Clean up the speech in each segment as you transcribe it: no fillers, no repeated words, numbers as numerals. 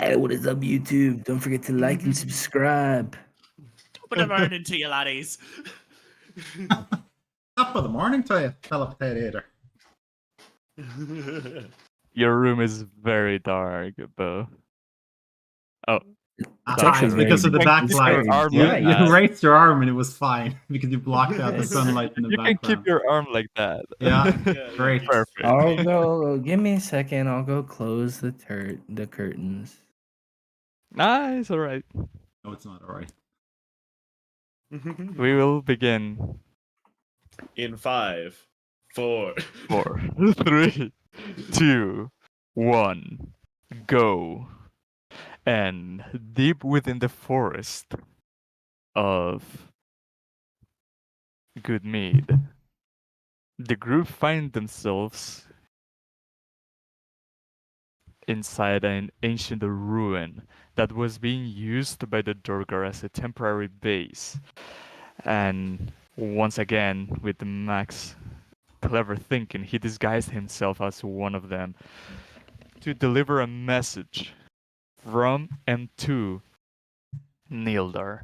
Hey, what is up, YouTube? Don't forget to like and subscribe. Put a word into you, laddies. Top of the morning to you, fellow potato eater. Your room is very dark, Bo. Oh. It's actually It's very because of the bright. It's backlight. very Yeah, You raised your arm and it was fine because you blocked out the sunlight in the You can background. keep your arm like that. Yeah, Yeah, great. Perfect. I'll go. Give me a second. I'll go close the curtains. Nice, alright. No, it's not alright. We will begin. In 5, 4, 4, 3, 2, 1, go. And deep within the forest of Goodmead, the group find themselves inside an ancient ruin that was being used by the Durgar as a temporary base. And once again, with Max clever thinking, he disguised himself as one of them to deliver a message from and to Nildar.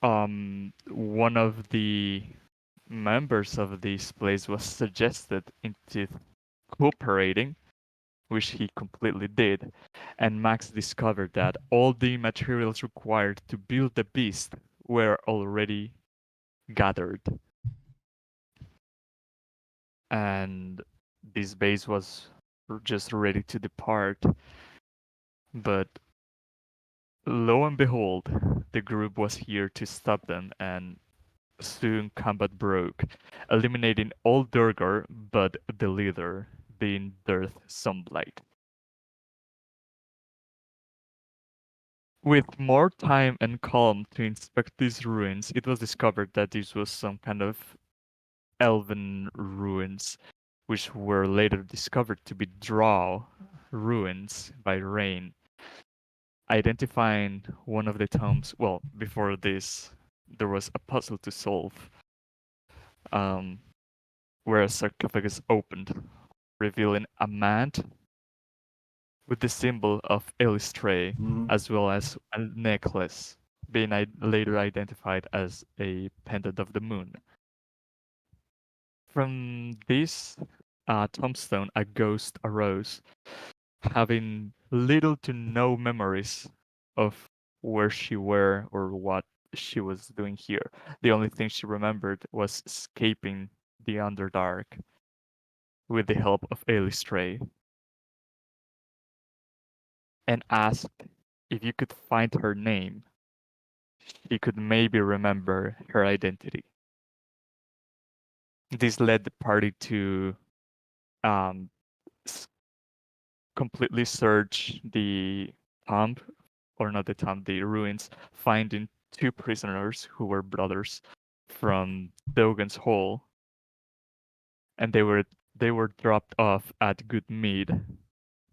One of the members of this place was suggested into cooperating, which he completely did, and Max discovered that all the materials required to build the beast were already gathered. And this base was just ready to depart. But lo and behold, the group was here to stop them, and soon combat broke, eliminating all Durgar but the leader, being Dearth Sunblight. With more time and calm to inspect these ruins, it was discovered that this was some kind of elven ruins, which were later discovered to be Drow ruins by Rain. Identifying one of the tombs, well, before this, there was a puzzle to solve, where a sarcophagus opened, revealing a mant with the symbol of Elistray, as well as a necklace, being later identified as a pendant of the moon. From this tombstone, a ghost arose, having little to no memories of where she were or what she was doing here. The only thing she remembered was escaping the Underdark with the help of Elistray, and asked if you could find her name, she could maybe remember her identity. This led the party to completely search the tomb, or not the tomb, the ruins, finding 2 prisoners who were brothers from Dogan's Hall, and they were dropped off at Goodmead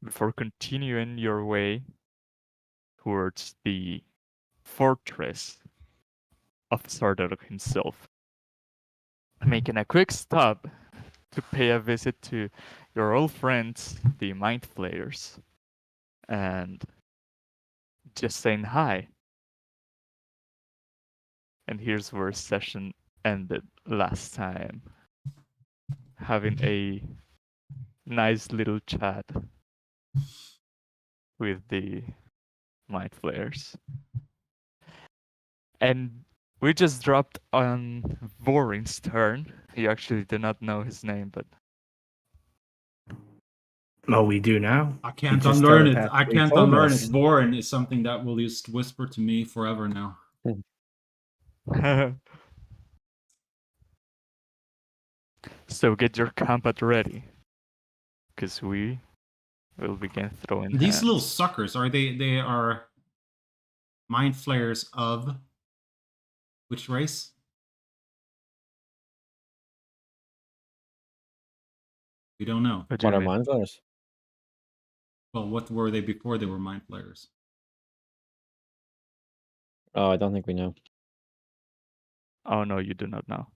before continuing your way towards the fortress of Sardar himself, making a quick stop to pay a visit to your old friends, the Mind Flayers, and just saying hi. And here's where session ended last time, having a nice little chat with the Mind Flayers. And we just dropped on Vorin's turn. You actually do not know his name, but Oh, we do now. I can't He just unlearn it. I telepathically can't told unlearn us. it. Vorin is something that will just whisper to me forever now. So get your combat ready, because we will begin throwing These hands. little suckers, they are mind flayers of which race? We don't know. What do What you are mean? mind flayers? Well, what were they before they were mind flayers? Oh, I don't think we know. Oh no, you do not know.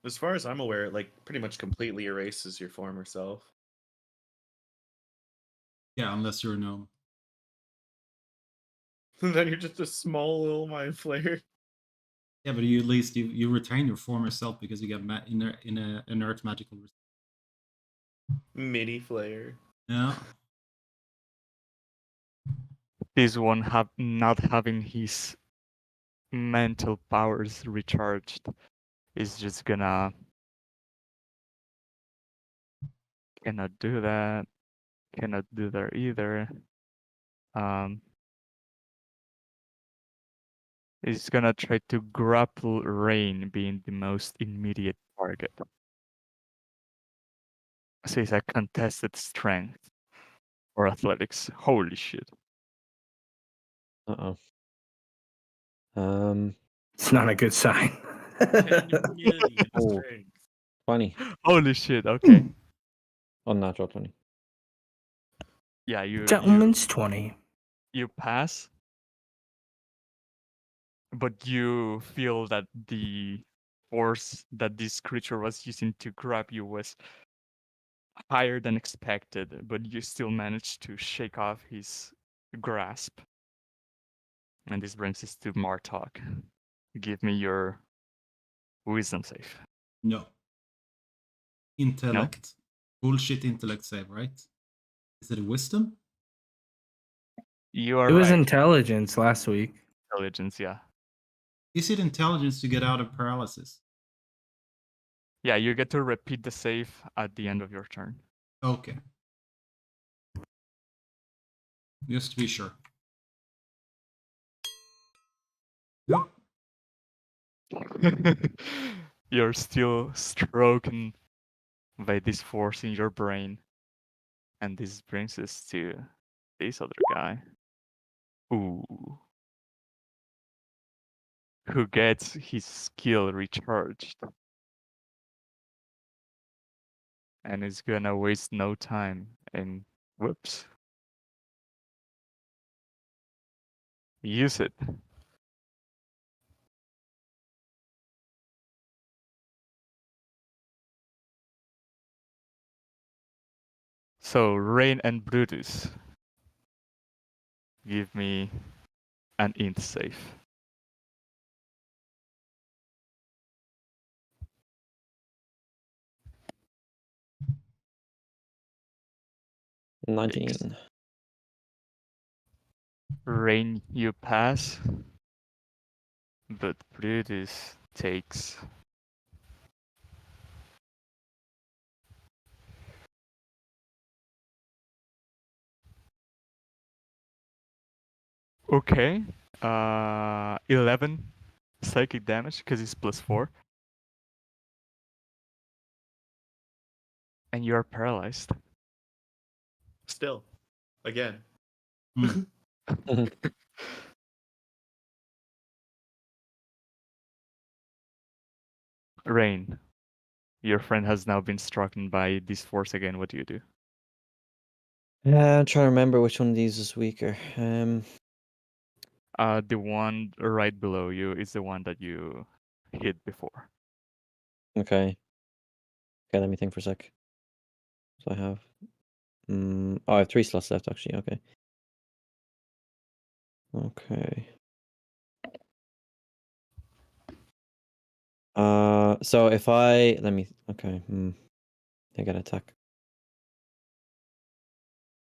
As far as I'm aware, it like pretty much completely erases your former self. Yeah, unless you're a gnome. Then you're just a small little mind flayer. Yeah, but you at least you retain your former self because you get inert magical. Mini flayer. Yeah. This one not having his mental powers recharged is just gonna cannot do that. Cannot do that either. Is gonna try to grapple Rain, being the most immediate target. So it's a contested strength or athletics. Holy shit. Uh-oh. It's not a good sign. 10 million Oh. strength. 20. Holy shit, okay. Unnatural 20. Yeah, you Gentleman's 20. you pass, but you feel that the force that this creature was using to grab you was higher than expected, but you still managed to shake off his grasp. And this brings us to Martok. Give me your wisdom save. No. Intellect. Bullshit intellect save, right? Is it a wisdom? You are It was right. intelligence last week. Intelligence, yeah. Is it intelligence to get out of paralysis? Yeah, you get to repeat the save at the end of your turn. Okay. Just to be sure. Yep. You're still stroken by this force in your brain. And this brings us to this other guy. Ooh. Who gets his skill recharged. And is gonna waste no time and whoops. Use it. So Rain and Brutus. Give me an int save. Yikes. 19. Rain, you pass, but Brutus takes okay. 11 psychic damage because it's +4. And you are paralyzed. Still. Again. Rain, your friend has now been struck by this force again. What do you do? Yeah, I'm trying to remember which one of these is weaker. The one right below you is the one that you hit before. Okay. Okay, let me think for a sec. So I have... I have 3 slots left, actually. Okay. Okay. So if I... Let me... Okay. I got attack.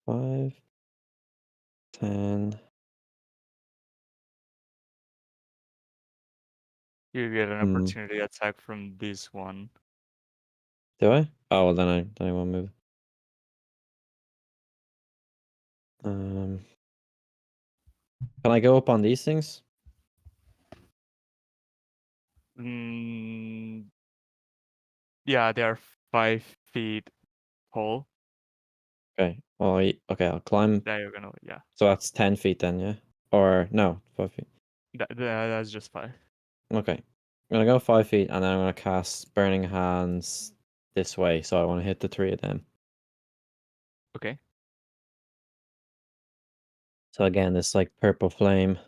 5, 10... You get an opportunity attack from this one. Do I? Oh, well, then I won't move. Can I go up on these things? Yeah, they are 5 feet tall. Okay. Well, okay, I'll climb. Diagonal, yeah. So that's 10 feet then, yeah? Or, no, 5 feet. That's just 5. Okay. I'm gonna go 5 feet, and then I'm gonna cast Burning Hands this way, so I want to hit the 3 of them. Okay. So again, this like purple flame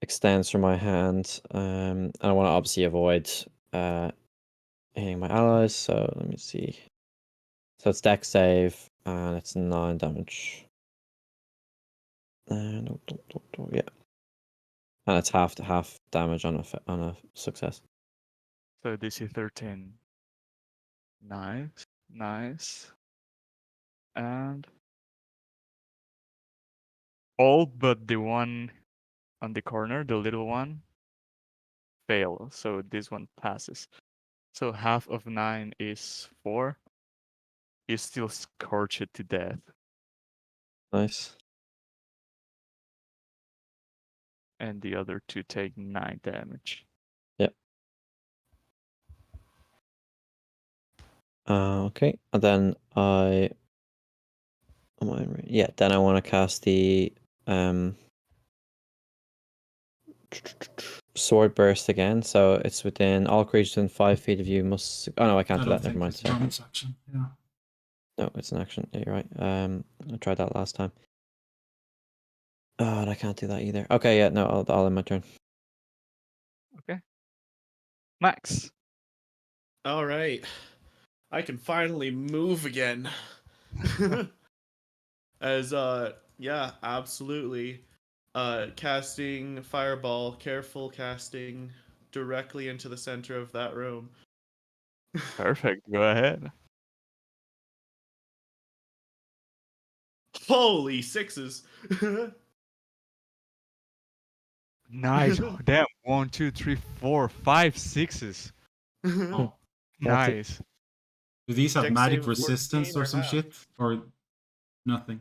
extends from my hand, and I want to obviously avoid hitting my allies. So let me see. So it's Dex save, And it's 9 damage. Yeah. And it's half damage on a success. So DC 13. Nice, nice. And all but the one on the corner, the little one, fail. So this one passes. So half of 9 is 4. You still scorch it to death. Nice. And the other 2 take 9 damage. Okay. And then then I want to cast the sword burst again. So it's within all creatures within 5 feet of you must. Oh no, I can't I do don't that. Never think mind. it's a Sorry. bonus action. Yeah. No, it's an action. Yeah, you're right. I tried that last time. Oh, and I can't do that either. Okay, yeah, no, I'll end my turn. Okay. Max. All right. I can finally move again. As yeah, absolutely. Casting fireball, careful casting directly into the center of that room. Perfect. Go ahead. Holy sixes. Nice. Damn. 1, 2, 3, 4, 5 sixes. Oh. That's it. Nice. Do these have Dex magic save of resistance 14 or or some half. shit? Or nothing?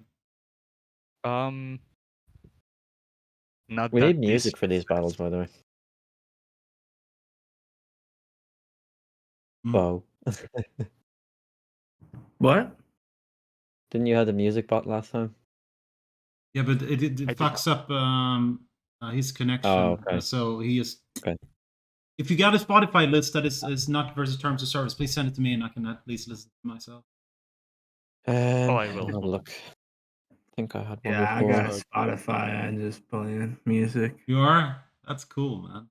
Not We that need music this for these battles, by the way. Hmm. Whoa. What? Didn't you have the music bot last time? Yeah, but it I did fucks up his connection. Oh, okay. So he is. Okay. If you got a Spotify list that is not versus terms of service, please send it to me and I can at least listen to myself. I will. I'll have a look. I think I had one Yeah, I got before. Spotify. I'm just playing music. You are? That's cool, man.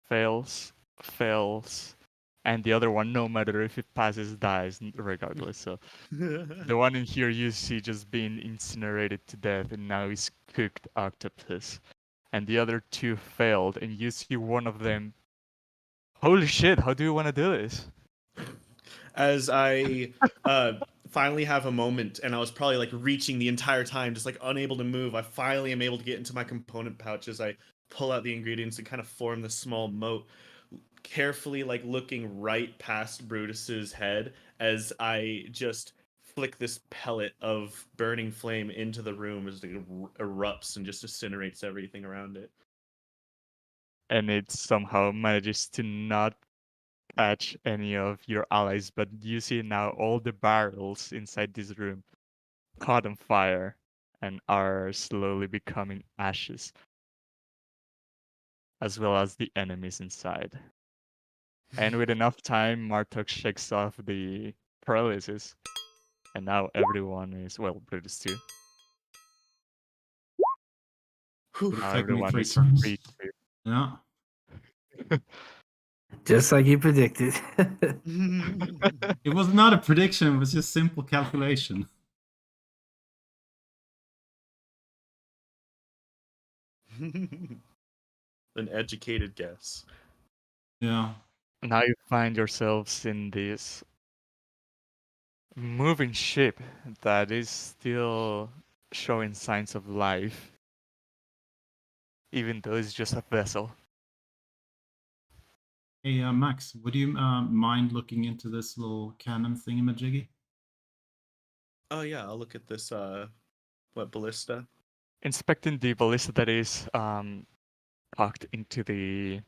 Fails. Fails. And the other one, no matter if it passes, dies regardless. So the one in here you see just being incinerated to death and now is cooked octopus. And the other 2 failed, and you see one of them. Holy shit, how do you want to do this? As I finally have a moment, and I was probably like reaching the entire time, just like unable to move. I finally am able to get into my component pouch as I pull out the ingredients and kind of form this small moat, carefully like looking right past Brutus's head as I just flick this pellet of burning flame into the room as it erupts and just incinerates everything around it. And it somehow manages to not catch any of your allies, but you see now all the barrels inside this room caught on fire and are slowly becoming ashes, as well as the enemies inside. And with enough time, Martok shakes off the paralysis, and now everyone is, well, Brutus too. Would Now have taken me everyone 3 is turns. free to. Yeah. Just like you predicted. It was not a prediction, it was just simple calculation. An educated guess. Yeah. Now you find yourselves in this moving ship that is still showing signs of life, even though it's just a vessel. Hey, Max, would you mind looking into this little cannon thingamajiggy? Oh yeah, I'll look at this ballista. Inspecting the ballista that is tucked into the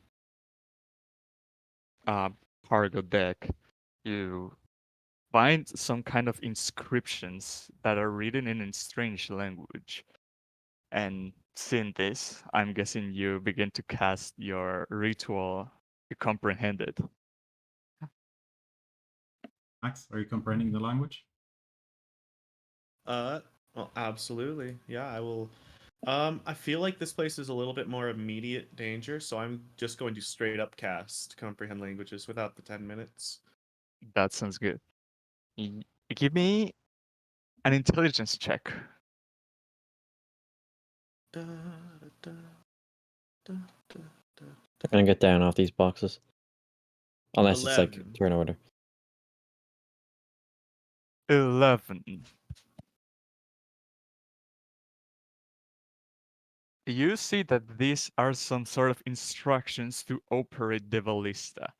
cargo deck, you find some kind of inscriptions that are written in a strange language. And seeing this, I'm guessing you begin to cast your ritual to comprehend it. Max, are you comprehending the language? Well, absolutely. Yeah, I will. I feel like this place is a little bit more immediate danger, so I'm just going to straight up cast comprehend languages without the 10 minutes. That sounds good. Give me an intelligence check. Da, da, da, da, da. I'm gonna get down off these boxes. Unless it's like 11. turn order. 11. You see that these are some sort of instructions to operate the ballista.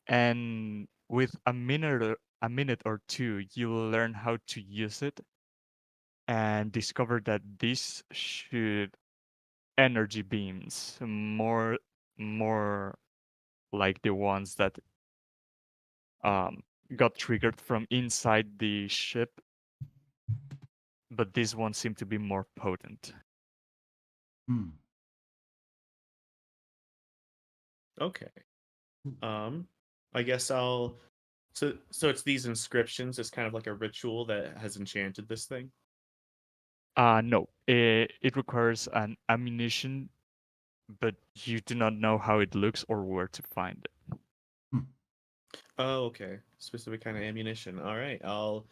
And with a minute or two, you will learn how to use it and discover that these shoot energy beams more like the ones that got triggered from inside the ship, but these ones seem to be more potent. Hmm. Okay. I guess I'll. So it's these inscriptions. It's kind of like a ritual that has enchanted this thing. No, it requires an ammunition, but you do not know how it looks or where to find it. Oh, okay. Specific kind of ammunition. All right. I'll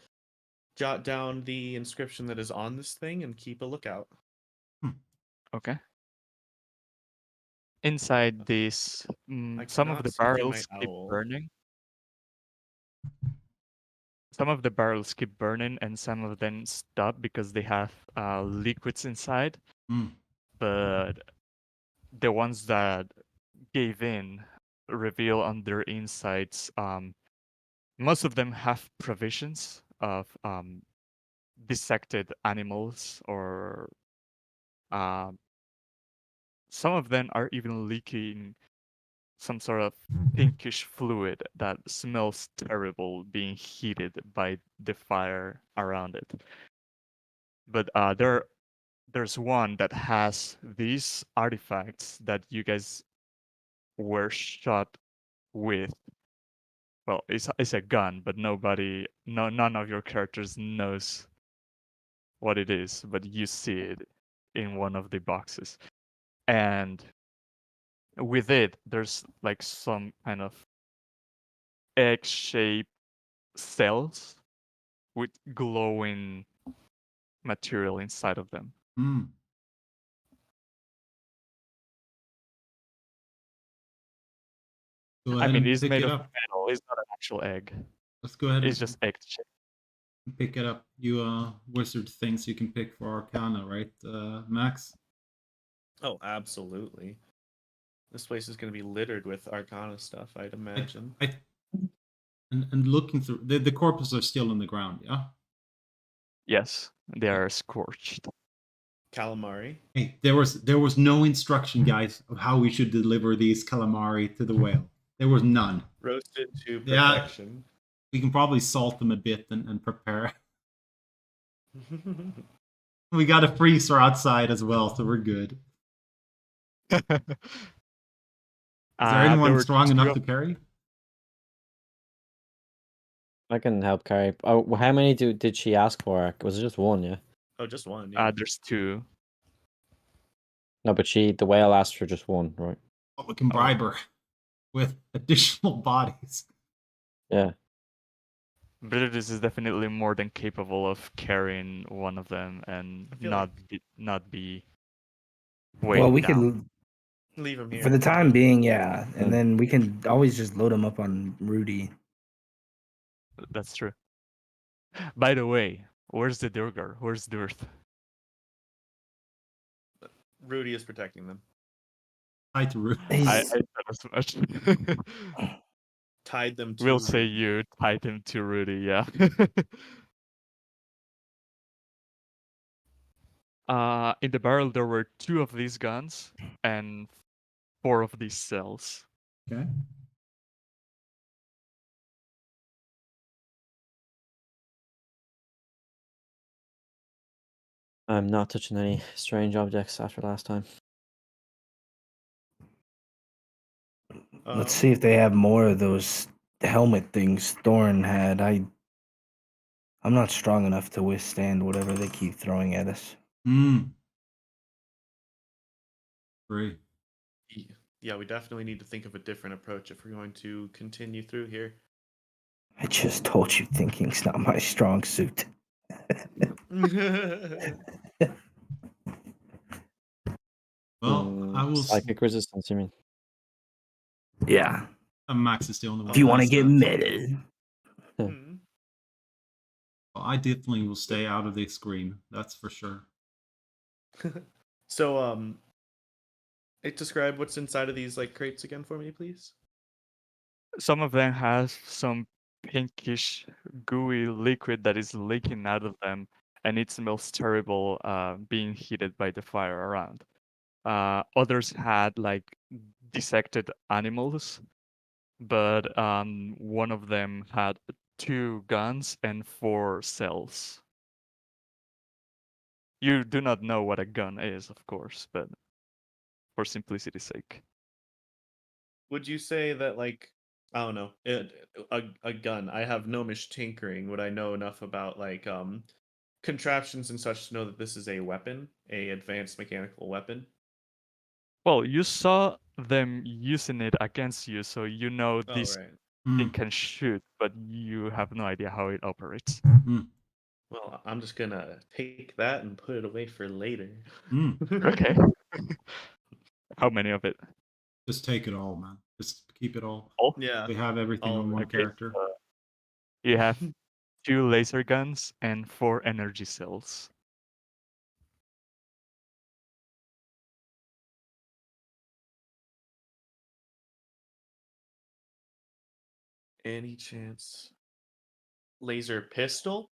jot down the inscription that is on this thing and keep a lookout. Okay. Inside this, I some of cannot the speak in my barrels keep owl. burning. Some of the barrels keep burning, and some of them stop because they have liquids inside. Hmm. But the ones that gave in reveal on their insides. Most of them have provisions of dissected animals, or some of them are even leaking some sort of pinkish fluid that smells terrible being heated by the fire around it. But there's one that has these artifacts that you guys were shot with. Well, it's a gun, but none of your characters knows what it is, but you see it in one of the boxes. And with it, there's like some kind of egg-shaped cells with glowing material inside of them. Hmm. Go I ahead mean, and it's pick made it of up. metal. It's not an actual egg. Let's go ahead It's and just egg-shaped. pick it up. You wizard things you can pick for Arcana, right, Max? Oh, absolutely. This place is going to be littered with Arcana stuff, I'd imagine. And looking through the corpses are still on the ground, yeah. Yes, they are scorched. Calamari. Hey, there was no instruction, guys, of how we should deliver these calamari to the whale. There was none. Roasted to Yeah. perfection. We can probably salt them a bit and prepare. We got a freezer outside as well, so we're good. Is there anyone were strong two enough of- to carry? I can help carry. Oh, how many did she ask for? Was it just one? Yeah. Oh, just one. Yeah. There's two. No, but the whale asked for just one, right? Oh, we can bribe her with additional bodies. Yeah. British is definitely more than capable of carrying one of them and I feel not be weighed Well, we down. could Leave him here. for the time being, yeah, and Mm. then we can always just load them up on Rudy. That's true. By the way, where's the Durgar? Where's Durth? Rudy is protecting them. Hi to Ruth. I He's- said as much. Tied them to We'll say Rudy. you tied him to Rudy, yeah. In the barrel there were 2 of these guns and 4 of these cells. Okay. I'm not touching any strange objects after last time. Let's see if they have more of those helmet things Thorn had. I'm not strong enough to withstand whatever they keep throwing at us. Great. Yeah, we definitely need to think of a different approach if we're going to continue through here. I just told you thinking's not my strong suit. Well, I will. Psychic resistance, you mean? Yeah. Max is the only one. If you that want to has get that. meta. Hmm. Well, I definitely will stay out of the screen. That's for sure. So, describe what's inside of these like crates again for me, please. Some of them has some pinkish, gooey liquid that is leaking out of them, and it smells terrible being heated by the fire around. Others had like dissected animals, but one of them had 2 guns and 4 cells. You do not know what a gun is, of course, but for simplicity's sake. Would you say that like I don't know a gun? I have gnomish tinkering. Would I know enough about like contraptions and such to know that this is a weapon, a advanced mechanical weapon? Well, you saw them using it against you, so you know Oh this right. thing can shoot, but you have no idea how it operates. Well, I'm just gonna take that and put it away for later. Okay. How many of it? Just take it all, man. Just keep it all. All? Yeah. We have everything all on of one it. Okay. character. You have 2 laser guns and 4 energy cells. Any chance? Laser pistol?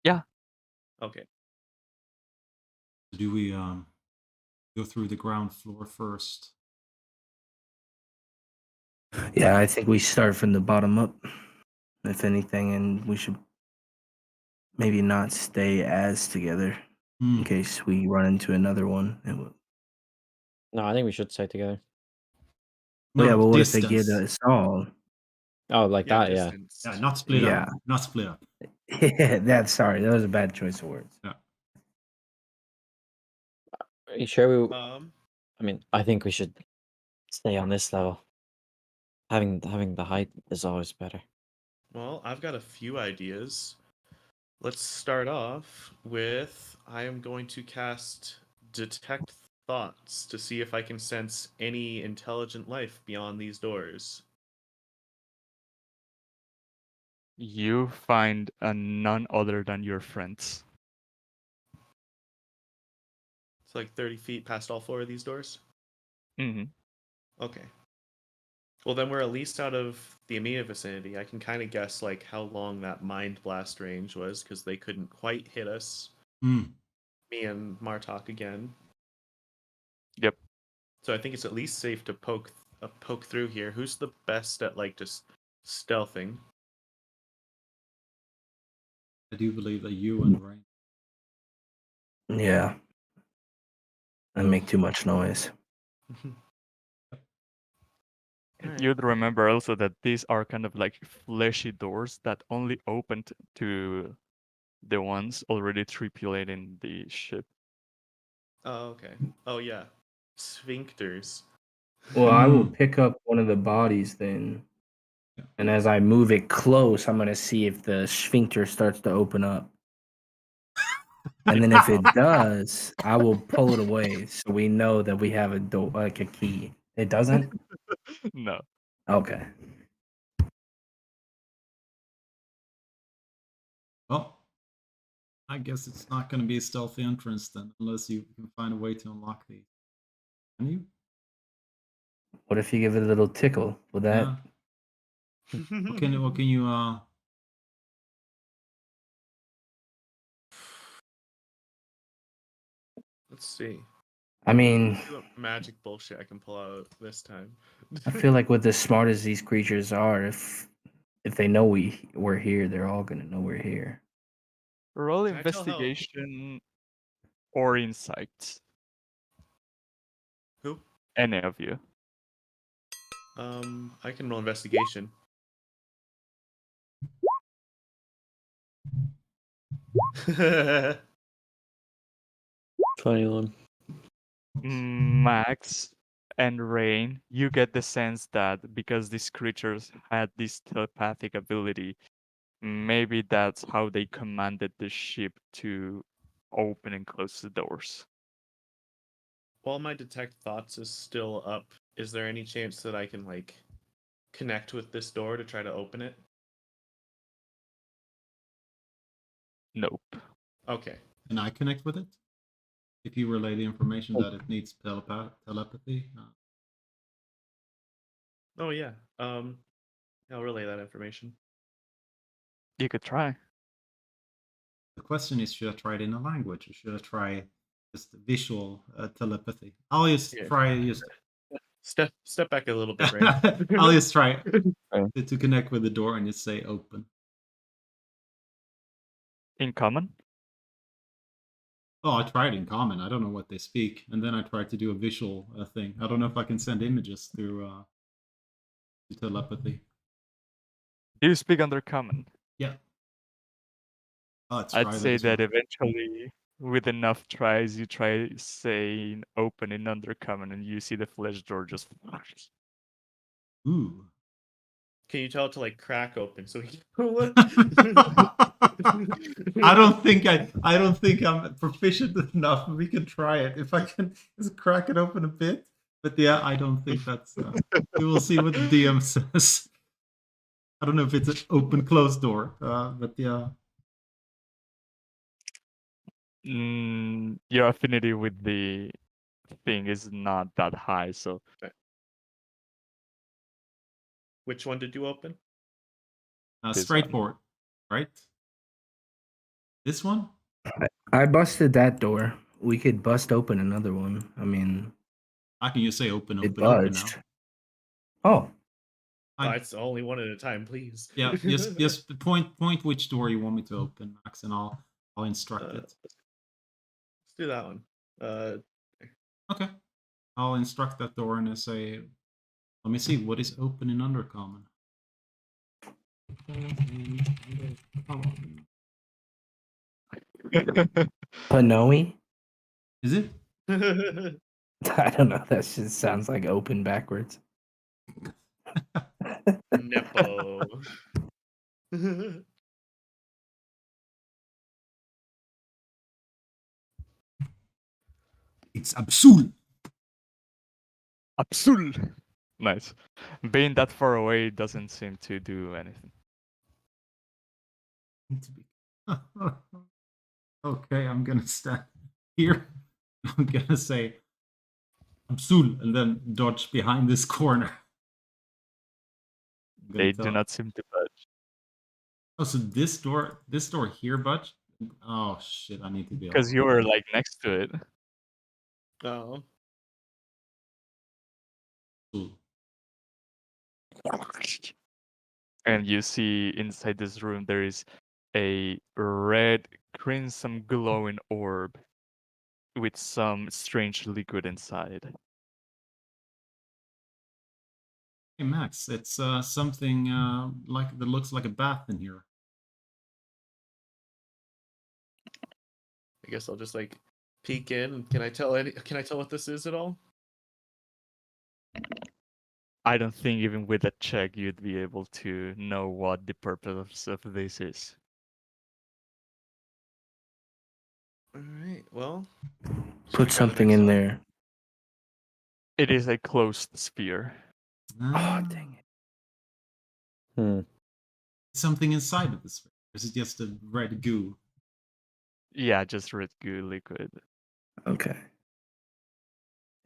Yeah. Okay. Do we go through the ground floor first? Yeah, I think we start from the bottom up, if anything, and we should maybe not stay as together in case we run into another one. No, I think we should stay together. Well, yeah, No, but what if they get distance. us all? Oh, like Yeah, that, yeah. distance. Yeah, not split Yeah. up. Not split up. That's sorry, that was a bad choice of words. Yeah. Are you sure we? Um, I mean, I think we should stay on this level. Having the height is always better. well, I've got a few ideas. Let's start off with I am going to cast Detect Thoughts to see if I can sense any intelligent life beyond these doors. You find none other than your friends. It's like 30 feet past all 4 of these doors? Mm-hmm. Okay. Well, then we're at least out of the immediate vicinity. I can kind of guess like how long that mind blast range was because they couldn't quite hit us. Me and Martok again. Yep. So I think it's at least safe to poke through here. Who's the best at like just stealthing? I do believe that you and Rain. Yeah. I make too much noise. Alright. You'd remember also that these are kind of like fleshy doors that only opened to the ones already tripulating the ship. Oh, okay. Oh yeah. Sphincters. Well, I will pick up one of the bodies then. And as I move it close, I'm going to see if the sphincter starts to open up. And then if it does, I will pull it away so we know that we have a door, like a key. It doesn't? No. Okay. Well, I guess it's not going to be a stealthy entrance then, unless you can find a way to unlock these. Can you? What if you give it a little tickle? Will that? Yeah. What can you Let's see. I mean, See what magic bullshit I can pull out this time. I feel like with as smart as these creatures are, if they know we're here, they're all gonna know we're here. Roll Can I tell how- investigation or insight. Who? Any of you. I can roll investigation. 21. Max and Rain, you get the sense that because these creatures had this telepathic ability, maybe that's how they commanded the ship to open and close the doors. While my detect thoughts is still up, is there any chance that I can like connect with this door to try to open it? Nope. Okay. Can I connect with it? If you relay the information that it needs telepathy. Oh yeah. I'll relay that information. You could try. The question is, should I try it in a language or should I try just visual telepathy? I'll just Yeah. try just. Step back a little bit, Ray. I'll just try Okay. to connect with the door and just say open. In common? Oh, I tried in common. I don't know what they speak, and then I tried to do a visual thing. I don't know if I can send images through telepathy. Do you speak under common? Yeah. Let's I'd try say that. that eventually, with enough tries, you try saying open in undercommon, and you see the flesh door just. Ooh. Can you tell it to like crack open so we can what? I don't think I'm proficient enough. We can try it. If I can just crack it open a bit. But yeah, I don't think that's we will see what the DM says. I don't know if it's an open closed door. But yeah. Your affinity with the thing is not that high, so Which one did you open? This one. Straightforward, right? This one? I busted that door. We could bust open another one. I mean, How can you say open, it open, open now? budged. Oh, It's only one at a time, please. Yeah, just point which door you want me to open, Max, and I'll instruct it. Let's do that one. Okay. I'll instruct that door and I say, let me see, what is open in undercommon? Panoe? Is it? I don't know. That just sounds like open backwards. Nepo. It's Absol. Absol. Nice. Being that far away doesn't seem to do anything. Okay, I'm gonna stand here. I'm gonna say Absol and then dodge behind this corner. They do not seem to budge. Oh, so this door here budged? Oh shit, I need to be Because you were like next to it. Oh. And you see inside this room there is a red crimson glowing orb with some strange liquid inside. Hey Max, it's something like that looks like a bath in here. I guess I'll just like peek in. Can I tell what this is at all? I don't think even with a check you'd be able to know what the purpose of this is. Alright, well. Put something in there. It is a closed sphere. Oh, dang it. Something inside of this sphere. Or is it just a red goo? Yeah, just red goo liquid. Okay.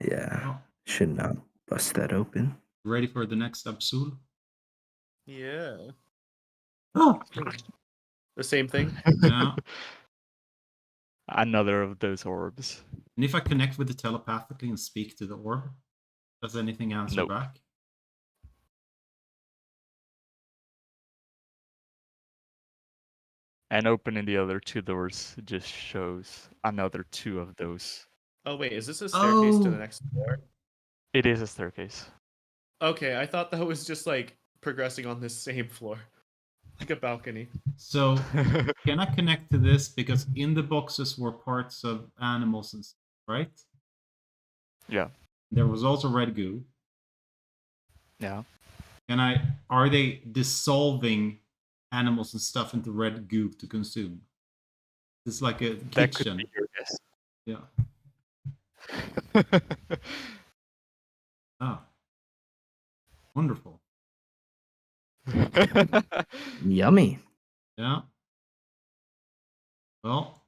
Yeah. Oh, Should not bust that open. ready for the next Absol? Yeah. Oh! The same thing? Yeah. Another of those orbs. And if I connect with it telepathically and speak to the orb, does anything answer Nope. back? And opening the other two doors just shows another two of those. Oh wait, is this a staircase to the Oh. next floor? It is a staircase. Okay, I thought that was just like progressing on this same floor. Like a balcony. So can I connect to this? Because in the boxes were parts of animals and stuff, right? Yeah. There was also red goo. Yeah. Are they dissolving animals and stuff into red goo to consume. It's like a That could kitchen. be your guess. Yeah. Ah. Wonderful. Yummy. Yeah. Well,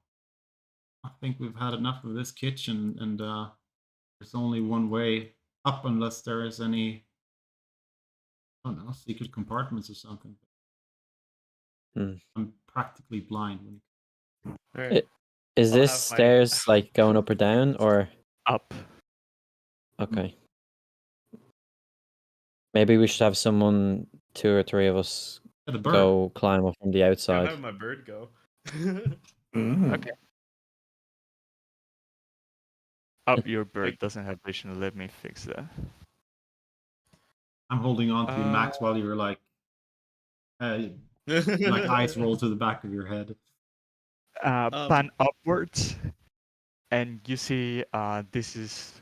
I think we've had enough of this kitchen, and there's only one way up unless there is any, I don't know, secret compartments or something. Hmm. I'm practically blind. All right. It, is I'll this have my- stairs like going up or down, or Up. okay? Maybe we should have someone, 2 or 3 of us, Yeah, the bird. go climb up from the I'm outside. having my bird go. Mm. Okay. Oh, your bird doesn't have vision. Let me fix that. I'm holding on to you, Max, while you're like eyes roll to the back of your head. Pan upwards, and you see this is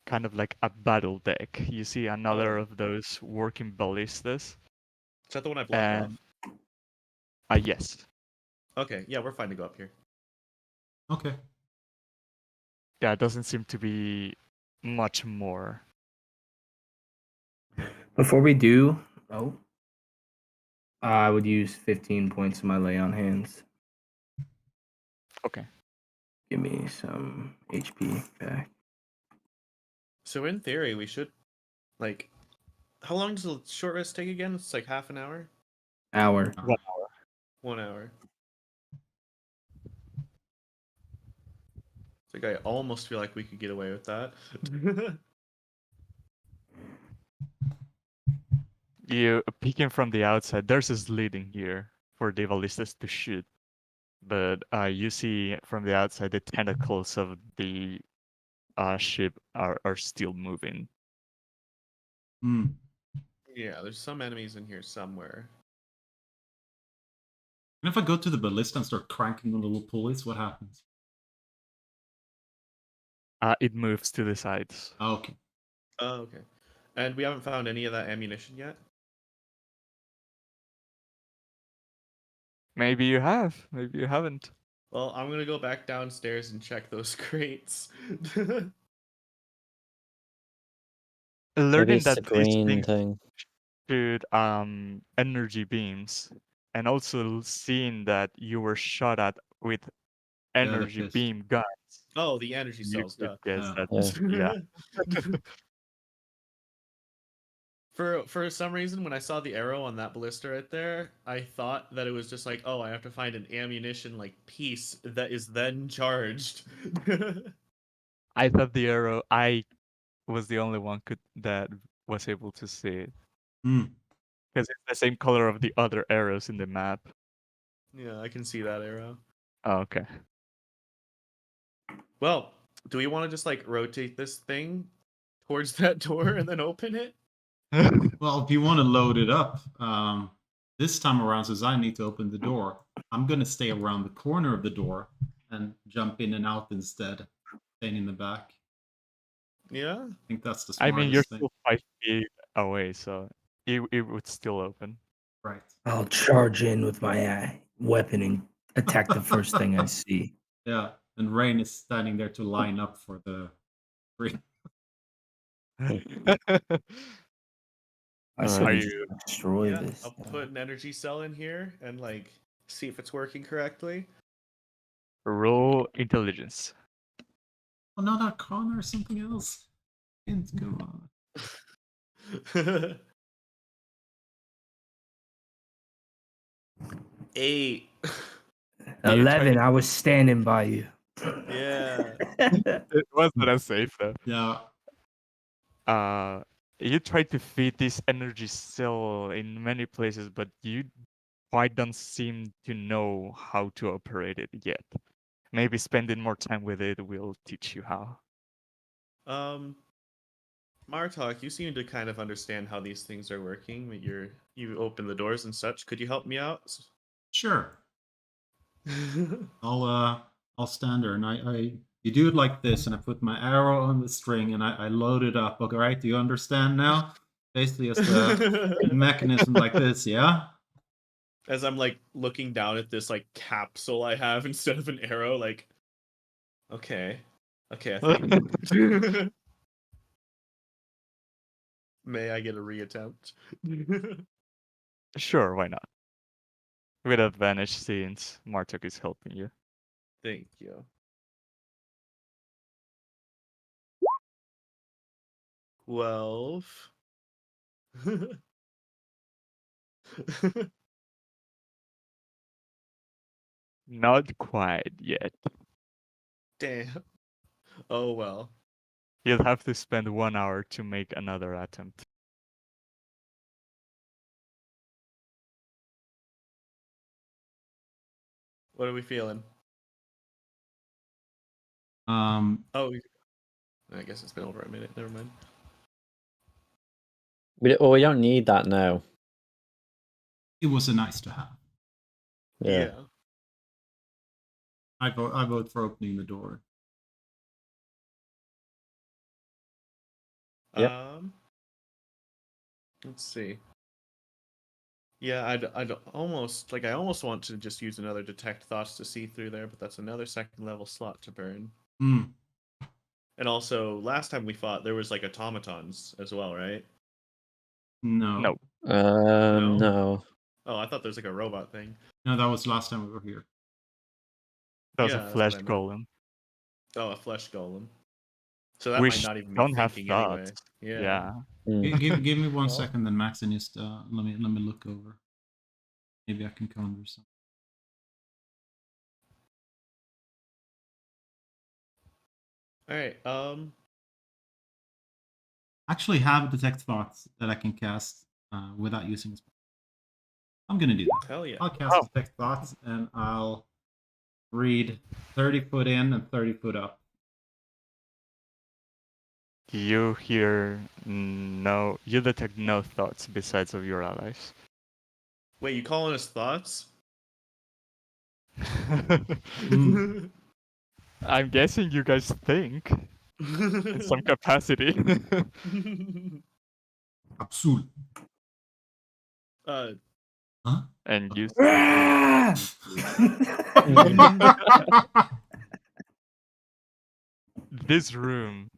kind of like a battle deck. You see another of those working ballistas. Is that the one I blocked off? Yes. Okay, yeah, we're fine to go up here. Okay. Yeah, it doesn't seem to be much more. Before we do, I would use 15 points of my lay on hands. Okay. Give me some HP back. So in theory, we should, like, how long does a short rest take again? It's like half an hour? Hour. 1 hour. 1 hour. It's like I almost feel like we could get away with that. You peeking from the outside, there's a slit in here for the ballistas to shoot. But you see from the outside the tentacles of the ship are still moving. Hmm. Yeah, there's some enemies in here somewhere. And if I go to the ballista and start cranking the little pulleys, what happens? It moves to the sides. Oh, okay. Oh, okay. And we haven't found any of that ammunition yet? Maybe you have, maybe you haven't. Well, I'm gonna go back downstairs and check those crates. Maybe Learning it's that the these green things thing. shoot energy beams, and also seeing that you were shot at with the energy fist. beam guns. Oh, the energy You cells, could duh. guess Yeah. that. Yeah. For some reason, when I saw the arrow on that ballista right there, I thought that it was just like, oh, I have to find an ammunition like piece that is then charged. I thought the arrow. I was the only one that was able to see it Hmm. because it's the same color of the other arrows in the map. Yeah, I can see that arrow. Oh, okay. Well, do we want to just like rotate this thing towards that door and then open it? Well, if you want to load it up, this time around, since I need to open the door, I'm going to stay around the corner of the door and jump in and out instead, staying in the back. Yeah. I think that's the I smartest mean, you're thing. still 5 feet away, so it would still open. Right. I'll charge in with my weapon and attack the first thing I see. Yeah. And Rain is standing there to line up for the three. I Are said we you- should destroy Yeah, this. I'll put an energy cell in here and like see if it's working correctly. Roll intelligence. Oh, not Arcana or something else. Come on. 8. 11. I was standing by you. Yeah. It wasn't as safe though. Yeah. You tried to feed this energy cell in many places, but you quite don't seem to know how to operate it yet. Maybe spending more time with it will teach you how. Martok, you seem to kind of understand how these things are working. You open the doors and such. Could you help me out? Sure. I'll stand there and you do it like this, and I put my arrow on the string and I load it up. Okay, right? Do you understand now? Basically, it's a mechanism like this, yeah? As I'm like looking down at this like capsule I have instead of an arrow, like, okay, I think. May I get a reattempt? Sure, why not? With advantage since Martok is helping you. Thank you. 12. Not quite yet. Damn. Oh well. You'll have to spend 1 hour to make another attempt. What are we feeling? Oh, I guess it's been over a minute. Never mind. We don't need that now. it was a nice to have. Yeah. I vote for opening the door. Yep. Let's see. Yeah, I'd almost I almost want to just use another detect thoughts to see through there, but that's another second level slot to burn. Hmm. And also, last time we fought, there was like automatons as well, right? No. No. No. Oh, I thought there was like a robot thing. No, that was last time we were here. That was Yeah, a that's flesh what I meant. golem. Oh, a flesh golem. So that Which might not even be don't have thinking thoughts. anyway. Yeah. Give me one Well. second, then Max, and just let me look over. Maybe I can conjure something. All right. Actually, have detect thoughts that I can cast without using a spell. I'm gonna do that. Hell yeah. I'll cast Oh. detect thoughts, and I'll read 30 foot in and 30 foot up. You detect no thoughts besides of your allies. Wait, you calling us thoughts? Mm. I'm guessing you guys think in some capacity. Absol. uh, Huh? And you this room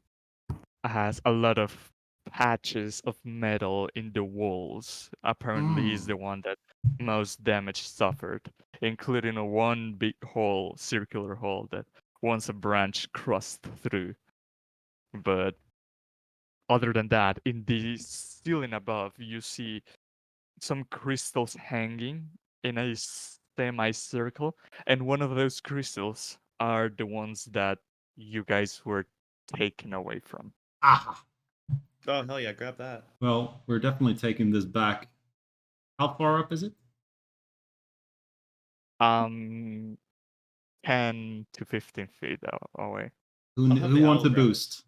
has a lot of patches of metal in the walls. Apparently is the one that most damage suffered, including a one big hole, circular hole that once a branch crossed through. But other than that, in the ceiling above, you see some crystals hanging in a semicircle, and one of those crystals are the ones that you guys were taken away from. Ah. oh hell yeah, grab that. Well, we're definitely taking this back. How far up is it? 10 to 15 feet away. I'll have Who the wants owl a grab it. boost?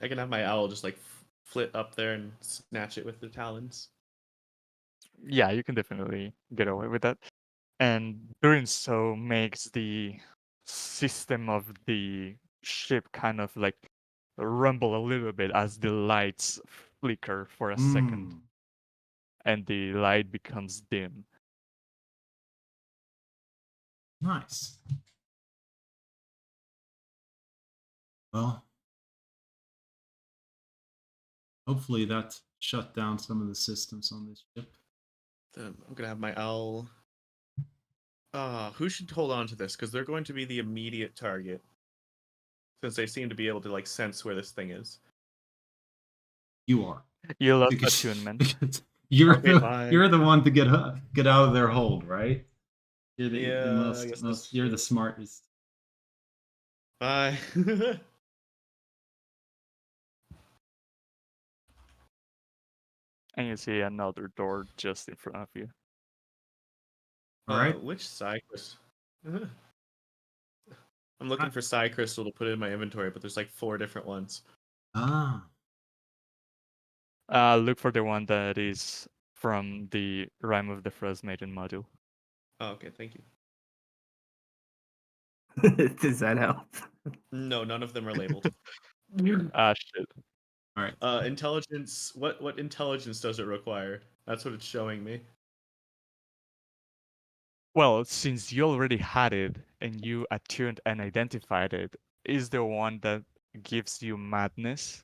I can have my owl just like flit up there and snatch it with the talons. Yeah, you can definitely get away with that. And doing so makes the system of the ship kind of like rumble a little bit as the lights flicker for a second and the light becomes dim. Nice. Well, hopefully that shut down some of the systems on this ship. I'm gonna have my owl. Who should hold on to this? Because they're going to be the immediate target. Since they seem to be able to like sense where this thing is. You are. You lost Because- attunement. because you're Okay, fine. you're the one to get out of their hold, right? You're the, Yeah, the I guess most that's you're true. the smartest. Bye. And you see another door just in front of you. All right. Which psi crystal? I'm looking for psi crystal to put in my inventory, but there's like 4 different ones. Ah. Look for the one that is from the Rime of the Frost Maiden module. Oh, okay, thank you. Does that help? No, none of them are labeled. Ah, shit. All right. Intelligence. What intelligence does it require? That's what it's showing me. Well, since you already had it and you attuned and identified it, is the one that gives you madness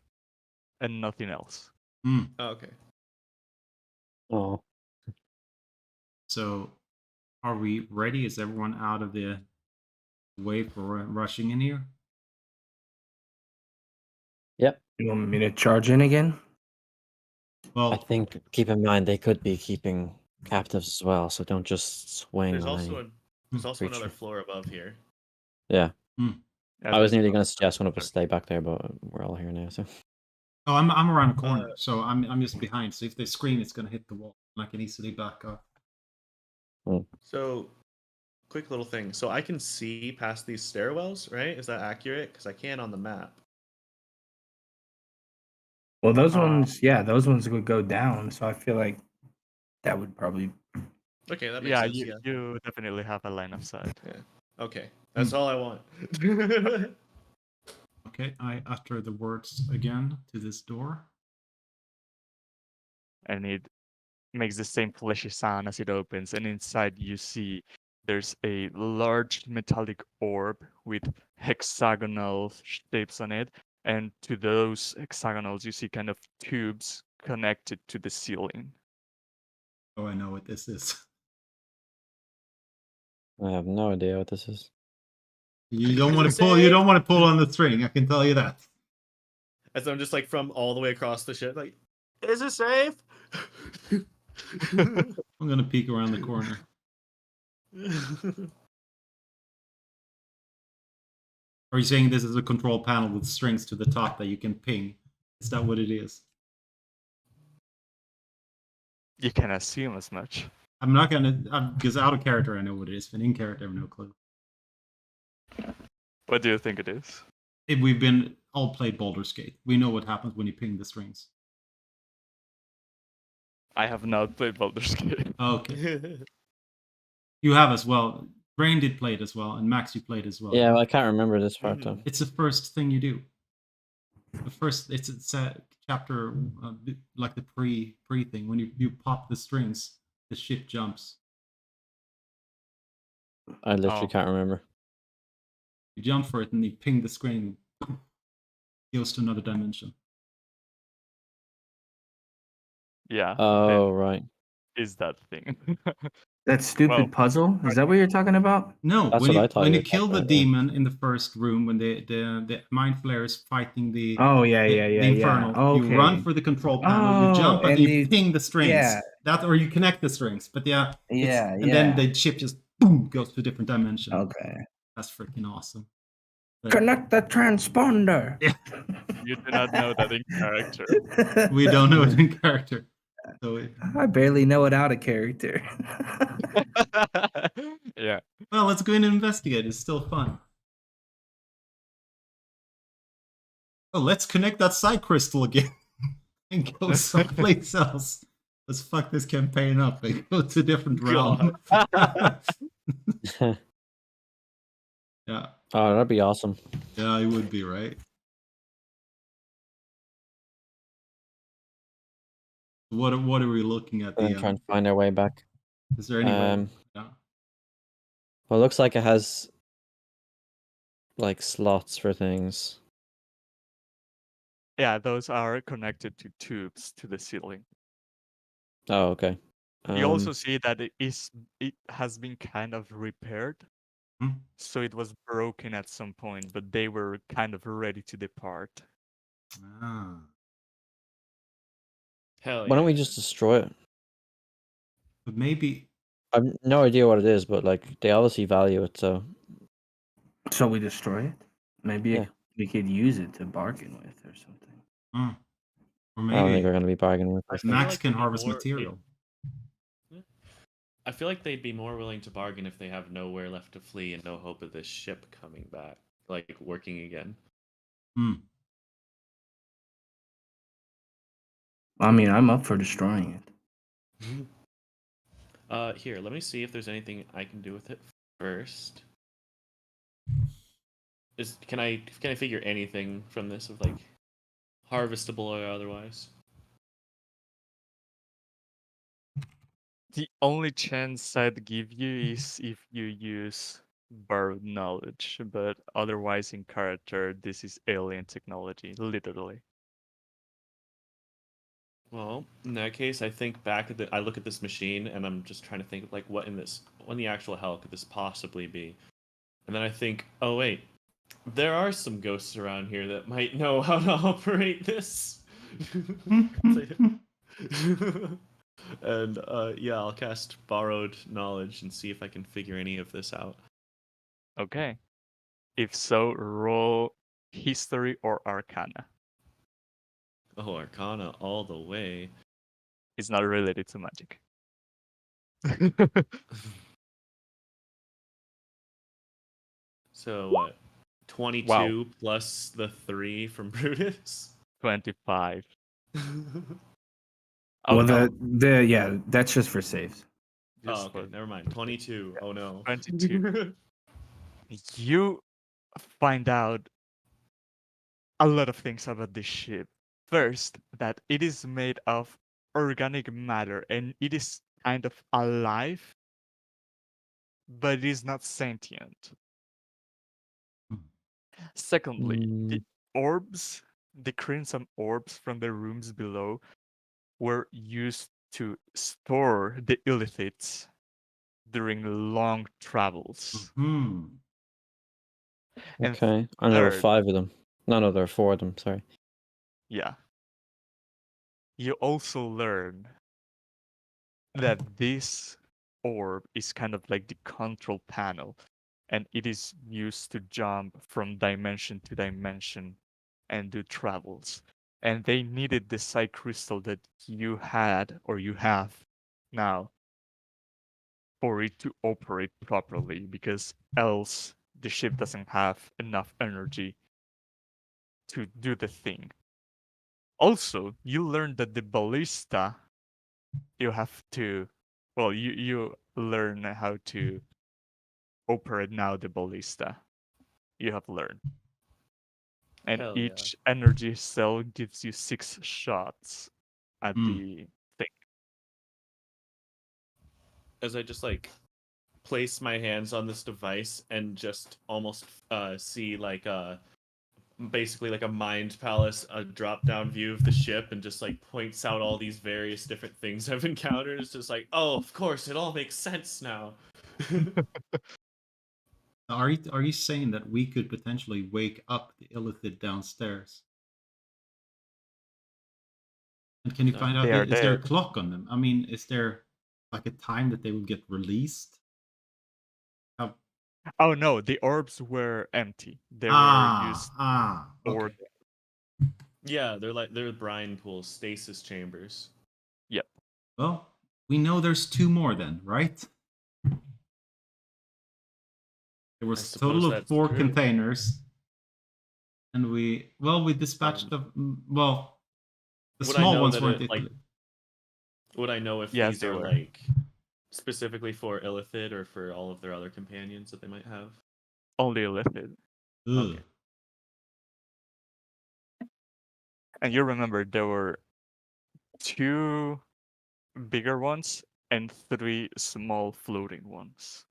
and nothing else. Hmm. Oh, okay. Oh, So, are we ready? Is everyone out of the way for rushing in here? yep. You want me to charge in again? Well, I think keep in mind they could be keeping captives as well, so don't just swing There's on also any there's also another creature. floor above here. Yeah. Yeah, I was there's nearly no- going to suggest one of us stay back there, but we're all here now, so. oh, I'm around the corner, so I'm just behind. So if they scream, it's gonna hit the wall. And I can easily back up. So, quick little thing. So I can see past these stairwells, right? Is that accurate? Because I can on the map. Well, those Uh, those ones would go down. So I feel like that would probably. Okay, that makes yeah, sense. you, Yeah. you definitely have a line of sight. Okay, that's all I want. Okay, I utter the words again to this door. And it makes the same fleshy sound as it opens, and inside you see there's a large metallic orb with hexagonal shapes on it, and to those hexagonals you see kind of tubes connected to the ceiling. Oh, I know what this is. I have no idea what this is. You don't Is want it to pull. You safe? don't want to pull on the string. I can tell you that. As I'm just like from all the way across the ship, like, is it safe? I'm gonna peek around the corner. Are you saying this is a control panel with strings to the top that you can ping? Is that what it is? You can assume as much. I'm not gonna, because out of character I know what it is, but in character I have no clue. What do you think it is? If we've been all played Baldur's Gate, we know what happens when you ping the strings. I have not played Baldur's Gate. Okay, you have as well. Brain did play it as well, and Max, you played as well. Yeah, well, I can't remember this part though. It's the first thing you do. The first, it's a chapter like the pre thing. When you pop the strings, the ship jumps. I literally Oh. can't remember. You jump for it, and you ping the screen. Goes to another dimension. Yeah. Oh, then right. is that thing. That stupid Well, puzzle? Is that what you're talking about? No, That's when what I you thought when you you were kill the talking about, yeah. demon in the first room, when the mind flayer is fighting the Oh yeah, the, yeah, yeah, the yeah. infernal, Okay. you run for the control panel, you jump, and and you you- ping the strings. yeah. That, or you connect the strings. But yeah, Yeah, and then the ship just boom goes to a different dimension. Okay. That's freaking awesome. But Connect the transponder. Yeah. you do not know that in character. we don't know it in character. So I barely know it out of character. Yeah. well, let's go in and investigate. It's still fun. Oh, let's connect that side crystal again and go someplace else. Let's fuck this campaign up and go to a different realm. Yeah. Oh, that'd be awesome. Yeah, it would be, right? What are we looking at? And then trying to find our way back. Is there any way? Yeah. Well, it looks like it has like slots for things. Yeah, those are connected to tubes to the ceiling. Oh, okay. You also see that it has been kind of repaired. Hmm. So it was broken at some point, but they were kind of ready to depart. Ah. Hell yeah. Why don't we just destroy it? But maybe. I have no idea what it is, but like they obviously value it, so So we destroy it? Maybe Yeah. we could use it to bargain with or something. Or I don't think maybe we're going to be bargaining with I this. feel Max like can they'd be harvest more- material. I feel like they'd be more willing to bargain if they have nowhere left to flee and no hope of this ship coming back, like working again. I mean, I'm up for destroying it. Here, let me see if there's anything I can do with it first. Can I figure anything from this of like harvestable or otherwise. The only chance I'd give you is if you use borrowed knowledge, but otherwise in character, this is alien technology, literally. Well, in that case, I think back at I look at this machine and I'm just trying to think of like what in the actual hell could this possibly be? And then I think, oh wait, there are some ghosts around here that might know how to operate this. And yeah, I'll cast borrowed knowledge and see if I can figure any of this out. Okay. If so, roll history or arcana. Oh, Arcana all the way. It's not related to magic. So what? 22 Wow. plus the 3 from Brutus. 25. Well, Okay. yeah, that's just for saves. Oh, okay, never mind. 22. Oh no. 22. You find out a lot of things about this ship. First, that it is made of organic matter and it is kind of alive, but it is not sentient. Secondly, the orbs, the crimson orbs from the rooms below, were used to store the illithids during long travels. Hmm. And Okay. And there were third, 5 of them. No, there were 4 of them. Sorry. yeah, you also learn that this orb is kind of like the control panel, and it is used to jump from dimension to dimension and do travels. And they needed the psy crystal that you had or you have now for it to operate properly, because else the ship doesn't have enough energy to do the thing. Also, you learn that the ballista, you have to, well, you learn how to operate now the ballista. You have learned. And Hell yeah. each energy cell gives you 6 shots at the thing. As I just like place my hands on this device and just almost see like basically like a mind palace, a drop down view of the ship, and just like points out all these various different things I've encountered. It's just like, oh, of course, it all makes sense now. Are you saying that we could potentially wake up the illithid downstairs? And can you No. find out They are is there a dead. clock on them? I mean, is there like a time that they will get released? How... Oh no, the orbs were empty. They were used for. Okay. Yeah, they're brine pools, stasis chambers. Yep. Well, we know there's 2 more then, right? There was a total suppose of that's 4 true. containers, and we dispatched the the Would I small know ones that weren't it, like, Italy. would I know if Yes, these they are were. like specifically for Illithid or for all of their other companions that they might have? Only illithid. Ugh. Okay. And you remember there were 2 bigger ones and 3 small floating ones.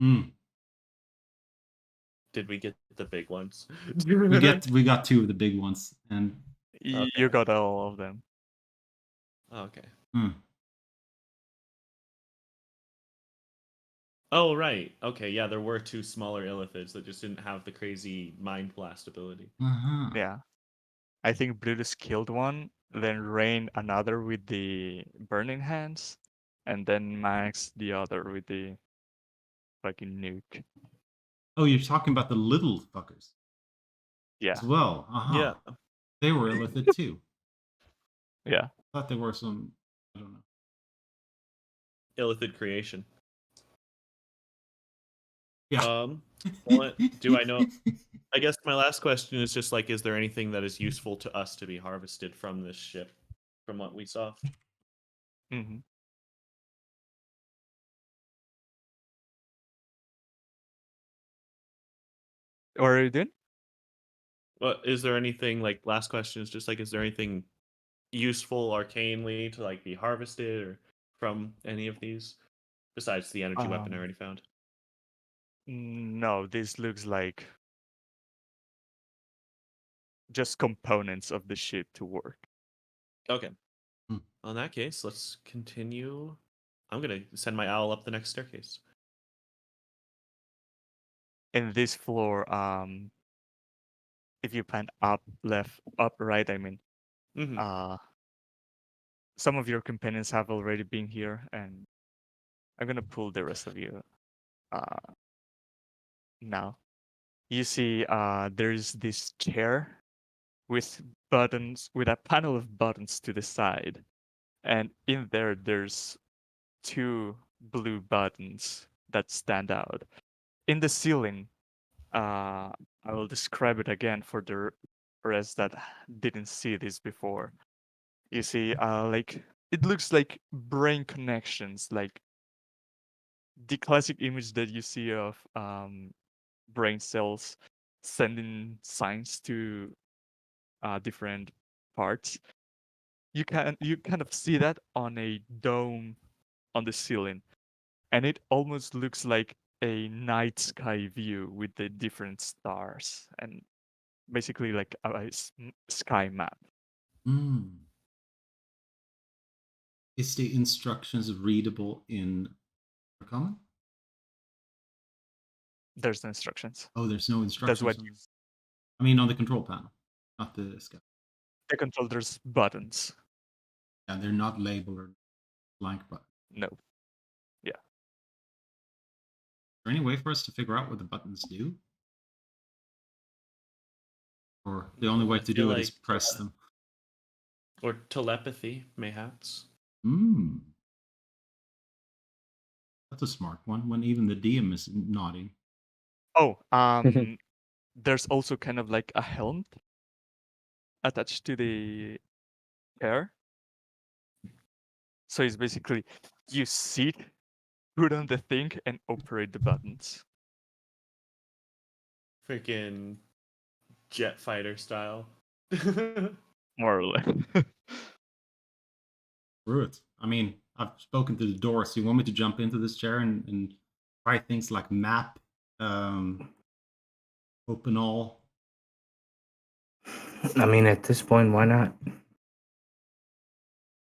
Mm. Did we get the big ones? We got 2 of the big ones, and You Okay. got all of them. Okay. mm. Oh right. Okay. Yeah, there were 2 smaller Illithids that just didn't have the crazy mind blast ability. Uh-huh. Yeah. I think Brutus killed one, then Rain another with the burning hands, and then Max the other with the fucking nuke. Oh, you're talking about the little fuckers Yeah. as well. Uh-huh. Yeah. They were illithid too. Yeah. I thought they were some, I don't know. Illithid creation. Yeah. What do I know? I guess my last question is just like, is there anything that is useful to us to be harvested from this ship, from what we saw? Mm-hmm. What are you doing? What is there anything like? Last question is just like, is there anything useful arcanely to like be harvested or from any of these besides the energy weapon I Um, already found? no, this looks like just components of the ship to work. Okay. Hmm. Well, in that case, let's continue. I'm gonna send my owl up the next staircase. In this floor, if you pan up, left, up, right, I mean, Hmm. uh, some of your companions have already been here, and I'm gonna pull the rest of you now. You see, there's this chair with buttons, with a panel of buttons to the side, and in there, there's two blue buttons that stand out. In the ceiling, I will describe it again for the rest that didn't see this before. You see, like it looks like brain connections, like the classic image that you see of brain cells sending signs to different parts. You kind of see that on a dome on the ceiling, and it almost looks like a night sky view with the different stars and basically like a sky map. Hmm. Is the instructions readable in common? There's no instructions. Oh, there's no That's instructions. what you I mean, on the control panel, not the sky. the control. There's buttons. Yeah, they're not labeled or blank button. No. Yeah. Is there any way for us to figure out what the buttons do? Or the only way I to feel do it is like, press them? or telepathy, mayhaps. Hmm. That's a smart one, when even the DM is nodding. Oh, there's also kind of like a helmet attached to the chair. So it's basically you sit, put on the thing, and operate the buttons. Freaking jet fighter style. More or less. Screw it. I mean, I've spoken to the door, so you want me to jump into this chair and try things like map, open all? I mean, at this point, why not?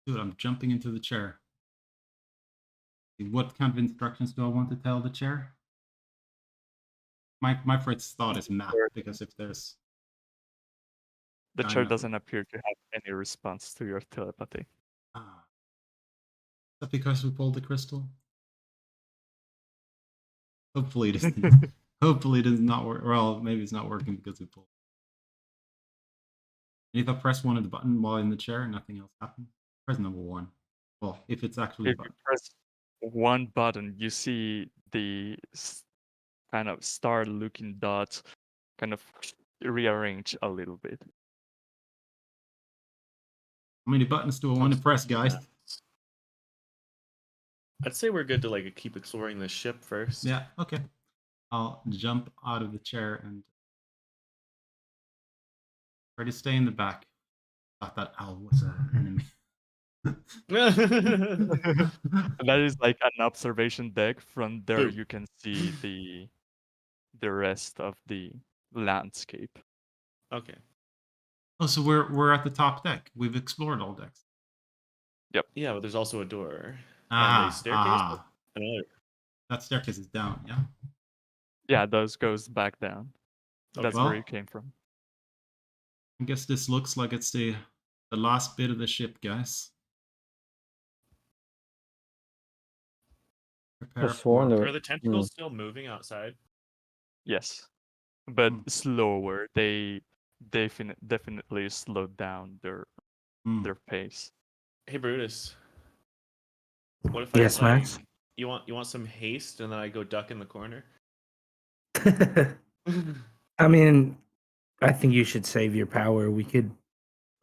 Dude, I'm jumping into the chair. What kind of instructions do I want to tell the chair? My first thought is map, because if there's The I chair know. doesn't appear to have any response to your telepathy. Is that because we pulled the crystal? Hopefully it isn't. Hopefully it does not work. Well, maybe it's not working because we pulled. And if I press one of the button while in the chair, nothing else happens. Press number one. Well, if it's actually a If you button. press one button, you see the kind of star-looking dots kind of rearrange a little bit. How many buttons do I want to press, guys? I'd say we're good to like keep exploring the ship first. Yeah, okay. I'll jump out of the chair and try to stay in the back. Thought that owl was an enemy. That is like an observation deck. From there, Boom. you can see the rest of the landscape. Okay. Oh, so we're at the top deck. We've explored all decks. Yeah, but there's also a door and a Ah, staircase. ah. Another. That staircase is down, yeah? Yeah, those goes back down. Okay. That's where Well, you came from. I guess this looks like it's the last bit of the ship, guys. Prepare sworn for... there Are the tentacles still moving outside? Yes, but Hmm. slower. They definitely slowed down their pace. Hey Brutus, what if Yes, I like Max. you want some haste and then I go duck in the corner? I mean, I think you should save your power. We could,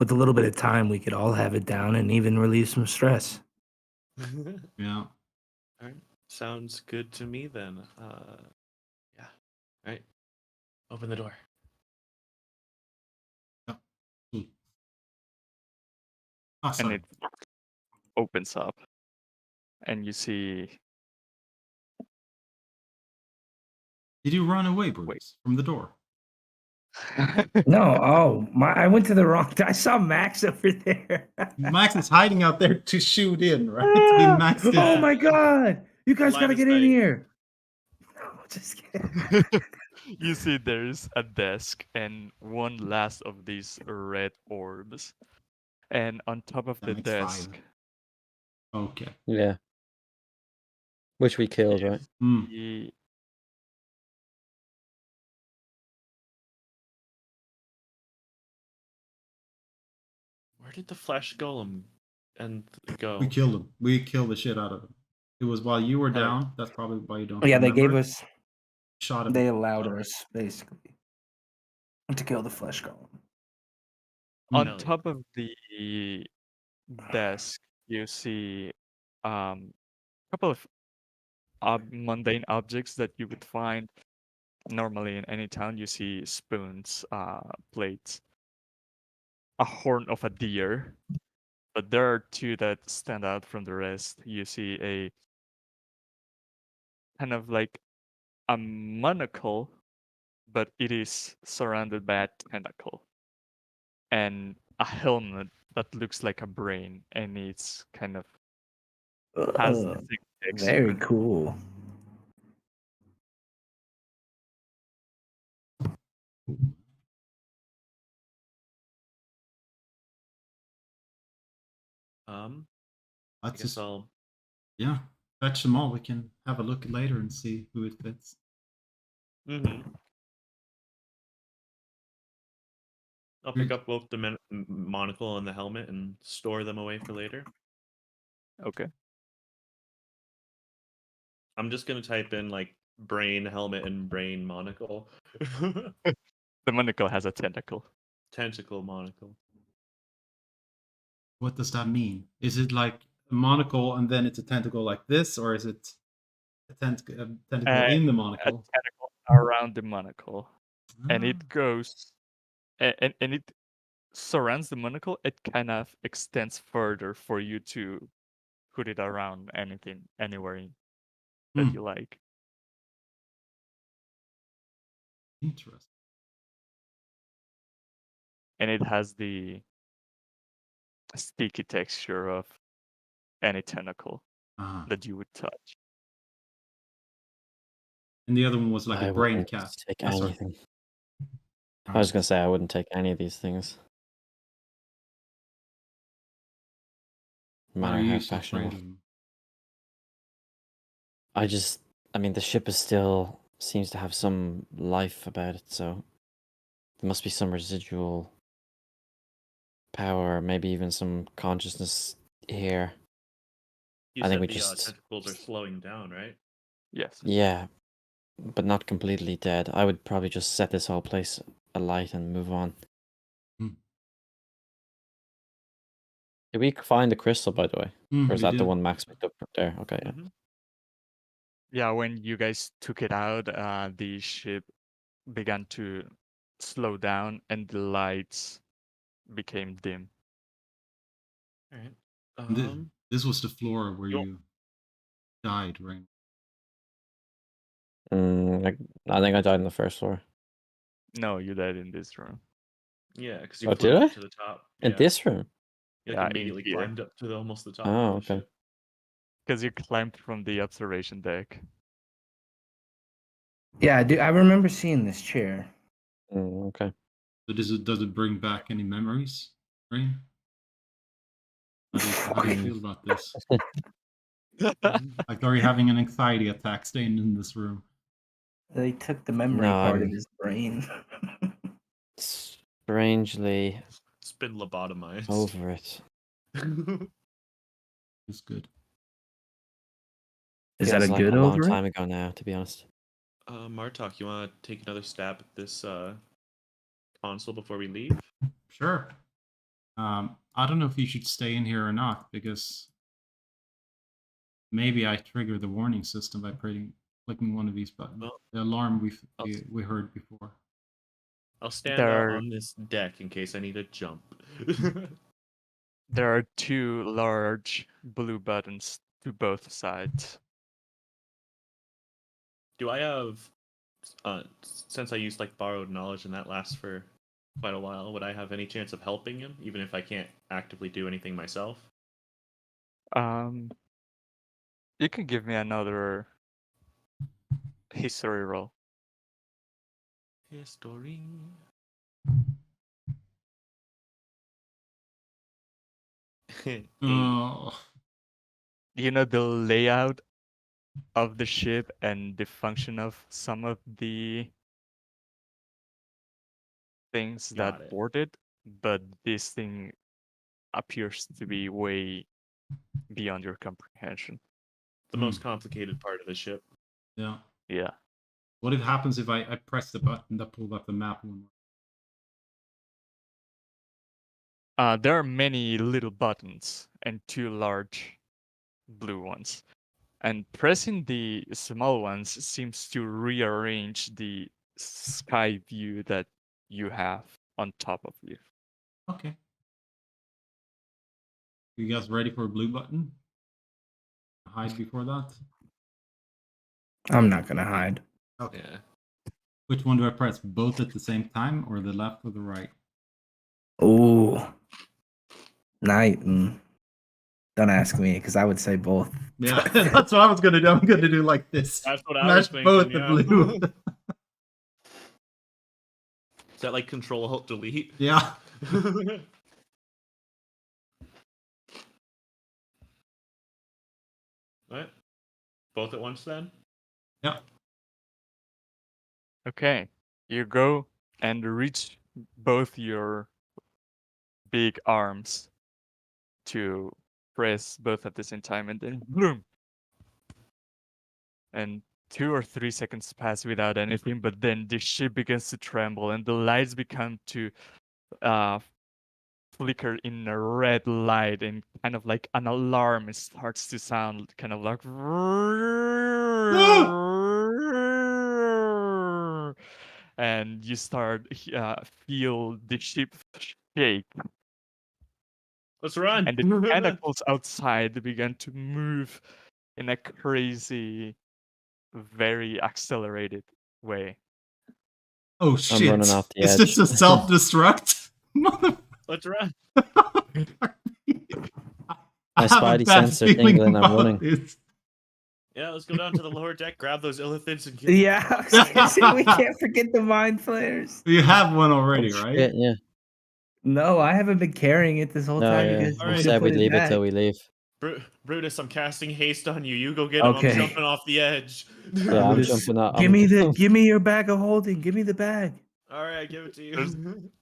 with a little bit of time, we could all have it down and even relieve some stress. Yeah. All right. Sounds good to me then. Yeah. All right. Open the door. Oh, and sorry. it opens up, and you see. Did you run away, Bruce, from the door? No, oh my! I went to the wrong. I saw Max over there. Max is hiding out there to shoot in, right? To be maxed in. Oh my god! You guys Line gotta of get in sight. here. No, just kidding. You see, there's a desk and one last of these red orbs, and on top of That the makes 5. desk, Okay. Yeah. Which we killed, right? Hmm. the Where did the flesh golem and go? We killed him. We killed the shit out of him. It was while you were Oh. down. That's probably why you don't. Yeah, they gave remember. us. Shot him. They allowed us basically to kill the flesh golem. on No. top of the desk, you see a couple of mundane objects that you would find normally in any town. You see spoons, plates, a horn of a deer, but there are two that stand out from the rest. You see a kind of like a monocle, but it is surrounded by a tentacle, and a helmet that looks like a brain, and it's kind of has Ugh, thick very texture. cool. I That's guess just, I'll. yeah. Fetch them all. We can have a look later and see who it fits. Mm-hmm. I'll pick up both the monocle and the helmet and store them away for later. Okay. I'm just gonna type in like brain helmet and brain monocle. The monocle has a tentacle. Tentacle monocle. What does that mean? Is it like a monocle and then it's a tentacle like this, or is it a tentacle in the A monocle? tentacle around the monocle, and Ah, it goes, and it surrounds the monocle. It kind of extends further for you to put it around anything, anywhere that Hmm. you like. Interesting. And it has the sticky texture of any tentacle Ah. that you would touch. And the other one was like I a brain wouldn't cap. take Oh, sorry. anything. I was gonna say I wouldn't take any of these things. No Why matter are how you so afraid fashionable. of them? I mean, the ship is still seems to have some life about it, so there must be some residual power, maybe even some consciousness here. You I think said we the just- tentacles are slowing down, right? Yes. Yeah, but not completely dead. I would probably just set this whole place alight and move on. Hmm. Did we find the crystal, by the way? Or is We that the did. one Max picked up there? Okay, yeah. Mm-hmm. Yeah, when you guys took it out, the ship began to slow down and the lights became dim. All right. This was the floor where Yo- you died, right? I think I died on the first floor. No, you died in this room. Yeah, because you Oh, flew did up I? to the top. In Yeah. this room? You Yeah, like in immediately here. climbed up to almost the top. Oh, of the okay. ship. Because you climbed from the observation deck. Yeah, I remember seeing this chair. Okay. So does it bring back any memories, Rain? How do you feel about this? Like, are you having an anxiety attack staying in this room? They took the memory No, part of I'm- his brain. Strangely It's been lobotomized. over it. It's good. Is that Feels a like good a long over? time ago now, to be honest. Martok, you want to take another stab at this console before we leave? Sure. I don't know if you should stay in here or not, because maybe I trigger the warning system by clicking one of these buttons. Well, The alarm we heard before. I'll stand There- out on this deck in case I need to jump. There are 2 large blue buttons to both sides. Do I have, since I used like borrowed knowledge and that lasts for quite a while, would I have any chance of helping him, even if I can't actively do anything myself? Um, you can give me another history roll. History. Oh. You know the layout of the ship and the function of some of the things Got that it. board it, but this thing appears to be way beyond your comprehension. The most complicated part of the ship. Yeah. Yeah. What if happens if I press the button that pulled up the map one more? There are many little buttons and 2 large blue ones. And pressing the small ones seems to rearrange the sky view that you have on top of you. Okay. You guys ready for a blue button? Hide before that? I'm not gonna hide. Okay. Yeah. Which one do I press? Both at the same time, or the left or the right? Ooh. Night. Don't ask me, because I would say both. Yeah, that's what I was gonna do. I'm gonna do like this. That's what I was Smash thinking. both the Yeah. blue. Is that like Control Alt Delete? Yeah. What? Both at once then? Yeah. Okay, you go and reach both your big arms to press both at the same time, and then boom! And 2 or 3 seconds pass without anything, but then the ship begins to tremble, and the lights become to flicker in a red light, and kind of like an alarm starts to sound, kind of like and you start feel the ship shake, Let's run. and the tentacles outside begin to move in a crazy, very accelerated way. Oh I'm shit! running off the Is edge. this a self-destruct? Let's run. I have a spidey bad sense are feeling tingling, I'm about running. this. Yeah, let's go down to the lower deck, grab those illithids, and get Yeah, I was gonna say, we can't forget the mind flayers. You have one already, Oh, right? shit, yeah. No, I haven't been carrying it this whole No, time. yeah. You guys We Alright. need to said put we'd it leave it back. till we leave. Brutus, I'm casting haste on you. You go get him. Okay. I'm jumping off the edge. Yeah, I'm Brutus, jumping out. Give me your bag of holding. Give me the bag. All right, I give it to There's- you.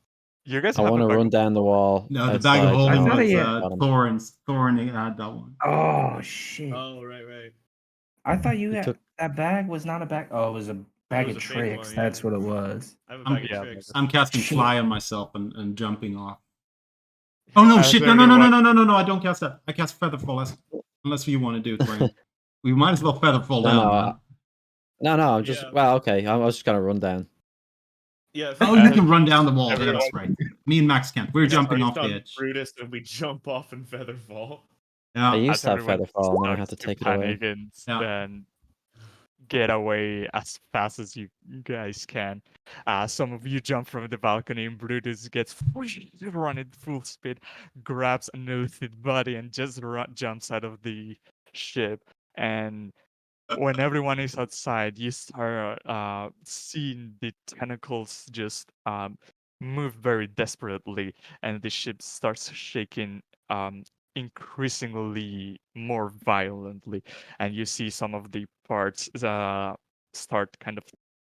You guys I have want to a bag run of- down the wall. No, the bag of outside, holding I thought was he had- Thorin's. Thorin had that one. Oh shit! Oh, right. I thought you You had took- that bag was not a bag. Oh, it was a bag was of a fake tricks. one, That's yeah. what it was. I have a I'm- bag of yeah, tricks. I'm casting Shit. fly on myself and jumping off. Oh no, shit! No, I don't cast that. I cast Featherfall unless you want to do it, Brain. We might as well Featherfall No, down, no, man. No, I'm just. Yeah. Well, okay. I was just gonna run down. Yeah. Oh, you can run down the wall. Everyone- That's right. Me and Max can't. We're Yeah, jumping off first the on edge. Brutus, and we jump off in Featherfall. Yeah. I used to have everyone Featherfall, and then I starts had to to take it away. panic and Yeah. then get away as fast as you guys can. Some of you jump from the balcony, and Brutus gets running full speed, grabs an illithid body, and just jumps out of the ship. And when everyone is outside, you start seeing the tentacles just move very desperately, and the ship starts shaking increasingly more violently, and you see some of the parts start kind of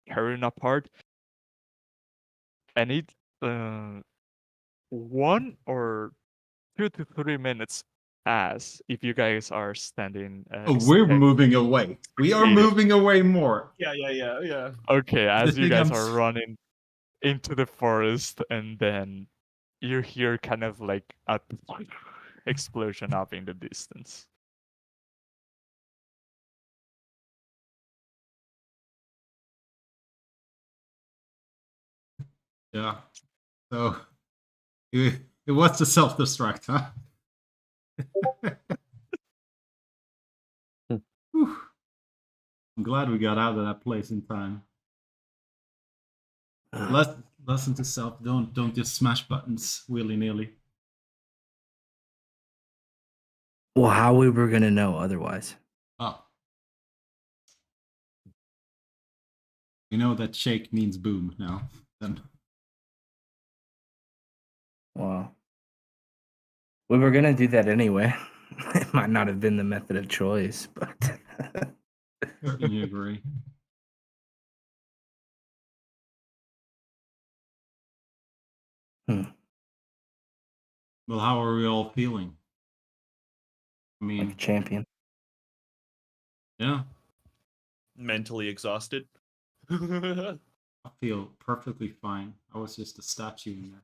tearing apart, and it 1 or 2 to 3 minutes pass if you guys are standing. Oh, we're moving away. We are Yeah. moving away more. Yeah. Okay, as you thing guys I'm are running into the forest, and then you hear kind of like a explosion up in the distance. Yeah. So it was the self-destruct, huh? Whew. I'm glad we got out of that place in time. Lesson to self: don't just smash buttons willy nilly. Well, how we were gonna know otherwise? Oh, we know that shake means boom now. Then Well, we were gonna do that anyway. It might not have been the method of choice, but certainly agree. Hmm. Well, how are we all feeling? I like a mean, champion. yeah, Mentally exhausted. I feel perfectly fine. I was just a statue in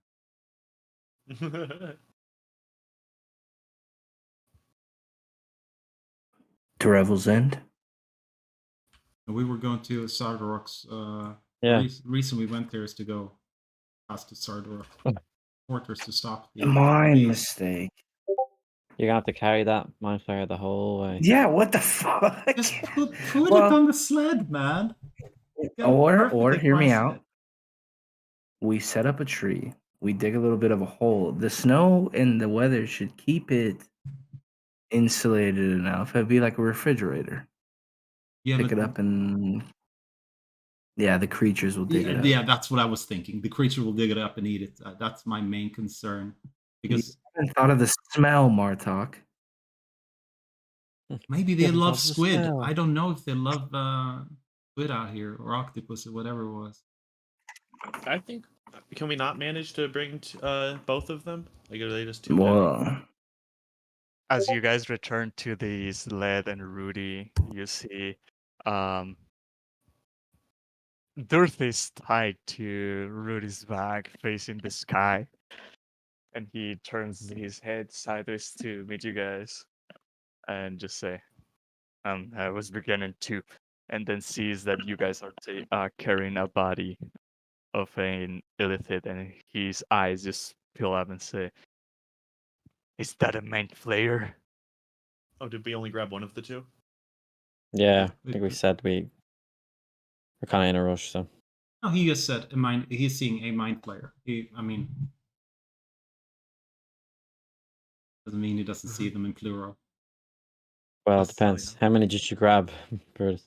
there. To Revel's End. And we were going to Sardarok's. Yeah. The reason we went there is to go past the Sardarok fortress to stop the My base. mistake. You're gonna have to carry that mind flayer the whole way. Yeah, what the fuck? Just put it Well, on the sled, man. Get a or perfectly hear fine me sled. out. We set up a tree. We dig a little bit of a hole. The snow and the weather should keep it insulated enough. It'd be like a refrigerator. Yeah, Pick but it up and yeah, the creatures will dig it up. yeah, that's what I was thinking. The creature will dig it up and eat it. That's my main concern. Because I haven't thought of the smell, Martok. maybe they Yeah, but love that's the squid. smell. I don't know if they love squid out here or octopus or whatever it was. I think. Can we not manage to bring both of them? Like, are they just too heavy? Well, As you guys return to the sled and Rudy, you see Dirth is tied to Rudy's back facing the sky. And he turns his head sideways to meet you guys and just say, I was beginning to, and then sees that you guys are carrying a body of an illithid, and his eyes just peel up and say, "Is that a mind flayer?" Oh, did we only grab one of the two? Yeah, I think we said we're kind of in a rush, so. No, he just said he's seeing a mind player. Doesn't mean he doesn't see them in plural. Well, it That's depends. How many did you grab, Bruce?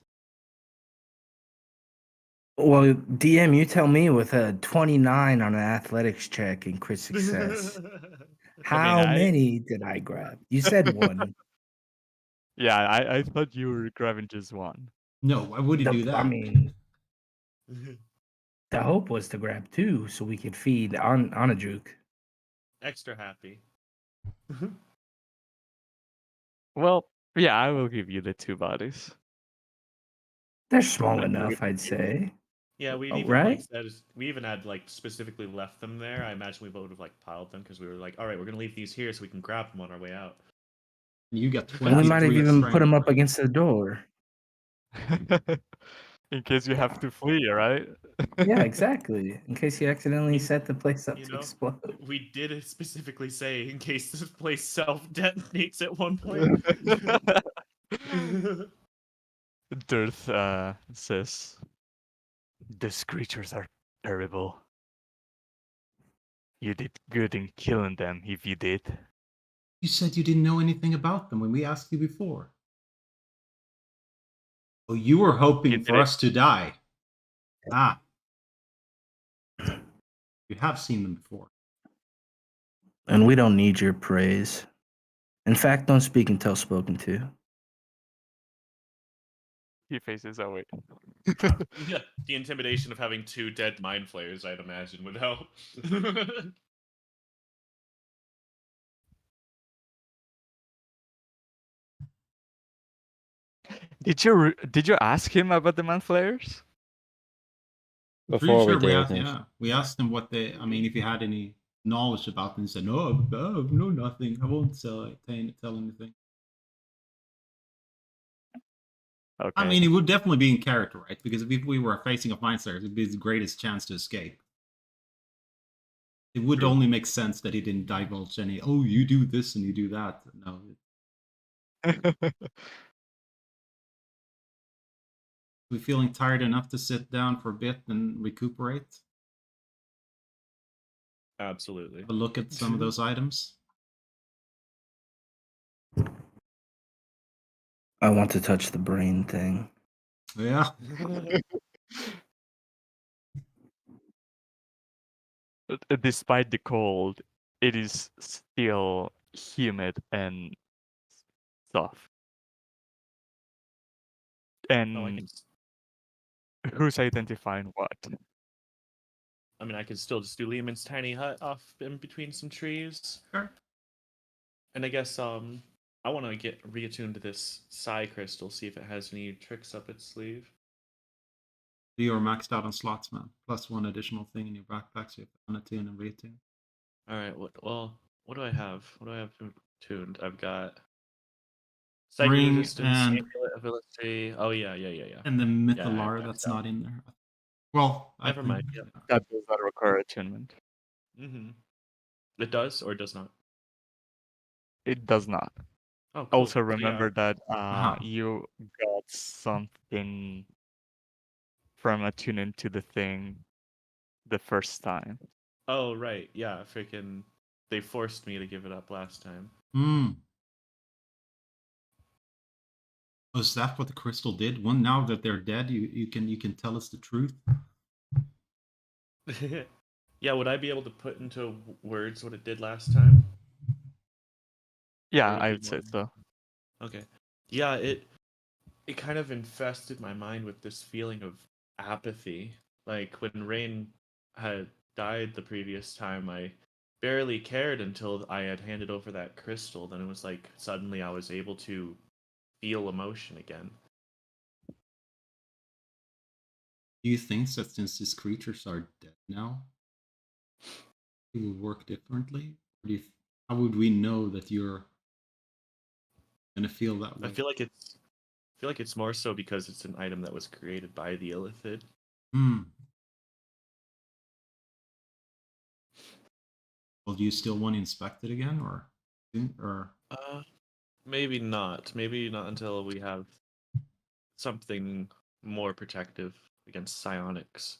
well, DM, you tell me with a 29 on an athletics check and crit success. How many did I grab? You said one. Yeah, I thought you were grabbing just one. No, why would he do that? I mean, the hope was to grab two so we could feed on a juke. Extra happy. Well, yeah, I will give you the two bodies. They're small enough, I'd say. Yeah, we Oh, even right? like said we even had like specifically left them there. I imagine we would have like piled them because we were like, all right, we're gonna leave these here so we can grab them on our way out. You got And 23 we might have even strength. put them up against the door. In case you have to flee, right? Yeah, exactly. In case you accidentally set the place up You to know, explode. we did specifically say in case this place self detonates at one point. Dirth says, "These creatures are terrible. You did good in killing them, if you did." You said you didn't know anything about them when we asked you before. Oh, you were hoping You for did it. us to die. Ah. You have seen them before. And we don't need your praise. In fact, don't speak until spoken to. He faces away. Yeah, the intimidation of having two dead mind flayers, I'd imagine, would help. Did you ask him about the man flayers? Before we did, I asked, think. yeah, we asked them what they. I mean, if you had any knowledge about them, he said, "No, no, nothing. I won't tell anything." Okay. I mean, it would definitely be in character, right? Because if we were facing a mind flayer, it'd be the greatest chance to escape. It would True. only make sense that he didn't divulge any. Oh, you do this and you do that. No. We feeling tired enough to sit down for a bit and recuperate? Absolutely. Have a look at some of those items. I want to touch the brain thing. Yeah. Despite the cold, it is still humid and soft. And Oh, I can. who's identifying what? I mean, I could still just do Lehman's tiny hut off in between some trees. Sure. And I guess I want to get reattuned to this psi crystal, see if it has any tricks up its sleeve. You're maxed out on slots, man. Plus one additional thing in your backpack, so you have to unattune and reattune. All right. What do I have? What do I have tuned? I've got psychic Ring resistance, and- amulet ability. Oh yeah. And the Yeah, Mythalar, I that's maxed out. not in there. Well, I Never think- mind. Yeah. That does not require attunement. It does or it does not? It does not. Oh, cool. Also So, yeah. remember that Uh-huh. you got something from attuning to the thing the first time. Oh right. Yeah. Freaking. They forced me to give it up last time. Oh, is that what the crystal did? Well, now that they're dead, you can tell us the truth. Yeah. Would I be able to put into words what it did last time? Yeah, would I be would say more- so. Okay. Yeah, it kind of infested my mind with this feeling of apathy. Like when Rain had died the previous time, I barely cared until I had handed over that crystal. Then it was like suddenly I was able to feel emotion again. Do you think that since these creatures are dead now, it will work differently? Or do you, how would we know that you're gonna feel that way? I feel like it's more so because it's an item that was created by the Illithid. Well, do you still want to inspect it again, or Maybe not. Maybe not until we have something more protective against psionics.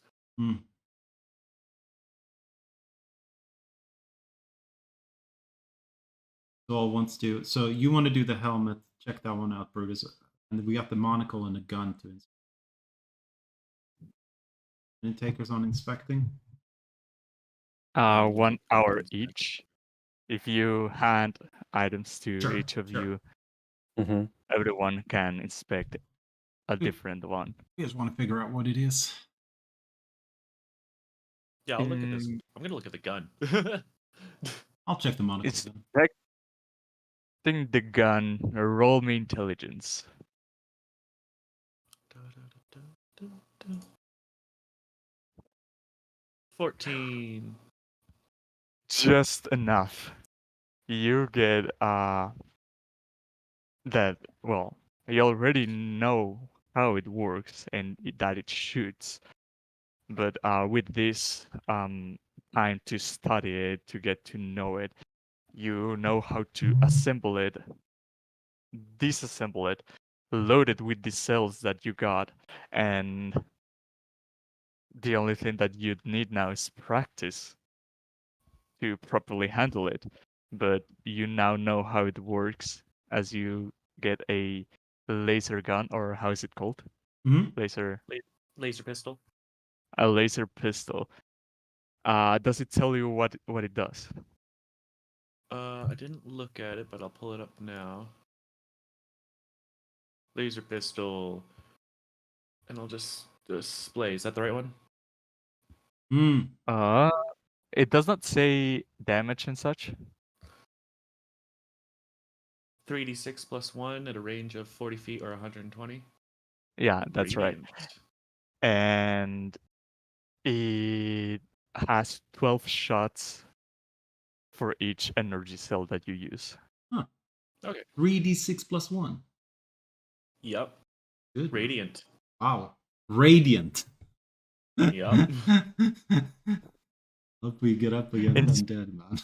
Zoal wants to. So you want to do the helmet? Check that one out, Brutus. And we got the monocle and a gun to inspect. Any takers on inspecting? 1 hour each. If you hand items to Sure, each of sure. you, Mm-hmm. everyone can inspect a different one. You guys want to figure out what it is? Yeah, I'll look at this. I'm gonna look at the gun. I'll check the monocle. It's Then. protecting the gun. Roll me intelligence. 14. Just enough. You get that. Well, you already know how it works and that it shoots. But with this time to study it, to get to know it, you know how to assemble it, disassemble it, load it with the cells that you got, and the only thing that you'd need now is practice to properly handle it. But you now know how it works as you get a laser gun, or how is it called? Mm-hmm. Laser pistol. A laser pistol. Does it tell you what it does? I didn't look at it, but I'll pull it up now. Laser pistol. And I'll just display. Is that the right one? It does not say damage and such. 3d6 plus 1 at a range of 40 feet or 120. Yeah, that's right. Radiant. And it has 12 shots for each energy cell that you use. Huh. Okay. 3d6 plus 1. Yep. Good. Radiant. Wow. Radiant. Yep. Hope we get up again. It's- I'm dead, man.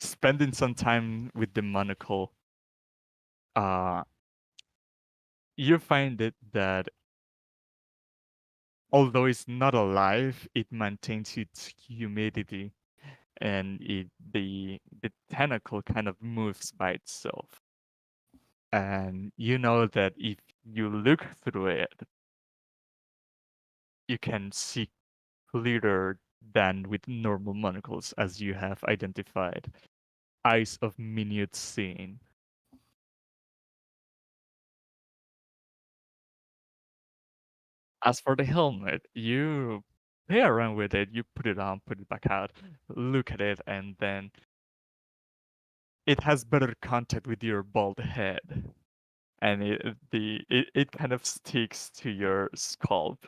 Spending some time with the monocle, you find it that although it's not alive, it maintains its humidity, and the tentacle kind of moves by itself. And you know that if you look through it, you can see clearer than with normal monocles, as you have identified. Eyes of minute seeing. As for the helmet, you play around with it, you put it on, put it back out, look at it, and then it has better contact with your bald head. And it kind of sticks to your scalp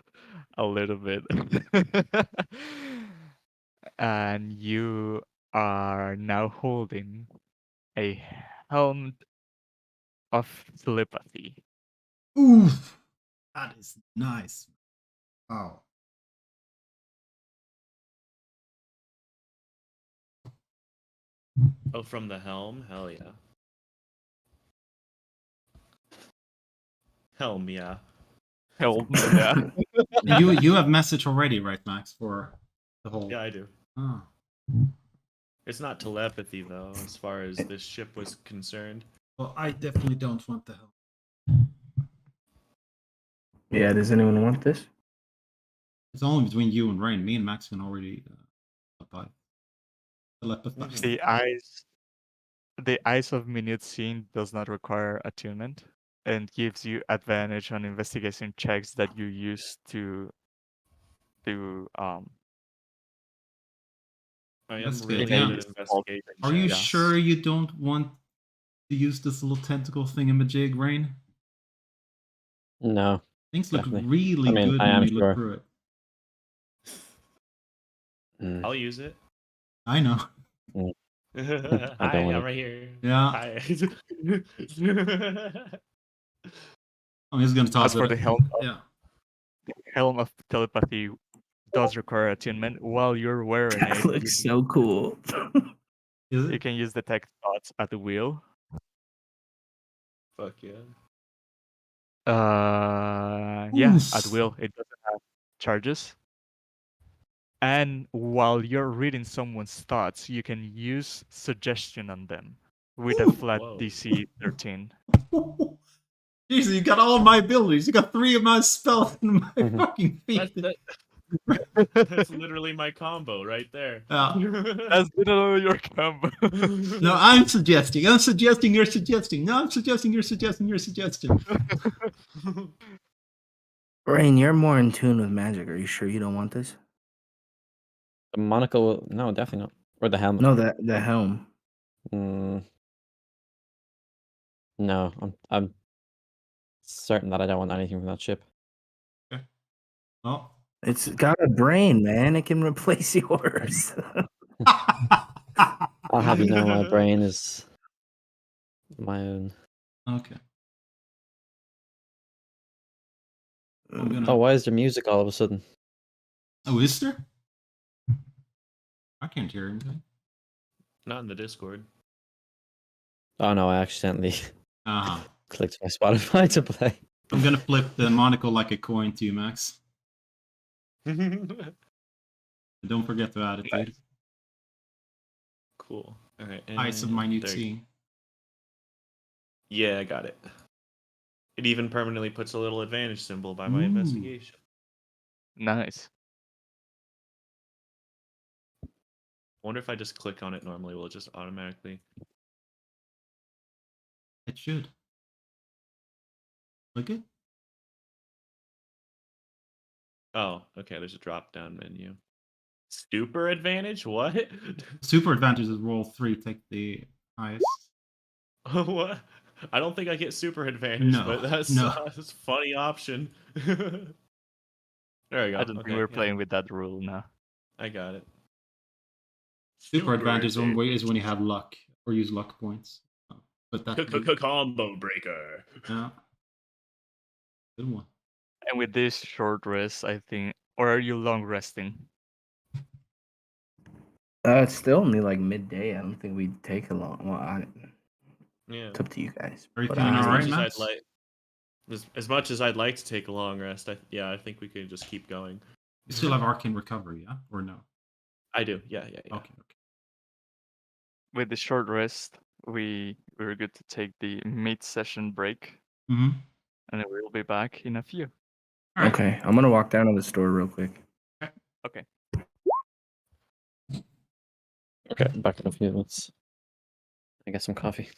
a little bit. And you are now holding a helm of telepathy. Oof. That is nice. Wow. Oh, from the helm? Hell yeah. Helm, yeah. Helm, yeah. You have message already, right, Max, for the whole. Yeah, I do. Oh. It's not telepathy though, as far as this ship was concerned. Well, I definitely don't want the help. Yeah, does anyone want this? It's only between you and Rain. Me and Max can already telepathize. The eyes of minute seeing does not require attunement and gives you advantage on investigation checks that you use to I am That's really good, yeah. good at investigation. Are you checks. sure you don't want to use this little tentacle thingamajig, Rain? No. Things look Definitely. really I mean, good I when am you sure. look through it. Mm. I'll use it. I know. Hi, want I'm it. right here. Yeah. Hi. I'm just gonna toss As for it. the helm, Yeah. helm of telepathy does require attunement. While you're wearing That it, looks so cool. Is you it? can use detect thoughts at the wheel. Fuck yeah. Yeah, at Oof. will. It doesn't have charges. And while you're reading someone's thoughts, you can use suggestion on them with a Ooh. flat Whoa. DC 13. Jesus, you got all my abilities. You got 3 of my spells in my Mhm. fucking feet. That's literally my combo right there. Yeah. That's literally your combo. No, I'm suggesting. I'm suggesting you're suggesting. No, I'm suggesting you're suggesting you're suggesting. Rain, you're more in tune with magic. Are you sure you don't want this? The monocle, no, definitely not. Or the helmet. No, the helm. No, I'm certain that I don't want anything from that ship. Oh. It's got a brain, man. It can replace yours. I'll have you know my brain is my own. Okay. I'm Oh, gonna. why is there music all of a sudden? Oh, is there? I can't hear anything. Not in the Discord. Oh no, I accidentally Uh-huh. clicked my Spotify to play. I'm gonna flip the monocle like a coin to you, Max. Don't forget to add it, dude. Cool. All right. Eyes of and minute there you- seeing. Yeah, I got it. It even permanently puts a little advantage symbol by my Ooh. investigation. Nice. I wonder if I just click on it normally, will it just automatically? It should. Look it. Oh, okay. There's a drop down menu. Super advantage? What? Super advantage is roll 3. Take the highest. What? I don't think I get super advantage, No, but that's no. that's a funny option. There we go. I don't think we're playing with that rule now. I got it. Super advantage is when you have luck or use luck points. But that Combo breaker. yeah. Good one. And with this short rest, I think, or are you long resting? It's still only like midday. I don't think we'd take a long. Well, Yeah. it's up to you guys. Are you But feeling As all much right, as I'd Max? like, as much as I'd like to take a long rest, I think we could just keep going. You still have arcane recovery, yeah, or no? I do. Yeah. Okay. With the short rest, we were good to take the mid-session break, Mm-hmm. and then we'll be back in a few. All right. Okay, I'm gonna walk down to the store real quick. Okay. Okay, back in a few minutes. I get some coffee.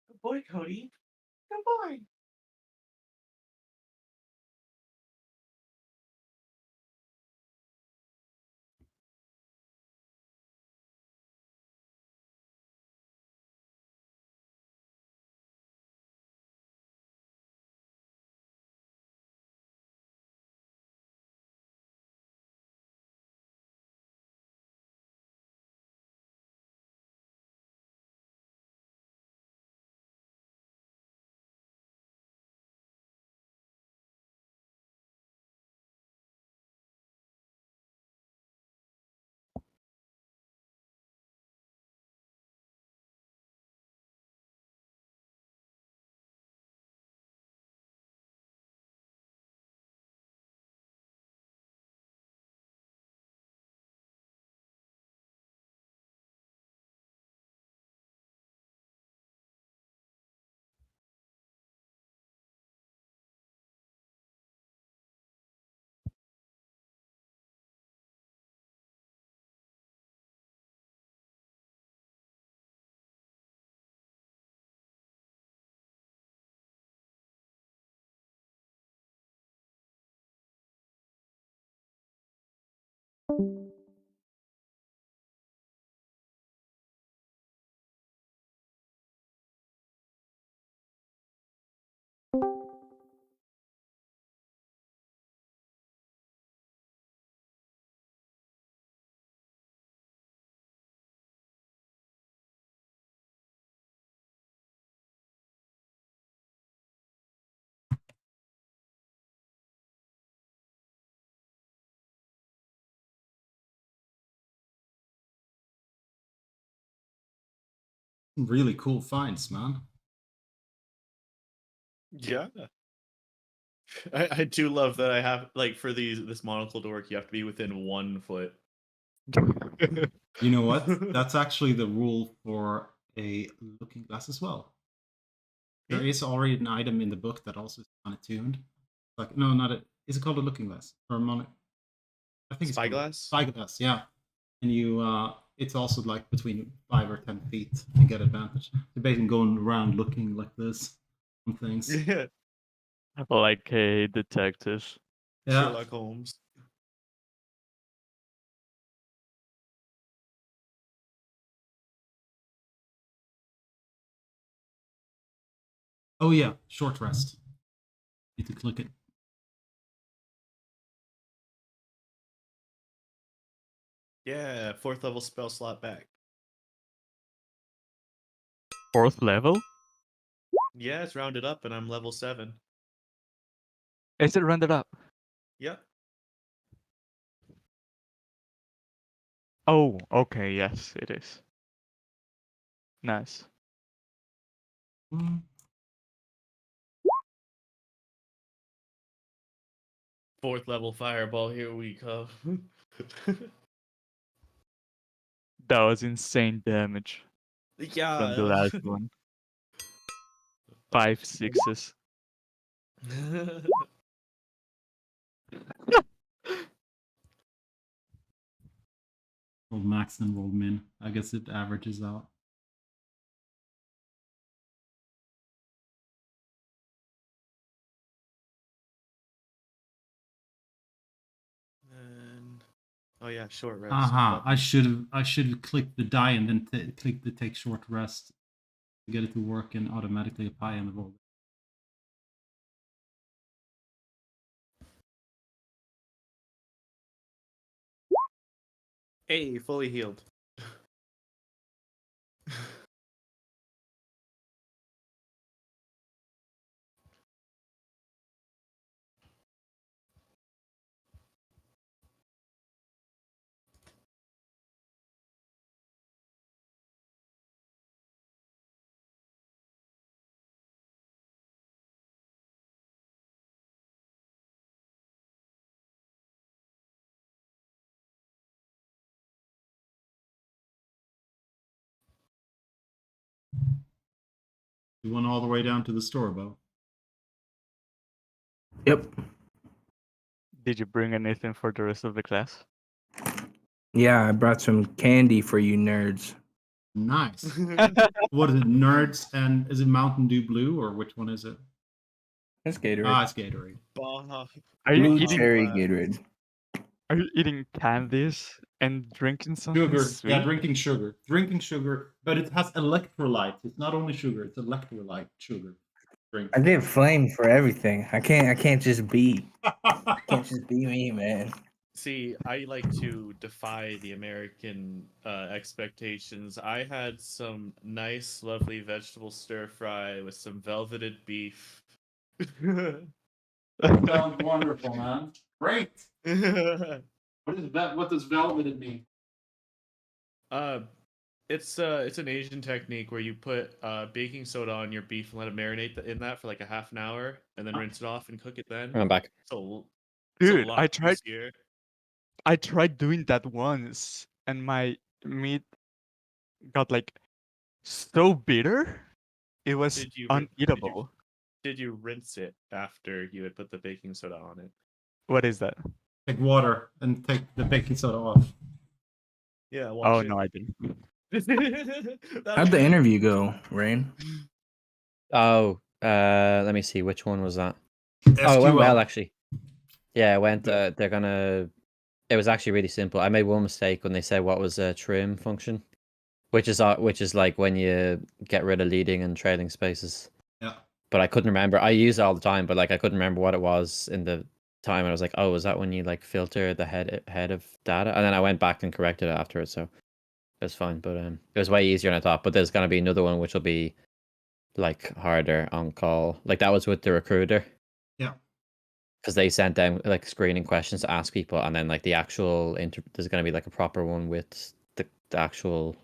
Good boy, Cody. Good boy. Really cool finds, man. Yeah. I do love that I have like for this monocle to work, you have to be within 1 foot. You know what? That's actually the rule for a looking glass as well. There is already an item in the book that also is kind of tuned. Like, no, not a. Is it called a looking glass or a mono? I think it's called Spyglass? Spyglass, yeah. And you, it's also like between 5 or 10 feet to get advantage. You're basically going around looking like this on things. Yeah. Like a detective. Yeah. Sherlock Holmes. Oh yeah, short rest. Need to click it. Yeah, 4th level spell slot back. 4th level? Yeah, it's rounded up and I'm level 7. Is it rounded up? Yep. Oh, okay, yes, it is. Nice. Mm. 4th level fireball, here we come. That was insane damage Yeah. from the last one. 5 6s. Roll max and roll min. I guess it averages out. And oh yeah, short rest. Aha! I should have clicked the die and then click the take short rest to get it to work and automatically apply and roll. Hey, fully healed. You went all the way down to the store, Bo. Yep. Did you bring anything for the rest of the class? Yeah, I brought some candy for you nerds. Nice. What is it, nerds? And is it Mountain Dew Blue or which one is it? That's Gatorade. Ah, it's Gatorade. Bah. Are you Blue eating? cherry Wow. Gatorade. Are you eating candies and drinking something Sugar. sweet? Yeah, drinking sugar. Drinking sugar, but it has electrolytes. It's not only sugar, it's electrolyte sugar. Drink. I did flame for everything. I can't just be. Can't just be me, man. See, I like to defy the American expectations. I had some nice, lovely vegetable stir fry with some velveted beef. Sounds wonderful, man. Great. What is that? What does velveted mean? It's an Asian technique where you put baking soda on your beef and let it marinate in that for like a half an hour, and then rinse it off and cook it then. I'm back. So, Dude, I tried doing that once, and my meat got like so bitter, it was Did you uneatable. Did you rinse it after you had put the baking soda on it? What is that? Take water and take the baking soda off. Yeah. Oh no, I didn't. How'd the interview go, Rain? Oh, let me see. Which one was that? Oh, it went well, actually. Yeah, it went. They're gonna. It was actually really simple. I made one mistake when they said what was a trim function, which is like when you get rid of leading and trailing spaces. Yeah. But I couldn't remember. I use it all the time, but like I couldn't remember what it was in the time. And I was like, oh, is that when you like filter the head of data? And then I went back and corrected it afterwards, so it was fine. But it was way easier than I thought. But there's gonna be another one which will be like harder on call. Like that was with the recruiter. Yeah. Because they sent them like screening questions to ask people, and then like the actual there's gonna be like a proper one with the actual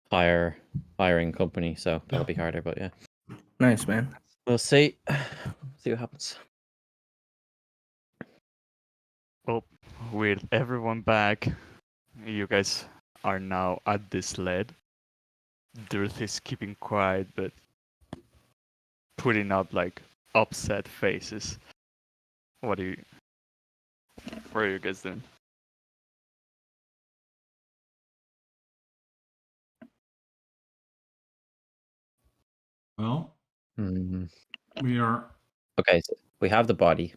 hiring company. So that'll be harder. But yeah. Nice, man. We'll see. See what happens. Well, with everyone back, you guys are now at the sled. Dirth is keeping quiet, but putting up like upset faces. What are you guys doing? Well, Hmm. we are. Okay, so we have the body.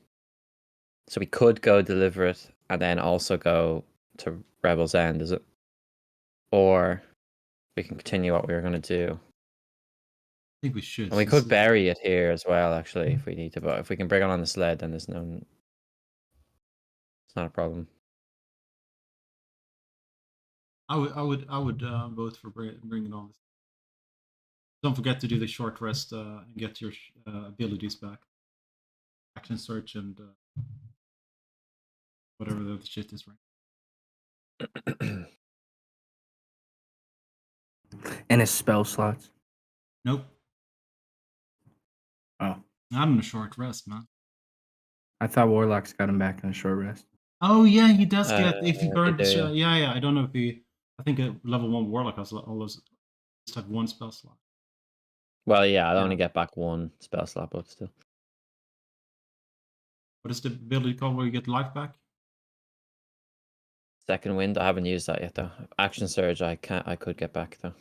So we could go deliver it and then also go to Rebel's End, is it? Or we can continue what we were going to do. I think we should. And we could bury it here as well, actually, if we need to. But if we can bring it on the sled, then it's not a problem. I would vote for bringing it on. Don't forget to do the short rest and get your abilities back. Action search and whatever the other shit is, right? And his spell slots. Nope. Oh. Not in a short rest, man. I thought Warlock's got him back in a short rest. Oh yeah, he does get if you burn. do. Yeah. I don't know if he. I think a level 1 Warlock has always just have one spell slot. Well, yeah, I'll only get back one spell slot, but still. What is the ability called where you get life back? Second wind, I haven't used that yet though. Action surge, I could get back though.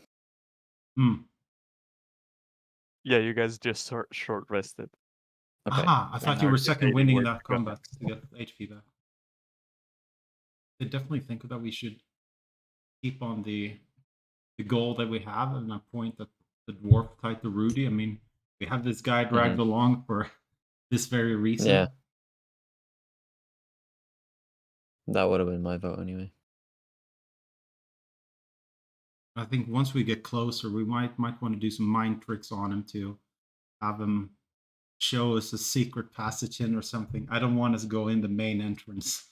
Yeah, you guys just short rested. Okay. Aha! I thought you were second winding in that combat to get HP back. I definitely think that we should keep on the goal that we have and that point that the dwarf tied to Rudy. I mean, we have this guy dragged along for this very reason. Yeah. That would have been my vote anyway. I think once we get closer, we might want to do some mind tricks on him to have him show us a secret passage in or something. I don't want us to go in the main entrance.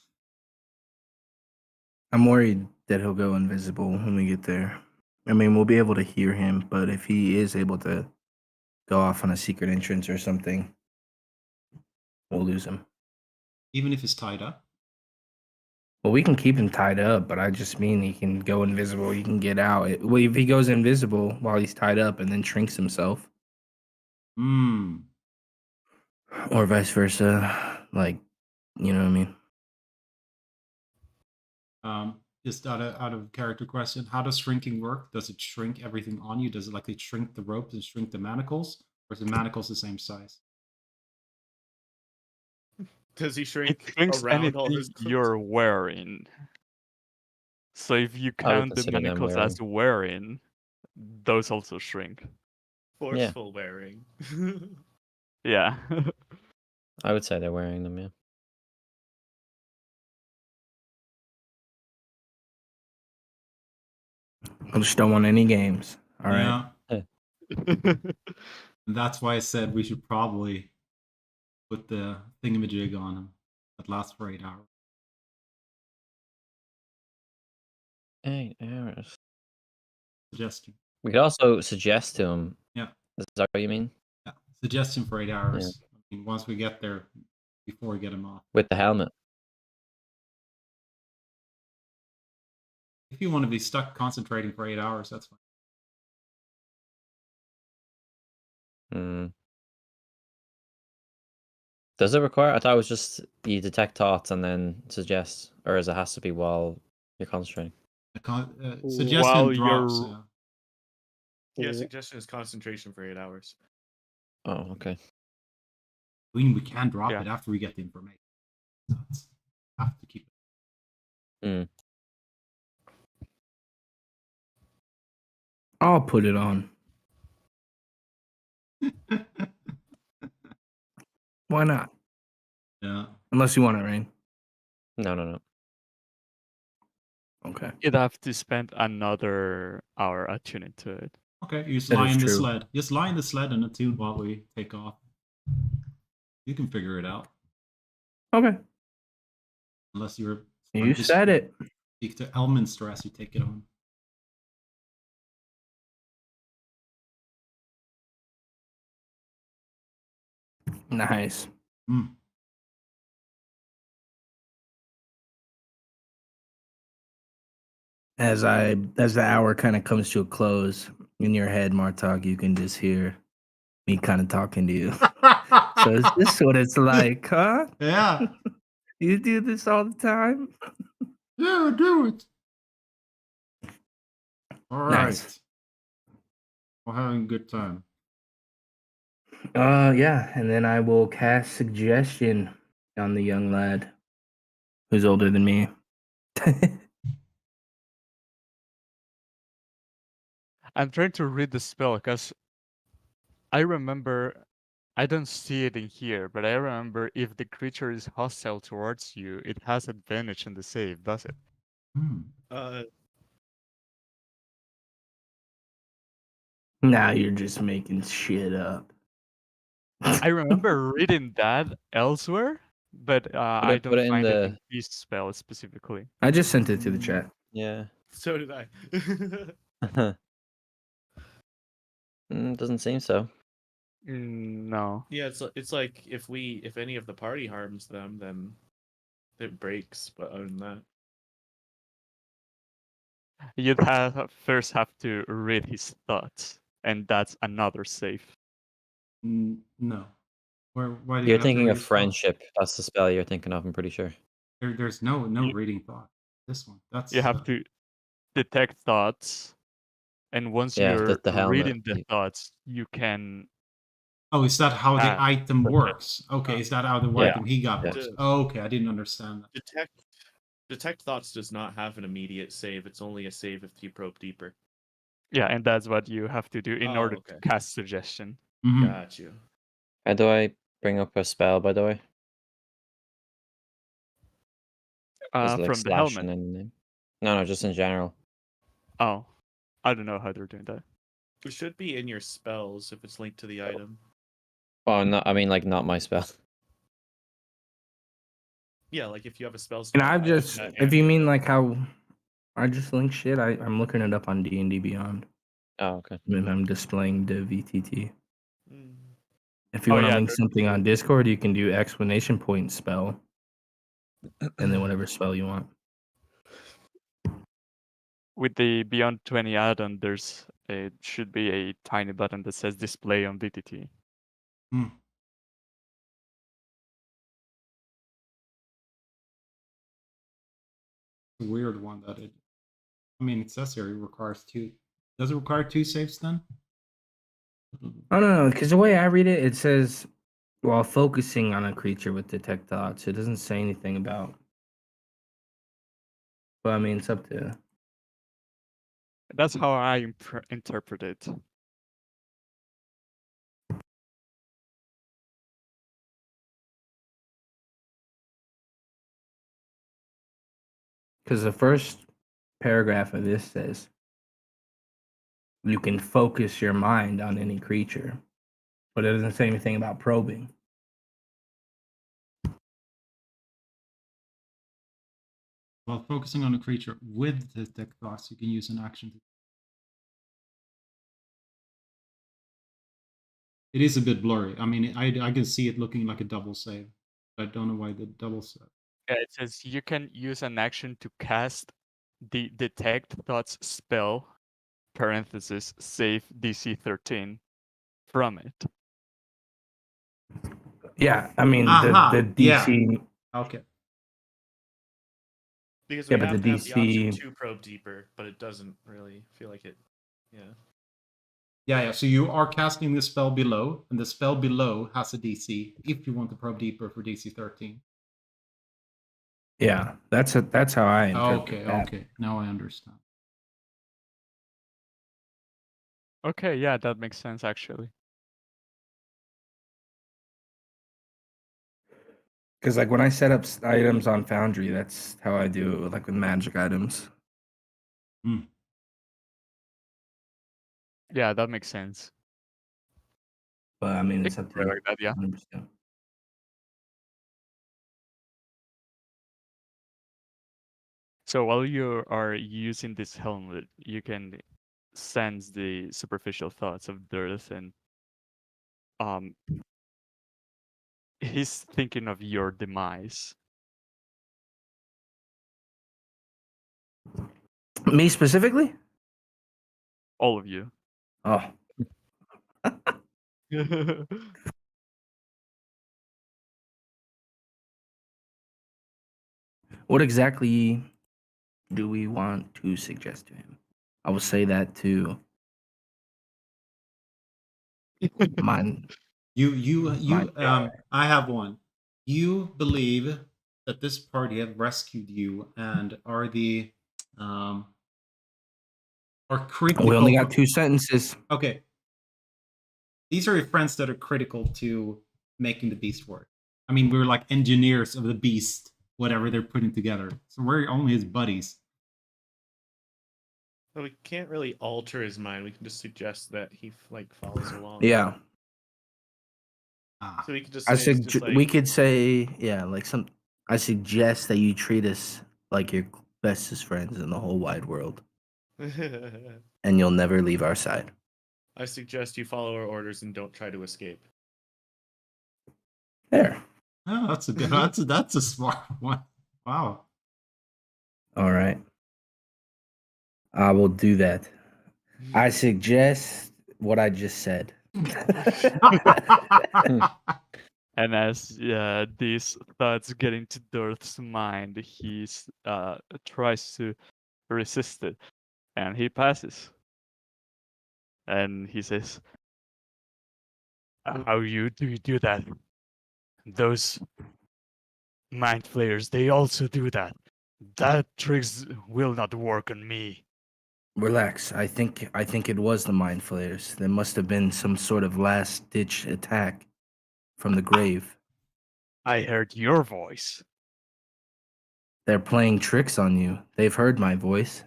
I'm worried that he'll go invisible when we get there. I mean, we'll be able to hear him, but if he is able to go off on a secret entrance or something, we'll lose him. Even if he's tied up? Well, we can keep him tied up, but I just mean he can go invisible. He can get out. Well, if he goes invisible while he's tied up and then shrinks himself. Or vice versa. Like, you know what I mean? Just out of character question, how does shrinking work? Does it shrink everything on you? Does it like it shrink the ropes and shrink the manacles? Or is the manacles the same size? Does he shrink It shrinks around all anything his clothes? you're wearing. So if you count the consider them manacles as wearing, those also shrink. Forceful wearing. Yeah. I would say they're wearing them, yeah. I just don't want any games. All right. Yeah. And that's why I said we should probably put the thingamajig on him that lasts for 8 hours. 8 hours. Suggestion. We could also suggest to him. Yeah. Is that what you mean? Yeah. Suggestion for 8 hours. I mean, once we get there, before we get him off. With the helmet. If you want to be stuck concentrating for 8 hours, that's fine. Does it require? I thought it was just you detect thoughts and then suggest, or is it has to be while you're concentrating? Suggestion While drops. you're- Yeah, suggestion is concentration for 8 hours. Oh, okay. I mean, we can drop Yeah. it after we get the information. So have to keep it. Mm. I'll put it on. Why not? Yeah. Unless you want it, Rain. No. Okay. You'd have to spend another hour attuning to it. Okay, you just That lie is in the true. sled. Just lie in the sled and attune while we take off. You can figure it out. Okay. Unless you're You said it. speak to Elminster as you take it on. Nice. Hmm. As the hour kind of comes to a close in your head, Martok, you can just hear me kind of talking to you. So is this what it's like, huh? Yeah. You do this all the time? Yeah, do it. All right. Nice. We're having a good time. Yeah, and then I will cast suggestion on the young lad who's older than me. I'm trying to read the spell because I remember I don't see it in here, but I remember if the creature is hostile towards you, it has advantage in the save, does it? Hmm. Now you're just making shit up. I remember reading that elsewhere, but I Put don't it in find it in the this spell specifically. I just sent it to the chat. yeah. So did I. Doesn't seem so. No. Yeah, it's like if any of the party harms them, then it breaks. But other than that, You'd first have to read his thoughts, and that's another save. No. Why do you You're have to thinking read of his thoughts? friendship. That's the spell you're thinking of, I'm pretty sure. There's no You- reading thought. This one. That's You have to detect thoughts, and once Yeah, you're the helmet. reading the thoughts, you can. Oh, is that how the Ah, item okay. works? Okay, is that how the Yeah. item he got Yeah. works? Oh, okay, I didn't understand that. detect thoughts does not have an immediate save. It's only a save if you probe deeper. Yeah, and that's what you have to do in Oh, order okay. to cast suggestion. Mhm. Got you. How do I bring up a spell, by the way? Is it like From the slash helmet. and then name? No, just in general. Oh, I don't know how they're doing that. It should be in your spells if it's linked to the item. Oh, no, I mean like not my spell. Yeah, like if you have a spell And slot. I've just, that if you ambient- mean like how I just link shit, I'm looking it up on D&D Beyond. Oh, okay. And I'm displaying the VTT. Mm. If you Oh, want to yeah, link there's- something on Discord, you can do exclamation point spell, and then whatever spell you want. With the Beyond 20 add-on, should be a tiny button that says display on VTT. Hmm. A weird one that it. I mean, it says here it requires two. Does it require two saves then? Oh no, because the way I read it, it says while focusing on a creature with detect thoughts. It doesn't say anything about. But I mean, it's up to. That's how I interpret it. Because the first paragraph of this says you can focus your mind on any creature, but it doesn't say anything about probing. While focusing on a creature with detect thoughts, you can use an action. It is a bit blurry. I mean, I can see it looking like a double save. I don't know why the double save. Yeah, it says you can use an action to cast the detect thoughts spell (parenthesis save DC 13) from it. Yeah, I mean Aha, the DC. Okay. Because Yeah, we but have the to have the option DC to probe deeper, but it doesn't really feel like it. Yeah. Yeah. So you are casting the spell below, and the spell below has a DC if you want to probe deeper for DC 13. Yeah, that's how I interpret Okay, that. okay. Now I understand. Okay, yeah, that makes sense actually. Because like when I set up items on Foundry, that's how I do it with, like with magic items. Yeah, that makes sense. But I mean, It it's can up to play you. like that, yeah. 100%. So while you are using this helmet, you can sense the superficial thoughts of Dirth, and he's thinking of your demise. Me specifically? All of you. Oh, what exactly do we want to suggest to him? I will say that to mine. I have one. You believe that this party have rescued you and are the are critical. We only got 2 sentences. Okay. These are your friends that are critical to making the beast work. I mean, we're like engineers of the beast, whatever they're putting together. So we're only his buddies. But we can't really alter his mind. We can just suggest that he like follows along. Yeah. Ah. So we could just I say it's just like, we could say, yeah, like I suggest that you treat us like your bestest friends in the whole wide world, and you'll never leave our side. I suggest you follow our orders and don't try to escape. There. Oh, that's a good. That's a smart one. Wow. All right. I will do that. I suggest what I just said. And as these thoughts get into Dirth's mind, he tries to resist it, and he passes. And he says, "How do you do that? Those mind flayers, they also do that. That tricks will not work on me." Relax. I think it was the mind flayers. There must have been some sort of last ditch attack from the grave. I heard your voice. They're playing tricks on you. They've heard my voice.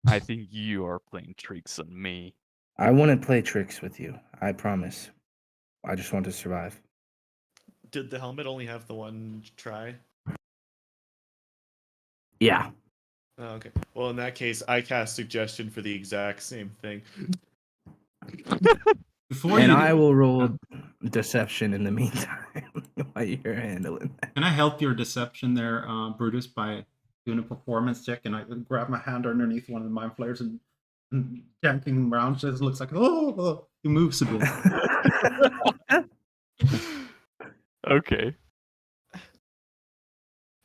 I think you are playing tricks on me. I wouldn't play tricks with you. I promise. I just want to survive. Did the helmet only have the one try? Yeah. Oh, okay. Well, in that case, I cast suggestion for the exact same thing. And I will roll deception in the meantime while you're handling that. Can I help your deception there, Brutus, by doing a performance check? And I grab my hand underneath one of the mind flayers and yanking him around. So it looks like, oh, he moves a bit. Okay.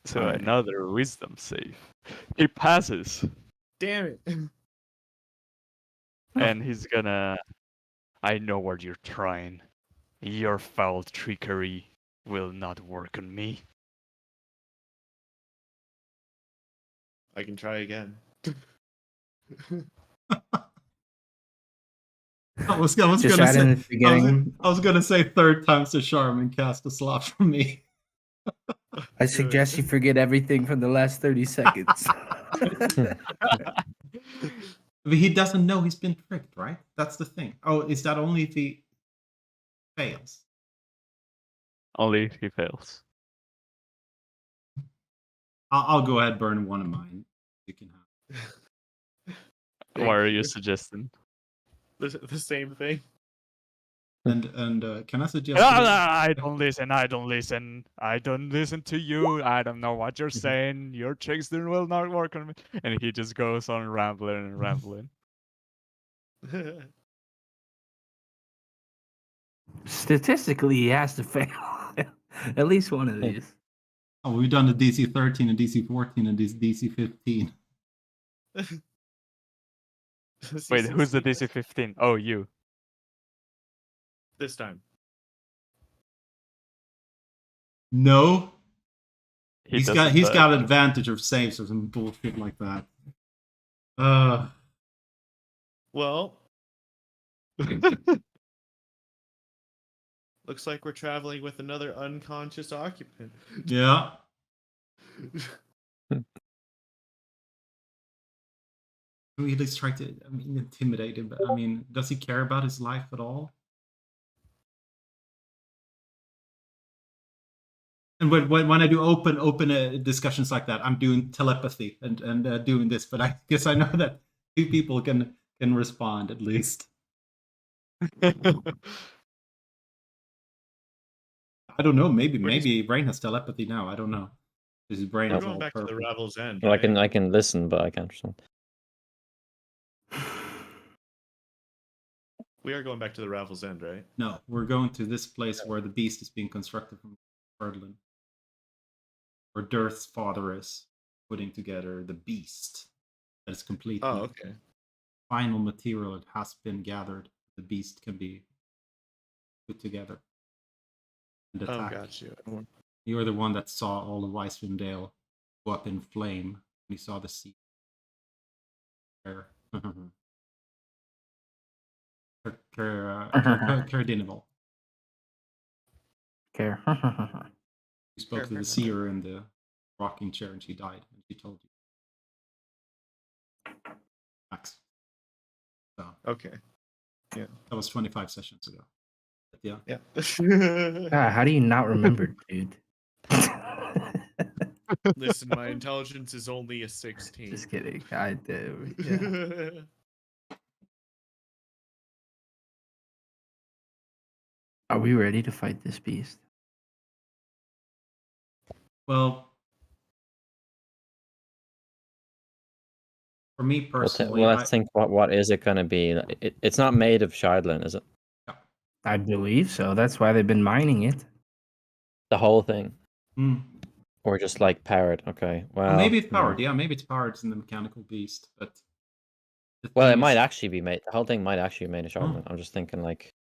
So Alright. another wisdom save. He passes, Damn it. and he's gonna. I know what you're trying. Your foul trickery will not work on me. I can try again. I was Just gonna add in say, the beginning. I was gonna say third time's the charm and cast a slot from me. I suggest you forget everything from the last 30 seconds. But he doesn't know he's been tricked, right? That's the thing. Oh, is that only if he fails? Only if he fails. I'll go ahead and burn one of mine. You can have. What are you suggesting? The same thing. And can I suggest? I don't listen. I don't listen. I don't listen to you. I don't know what you're saying. Your tricks will not work on me. And he just goes on rambling and rambling. Statistically, he has to fail at least one of these. Oh, we've done the DC 13 and DC 14 and DC 15. Wait, who's the DC 15? Oh, you. This time. No. he He's doesn't, got but- advantage of saves or some bullshit like that. Well, looks like we're traveling with another unconscious occupant. Yeah. We at least try to intimidate him, but does he care about his life at all? And when I do open discussions like that, I'm doing telepathy and doing this, but I guess I know that 2 people can respond at least. I don't know. Maybe Brain has telepathy now. I don't know. His brain We're is going all back to the purple. Ravel's End. Well, right? I can listen, but I can't respond. We are going back to the Ravel's End, right? No, we're going to this place where the beast is being constructed from Birdland. Where Dirth's father is putting together the beast that is complete. Oh, okay. Final material that has been gathered. The beast can be put together and Oh, attack. got you. You're the one that saw all of Icewind Dale go up in flame when you saw the sea. Cardinival. Care. You spoke to the seer in the rocking chair and she died and she told you. Max. So Okay. that was 25 sessions ago. But yeah. Yeah. God, how do you not remember, dude? Listen, my intelligence is only a 16. Just kidding. I do. Yeah. Are we ready to fight this beast? Well, for me personally, let's think. What is it going to be? It's not made of shardlin, is it? I believe so. That's why they've been mining it. The whole thing, Hmm. or just like powered? Okay. Well, maybe it's powered. Yeah, maybe it's powered in the mechanical beast, but the Well, it thing might is- actually be made. The whole thing might actually be made of shardlin. I'm just thinking like,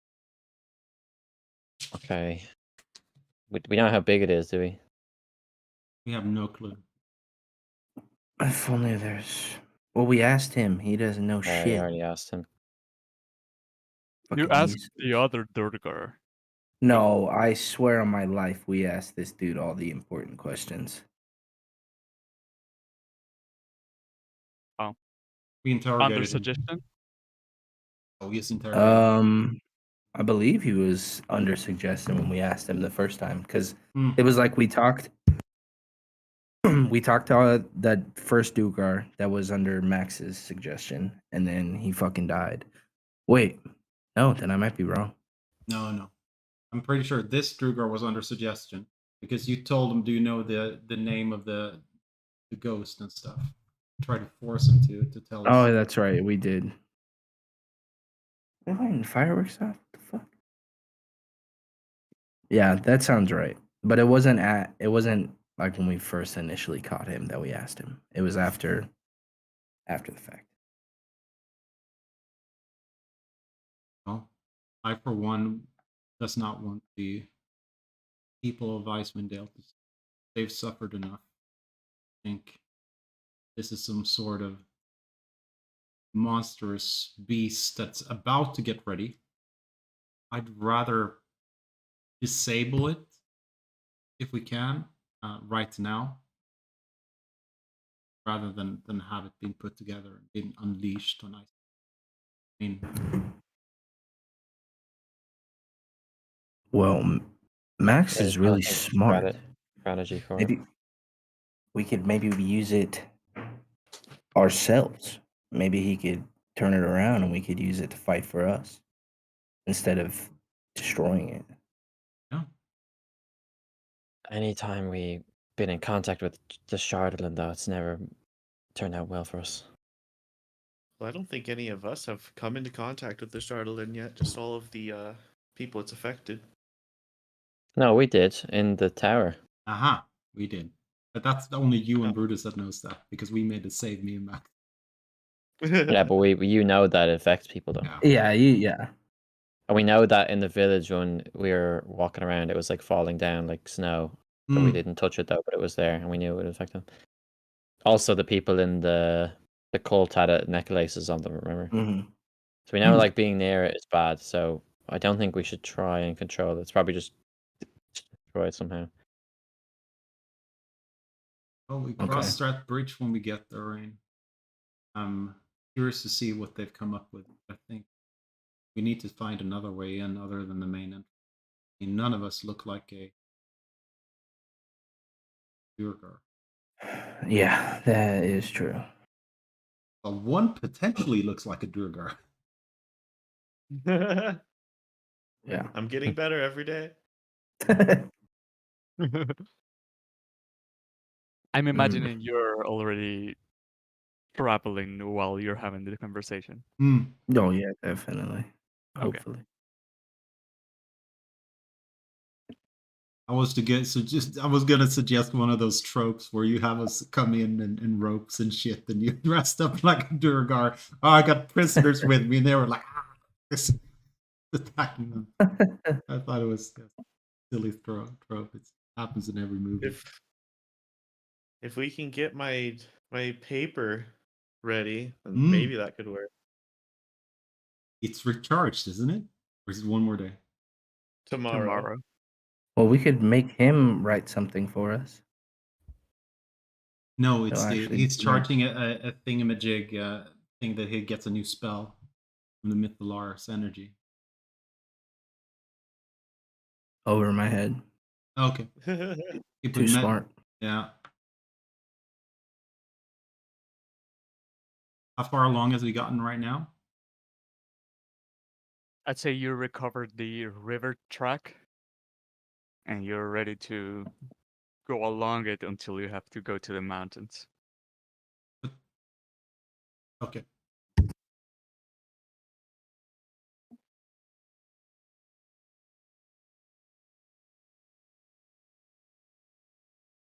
okay, we don't know how big it is, do we? we have no clue. If only there's. Well, we asked him. He doesn't know I shit. already asked him. You Fucking asked he's- the other Durgar. No, I swear on my life, we asked this dude all the important questions. We interrogated Under him. suggestion? Oh, yes, interrogated. I believe he was under suggestion when we asked him the first time because Hmm. it was like we talked. We talked to that first Dugar that was under Max's suggestion, and then he fucking died. Wait, no, then I might be wrong. No. I'm pretty sure this Drugar was under suggestion because you told him, do you know the name of the ghost and stuff? Try to force him to tell us. Oh, that's right, we did. They're lighting fireworks off. What the fuck? Yeah, that sounds right. But it wasn't like when we first initially caught him that we asked him. It was after the fact. Well, I, for one, does not want the people of Icewind Dale to. They've suffered enough. I think this is some sort of monstrous beast that's about to get ready. I'd rather disable it if we can right now, rather than have it being put together and being unleashed on ice. I mean, Well, Max is really There's smart. Strategy for Maybe we could use it ourselves. Maybe he could turn it around and we could use it to fight for us instead of destroying it. yeah. Anytime we've been in contact with the shardlin, though, it's never turned out well for us. Well, I don't think any of us have come into contact with the Shardlin yet. Just all of the people it's affected. No, we did in the tower. Aha, we did. But that's only you and Brutus that knows that because we made it save me and Max. Yeah, but you know that it affects people, though. Yeah. Yeah. And we know that in the village when we were walking around, it was like falling down like snow. So we Mm. didn't touch it though, but it was there, and we knew it would affect them. Also, the people in the cult had necklaces on them. Remember? Mhm. So we know like being near it is bad. So I don't think we should try and control it. It's probably just destroy it somehow. Well, we Okay. cross that bridge when we get there, Rain. I'm curious to see what they've come up with. I think we need to find another way in other than the main entrance. I mean, none of us look like a Durgar. Yeah, that is true. Well, one potentially looks like a Durgar. Yeah. I'm getting better every day. I'm imagining you're already traveling while you're having the conversation. Hmm. Oh yeah, definitely. Okay. Hopefully. I was gonna suggest one of those tropes where you have us come in ropes and shit, and you dressed up like a Durgar. Oh, I got prisoners with me, and they were like, this attacking them. I thought it was a silly trope. It happens in every movie. If we can get my paper ready, then Mm. maybe that could work. It's recharged, isn't it? Or is it one more day? Tomorrow. Well, we could make him write something for us. No, He'll actually it's do it. charging a thingamajig thing that he gets a new spell from the Mythalaris energy. Over my head. Okay. You Too put smart. Yeah. How far along has we gotten right now? I'd say you recovered the river track and you're ready to go along it until you have to go to the mountains. Okay.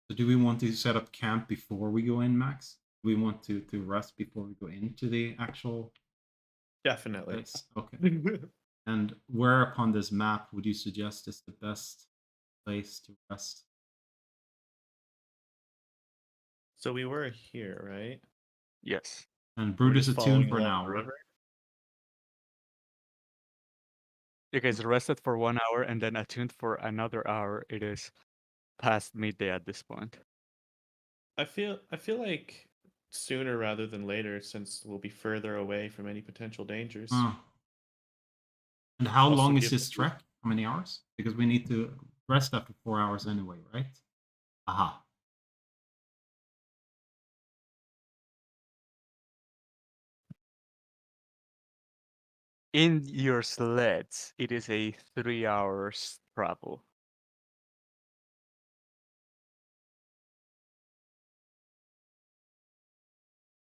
So do we want to set up camp before we go in, Max? Do we want to rest before we go into the actual Definitely. place? Okay. And where upon this map would you suggest is the best place to rest? So we were here, right? Yes. And We're Brutus just attuned following for an along the hour. river. You guys rested for 1 hour and then attuned for another hour. It is past midday at this point. I feel like sooner rather than later, since we'll be further away from any potential dangers. And how Also long is give this the- trek? How many hours? Because we need to rest after 4 hours anyway, right? Aha. In your sleds, it is a 3 hours travel.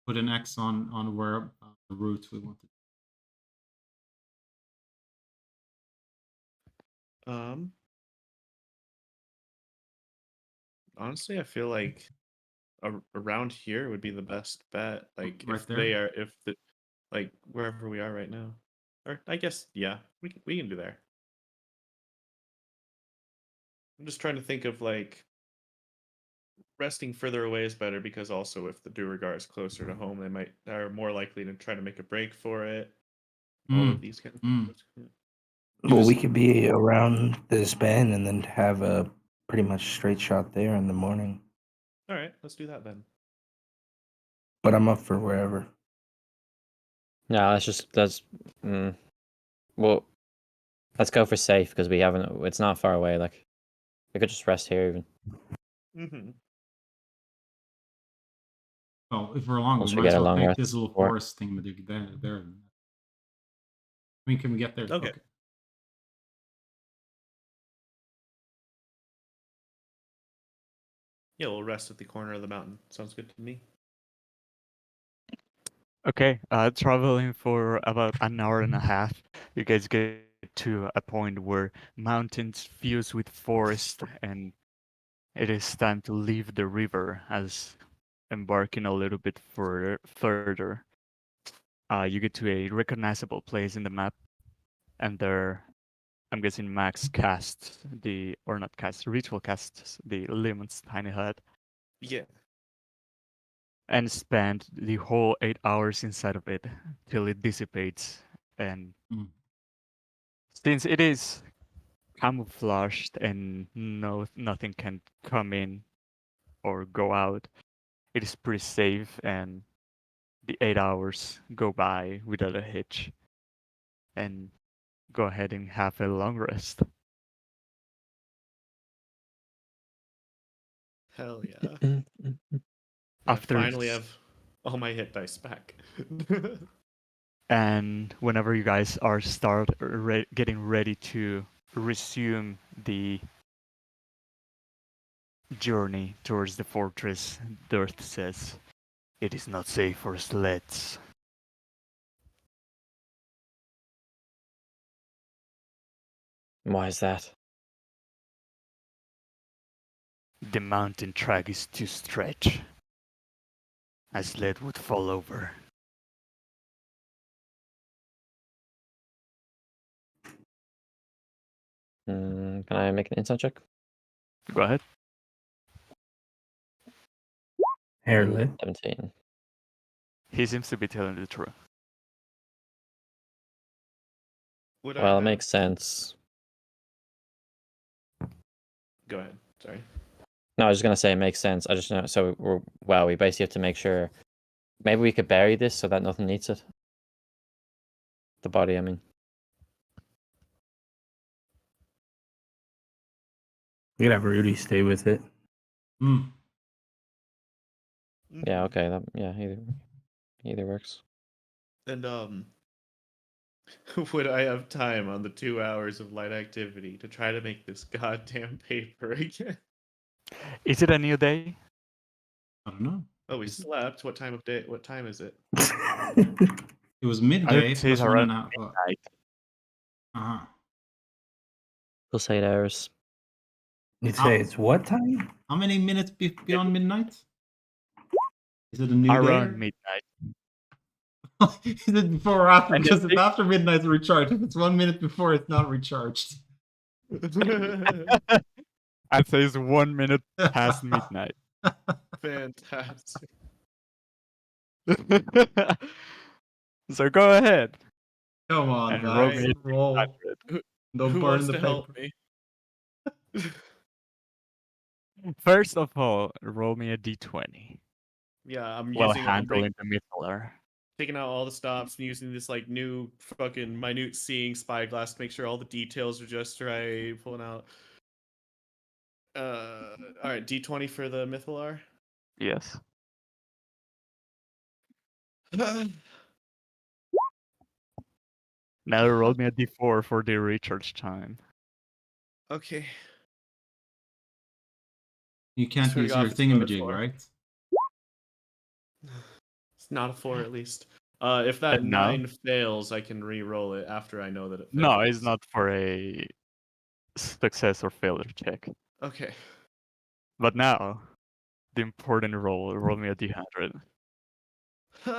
Put an X on where the route we want to. Honestly, I feel like around here would be the best bet. Like Right if there? they are, if the like wherever we are right now, or I guess yeah, we can do there. I'm just trying to think of like resting further away is better because also if the Duergar is closer to home, are more likely to try to make a break for it. All of these kind of things. Yeah. Well, we could be around this bend and then have a pretty much straight shot there in the morning. All right, let's do that then. But I'm up for wherever. No, well, let's go for safe because we haven't. It's not far away. Like we could just rest here even. Mm-hmm. Well, if we're long, Once we we might as get a well long take rest this little before. forest thing there. I mean, can we get there? Okay. Yeah, we'll rest at the corner of the mountain. Sounds good to me. Okay, traveling for about an hour and a half, you guys get to a point where mountains fuse with forest, and it is time to leave the river as embarking a little bit further. You get to a recognizable place in the map, and there I'm guessing Max casts or not cast, ritual casts the Lemon's tiny head Yeah. and spend the whole 8 hours inside of it till it dissipates. And since it is camouflaged and nothing can come in or go out, it is pretty safe, and the 8 hours go by without a hitch. And go ahead and have a long rest. Hell yeah. After I finally have all my hit dice back. And whenever you guys are getting ready to resume the journey towards the fortress, Dirth says, "It is not safe for sleds." Why is that? The mountain track is too stretched. A sled would fall over. Can I make an insight check? Go ahead. Hairlit. 17. He seems to be telling the truth. Would Well, I it makes sense. Go ahead. Sorry. No, I was just gonna say it makes sense. I just know. So we basically have to make sure. Maybe we could bury this so that nothing eats it. The body, I mean. You could have Rudy stay with it. Mm. Yeah. Okay. Either works. And would I have time on the 2 hours of light activity to try to make this goddamn paper again? Is it a new day? I don't know. Oh, we slept. What time of day? What time is it? It was I midday would say it's plus one around and a half. midnight. Uh-huh. Plus 8 hours. You'd say it's what time? How many minutes beyond midnight? Is it a new Around day? midnight. Is it before or after? And Because then if after midnight it's recharged. If it's 1 minute before, it's not recharged. I'd say it's 1 minute past midnight. Fantastic. So go ahead Come on, and roll guys. me a Roll. 100. Don't Who burn wants the to paper. help me? First of all, roll me a d20 Yeah, I'm while using. I'm handling the Mythalar. taking out all the stops and using this like new fucking minute seeing spyglass to make sure all the details are just right. Pulling out. All right, D20 for the Mythalar. Yes. Now roll me a d4 for the recharge time. Okay. You can't Swear to use God, your if it's another thingamajig, 4. right? It's not a 4 at least. If that And now? 9 fails, I can re-roll it after I know that it fails. No, it's not for a success or failure check. Okay. But now, the important roll. Roll me a d100. We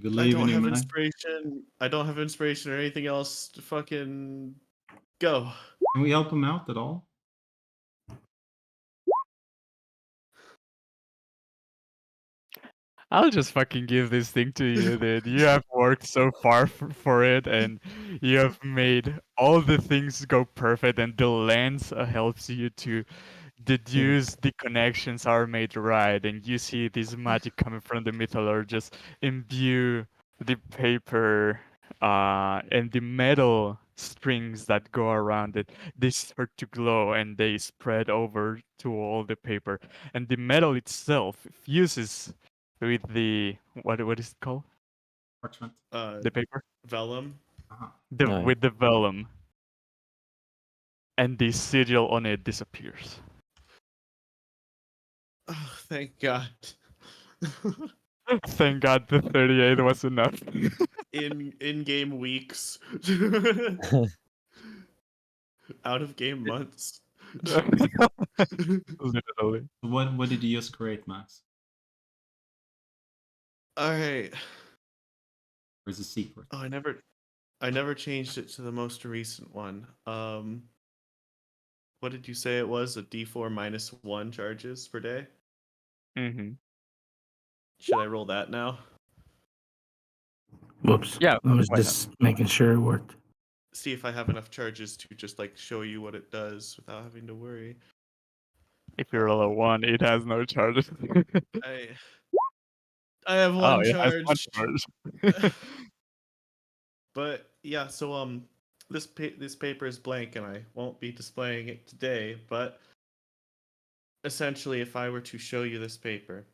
I believe in don't you, have man. inspiration. I don't have inspiration or anything else to fucking go. Can we help him out at all? I'll just fucking give this thing to you, dude. You have worked so far for it, and you have made all the things go perfect, and the lens helps you to deduce the connections are made right, and you see this magic coming from the Mythalar just imbue the paper and the metal strings that go around it. They start to glow and they spread over to all the paper, and the metal itself fuses with the what is it called? Parchment. The paper? Vellum. Uh-huh. With the vellum. And the sigil on it disappears. Oh, thank God. Thank God the 38 was enough. in game weeks. Out of game months. Literally. What did you just create, Max? All right. Or is it secret? Oh, I never changed it to the most recent one. What did you say it was? A D4 -1 charges per day? Mm-hmm. Should I roll that now? Whoops. Yeah, I was why not? just making sure it worked. See if I have enough charges to just like show you what it does without having to worry. If you roll a 1, it has no charges. I have Oh, one it has one charge. charge. But yeah, so this paper is blank and I won't be displaying it today, but essentially if I were to show you this paper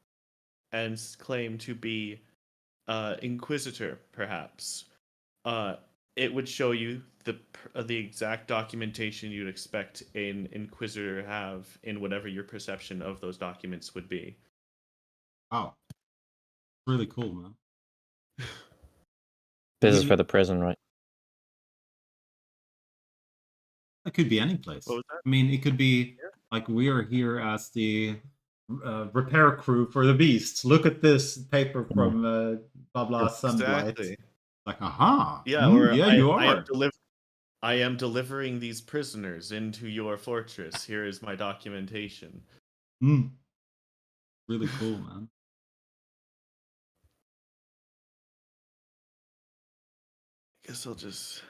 and claim to be Inquisitor perhaps, it would show you the exact documentation you'd expect an Inquisitor to have in whatever your perception of those documents would be. Wow. Really cool, man. This is for the prison, right? It could be any place. What was that? I mean, it could be like we are here as the repair crew for the beasts. Look at this paper from blah blah sunlight. Exactly. Like, aha. Yeah, or yeah, you are. I am delivering these prisoners into your fortress. Here is my documentation. Really cool, man. Guess I'll just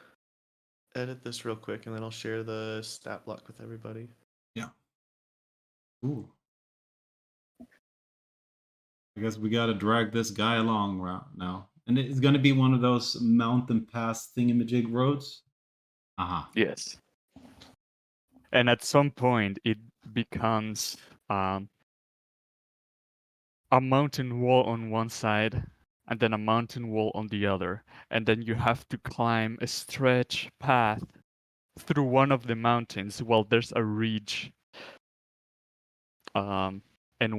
edit this real quick and then I'll share the stat block with everybody. Yeah. Ooh. I guess we gotta drag this guy along now. And it's gonna be one of those mountain pass thingamajig roads. Yes. And at some point, it becomes a mountain wall on one side and then a mountain wall on the other. And then you have to climb a stretch path through one of the mountains while there's a ridge. And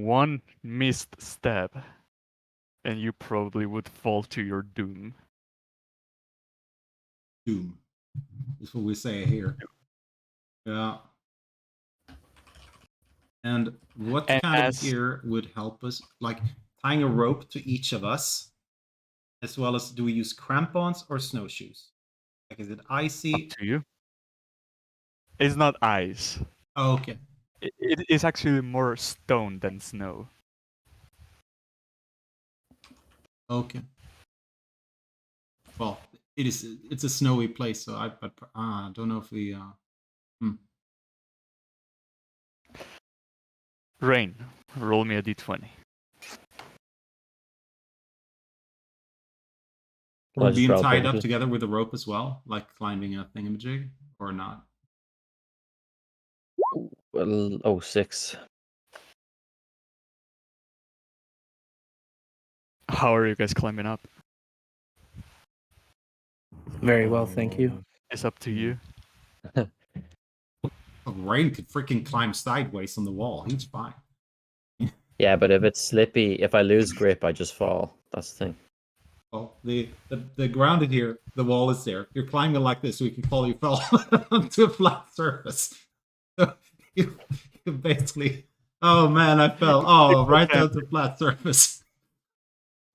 one missed step, and you probably would fall to your doom. Doom. That's what we say here. Yeah. And what And kind of as- gear would help us? Like tying a rope to each of us, as well as do we use crampons or snowshoes? Like, is it icy? Up to you. It's not ice. Oh, okay. It is actually more stone than snow. Okay. Well, it's a snowy place, so I don't know if we Rain, roll me a d20. Well, I Or just being rolled tied up perfectly. together with a rope as well, like climbing a thingamajig, or not? Well, 6. How are you guys climbing up? Very well, thank you. It's up to you. Oh, Rain could freaking climb sideways on the wall. He's fine. Yeah, but if it's slippy, if I lose grip, I just fall. That's the thing. Well, the ground in here, the wall is there. You're climbing like this, so you can fall. You fell onto a flat surface. So you basically, oh man, I fell. Oh, right down to a flat surface.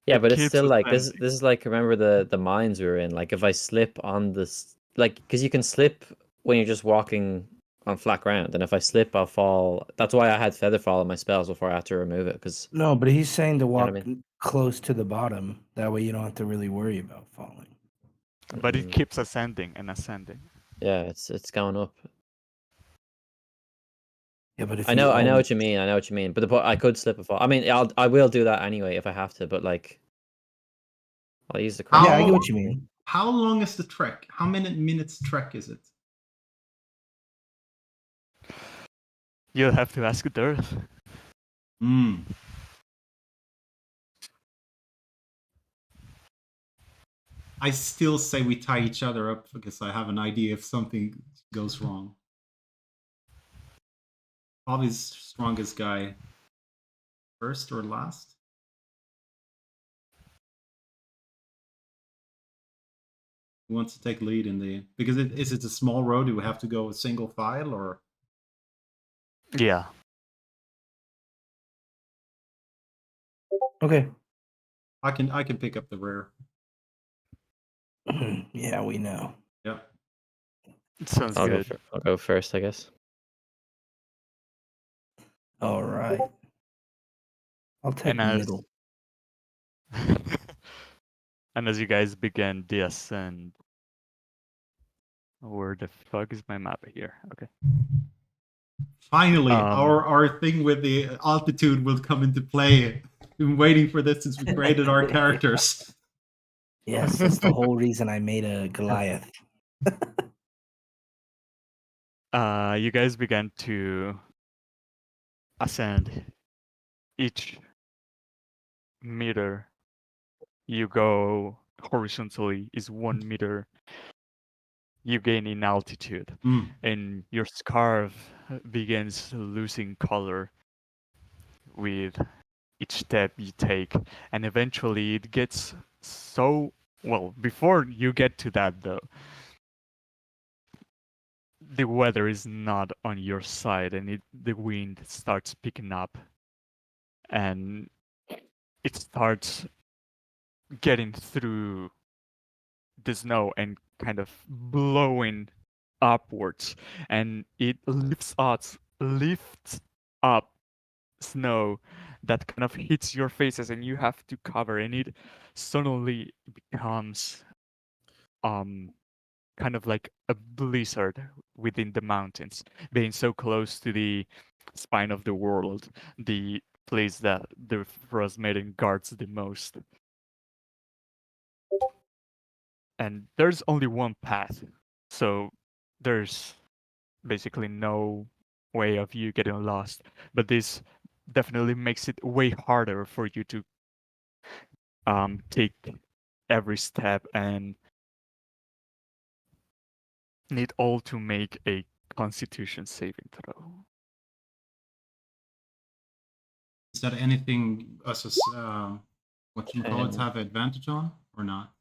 Yeah, but it's keeps still like this. ascending. This is like, remember the mines we were in. Like if I slip on this, like because you can slip when you're just walking on flat ground, and if I slip, I'll fall. That's why I had feather fall in my spells before I had to remove it. Because No, but he's saying to what I walk mean? close to the bottom. That way you don't have to really worry about falling. But it keeps ascending and ascending. Yeah, it's going up. Yeah, but if I know what you mean. I know what you mean. But the point, I could slip and fall. I mean, I will do that anyway if I have to. But like, I'll use the. How- Yeah, I get Oh. what you mean. How long is the trek? How many minutes trek is it? You'll have to ask Darth. I still say we tie each other up because I have an idea if something goes wrong. Probably the strongest guy first or last. Who wants to take lead in the, because is it a small road? Do we have to go single file or? Yeah. Okay. I can pick up the rear. Yeah, we know. Yeah. It sounds I'll good. I'll go first, I guess. All right. I'll take And the as middle. and as you guys begin the ascent, where the fuck is my map here? Okay. Finally, Um, our thing with the altitude will come into play. Been waiting for this since we created our characters. Yes, that's the whole reason I made a Goliath. You guys began to ascend. Each meter you go horizontally is 1 meter you gain in altitude, Mm. and your scarf begins losing color with each step you take, and eventually it gets so well. Before you get to that, though, the weather is not on your side, and the wind starts picking up, and it starts getting through the snow and kind of blowing upwards, and it lifts up snow that kind of hits your faces, and you have to cover, and it suddenly becomes kind of like a blizzard within the mountains, being so close to the spine of the world, the place that the frost maiden guards the most. And there's only one path, so there's basically no way of you getting lost, but this definitely makes it way harder for you to take every step, and need all to make a constitution saving throw. Is that anything us as whatchamacallits Um, have advantage on or not?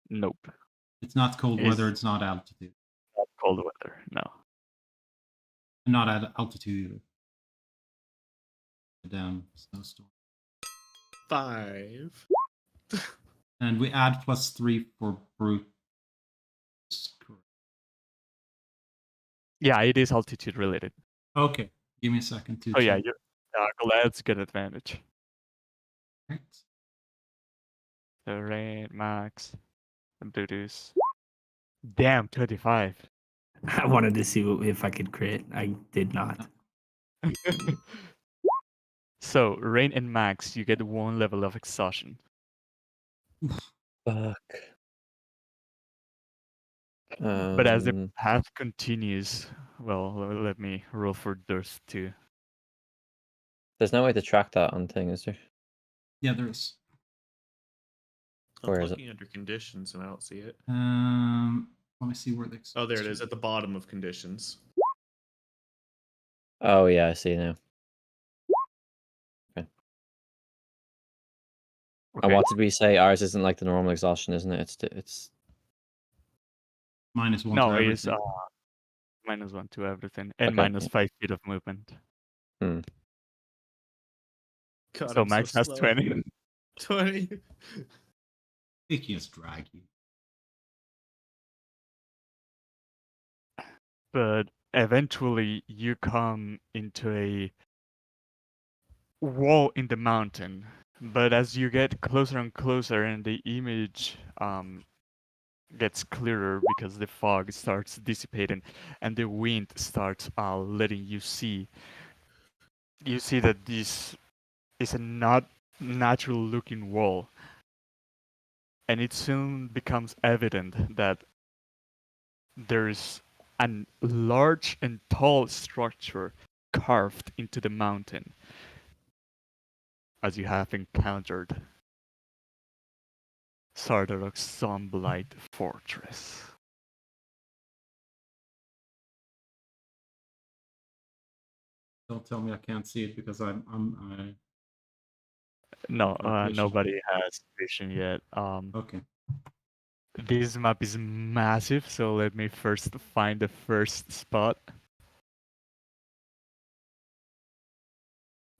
Nope. It's not cold It's weather, it's not altitude. not cold weather, no. Not at altitude either. The damn snowstorm. 5. And we add +3 for brute. Yeah, it is altitude related. Okay, give me a second to Oh yeah, check. you're Goliath's good advantage. Right. The rain, max, and Bluetooth. Damn, 25. I wanted to see if I could crit. I did not. So, rain and max, you get 1 level of exhaustion. Fuck. But as the path continues, well, let me roll for Durst too. There's no way to track that on thing, is there? Yeah, there is. I'm Where is it? looking under conditions and I don't see it. Let me see where the. Oh, there it is at the bottom of conditions. Oh yeah, I see now. Okay. And what did we say? Ours isn't like the normal exhaustion, isn't it? It's -1 No, to it is everything. -1 to everything, and Okay, minus 5 feet of movement. Hmm. God, So I'm max so has slow. 20. 20. It can just drag you. But eventually you come into a wall in the mountain. But as you get closer and closer, and the image gets clearer because the fog starts dissipating and the wind starts letting you see that this is a not natural looking wall, and it soon becomes evident that there's a large and tall structure carved into the mountain, as you have encountered Sardarok's Zomblight Fortress. Don't tell me I can't see it because I No, got vision. nobody has vision yet. Okay. This map is massive, so let me first find the first spot.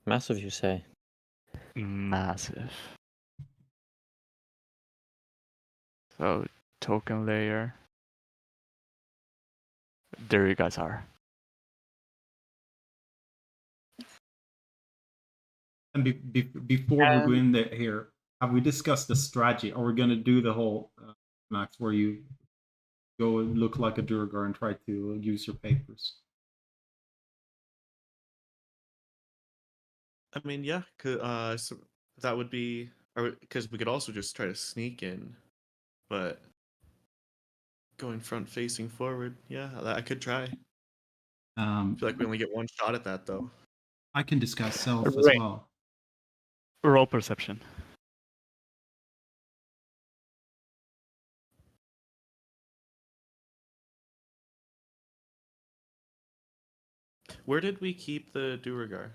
Massive, you say? Massive. So token layer. There you guys are. And before we go in there here, have we discussed the strategy? Are we going to do the whole Max where you go and look like a Durgar and try to use your papers? I mean, yeah, so that would be, or because we could also just try to sneak in, but going front facing forward, yeah, I could try. I feel like we only get one shot at that though. I can discuss self as Right. well. Roll perception. Where did we keep the Duragar?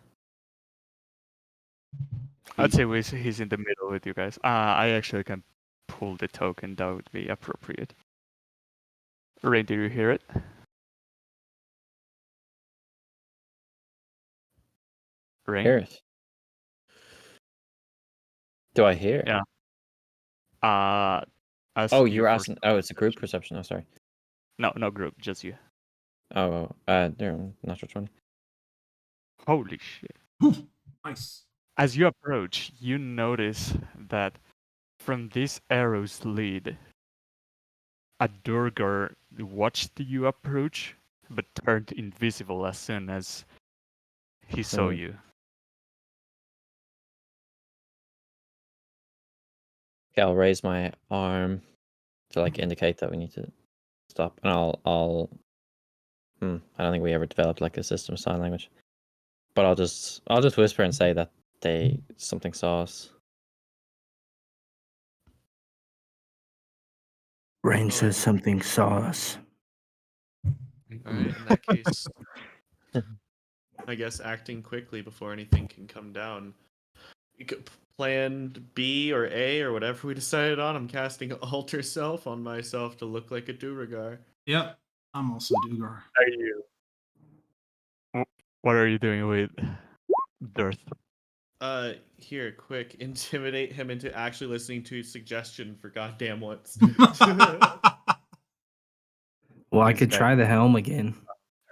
I'd say he's in the middle with you guys. I actually can pull the token. That would be appropriate. Rain, did you hear it? Rain? Hear it. Do I hear it? Yeah. Oh, you're asking. Oh, it's a group perception. Oh, sorry. No group, just you. Oh, there, natural 20. Holy shit. Nice. As you approach, you notice that from this arrow's lead, a Durgar watched you approach, but turned invisible as soon as he saw Hmm. you. Okay, I'll raise my arm to like indicate that we need to stop, and I'll. I don't think we ever developed like a system of sign language, but I'll just whisper and say that something saw us. Rain Oh, says yeah. something saw us. All right, in that case, I guess acting quickly before anything can come down. You could plan B or A or whatever we decided on. I'm casting Alter Self on myself to look like a Duragar. Yep, I'm also Dugar. Are you? What are you doing with Dirth? Here, quick, intimidate him into actually listening to his suggestion for goddamn once. Well, I This could guy- try the helm again.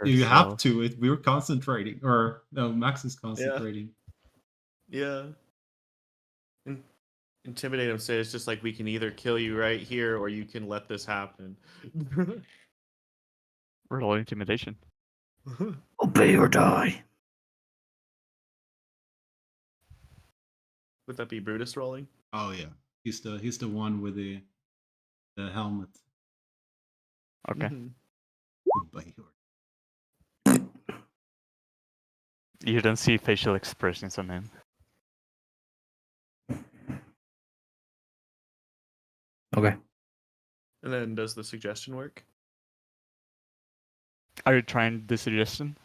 You have herself. to. We were concentrating, or no, Max is concentrating. Yeah. Intimidate him, say it's just like we can either kill you right here or you can let this happen. Roll intimidation. Obey or die. Would that be Brutus rolling? Oh yeah, he's the one with the helmet. Okay. Mhm. Obey or- You don't see facial expressions on him. Okay. And then does the suggestion work? Are you trying the suggestion?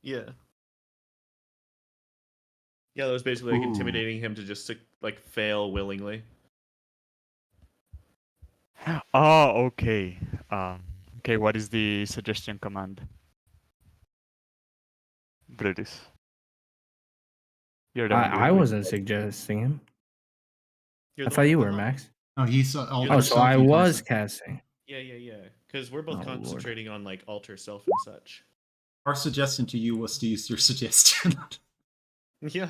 Yeah. Yeah, that was basically like Ooh. intimidating him to just like fail willingly. Oh, okay. Okay, what is the suggestion command? Brutus. You're the one I doing wasn't suggesting him. You're I the thought one you with were, the helm. Max. Oh, he's You're Alter the- Oh, so Self I you was concept. casting. Yeah. Because we're both Oh, Lord. concentrating on like alter self and such. Our suggestion to you was to use your suggestion. Yeah.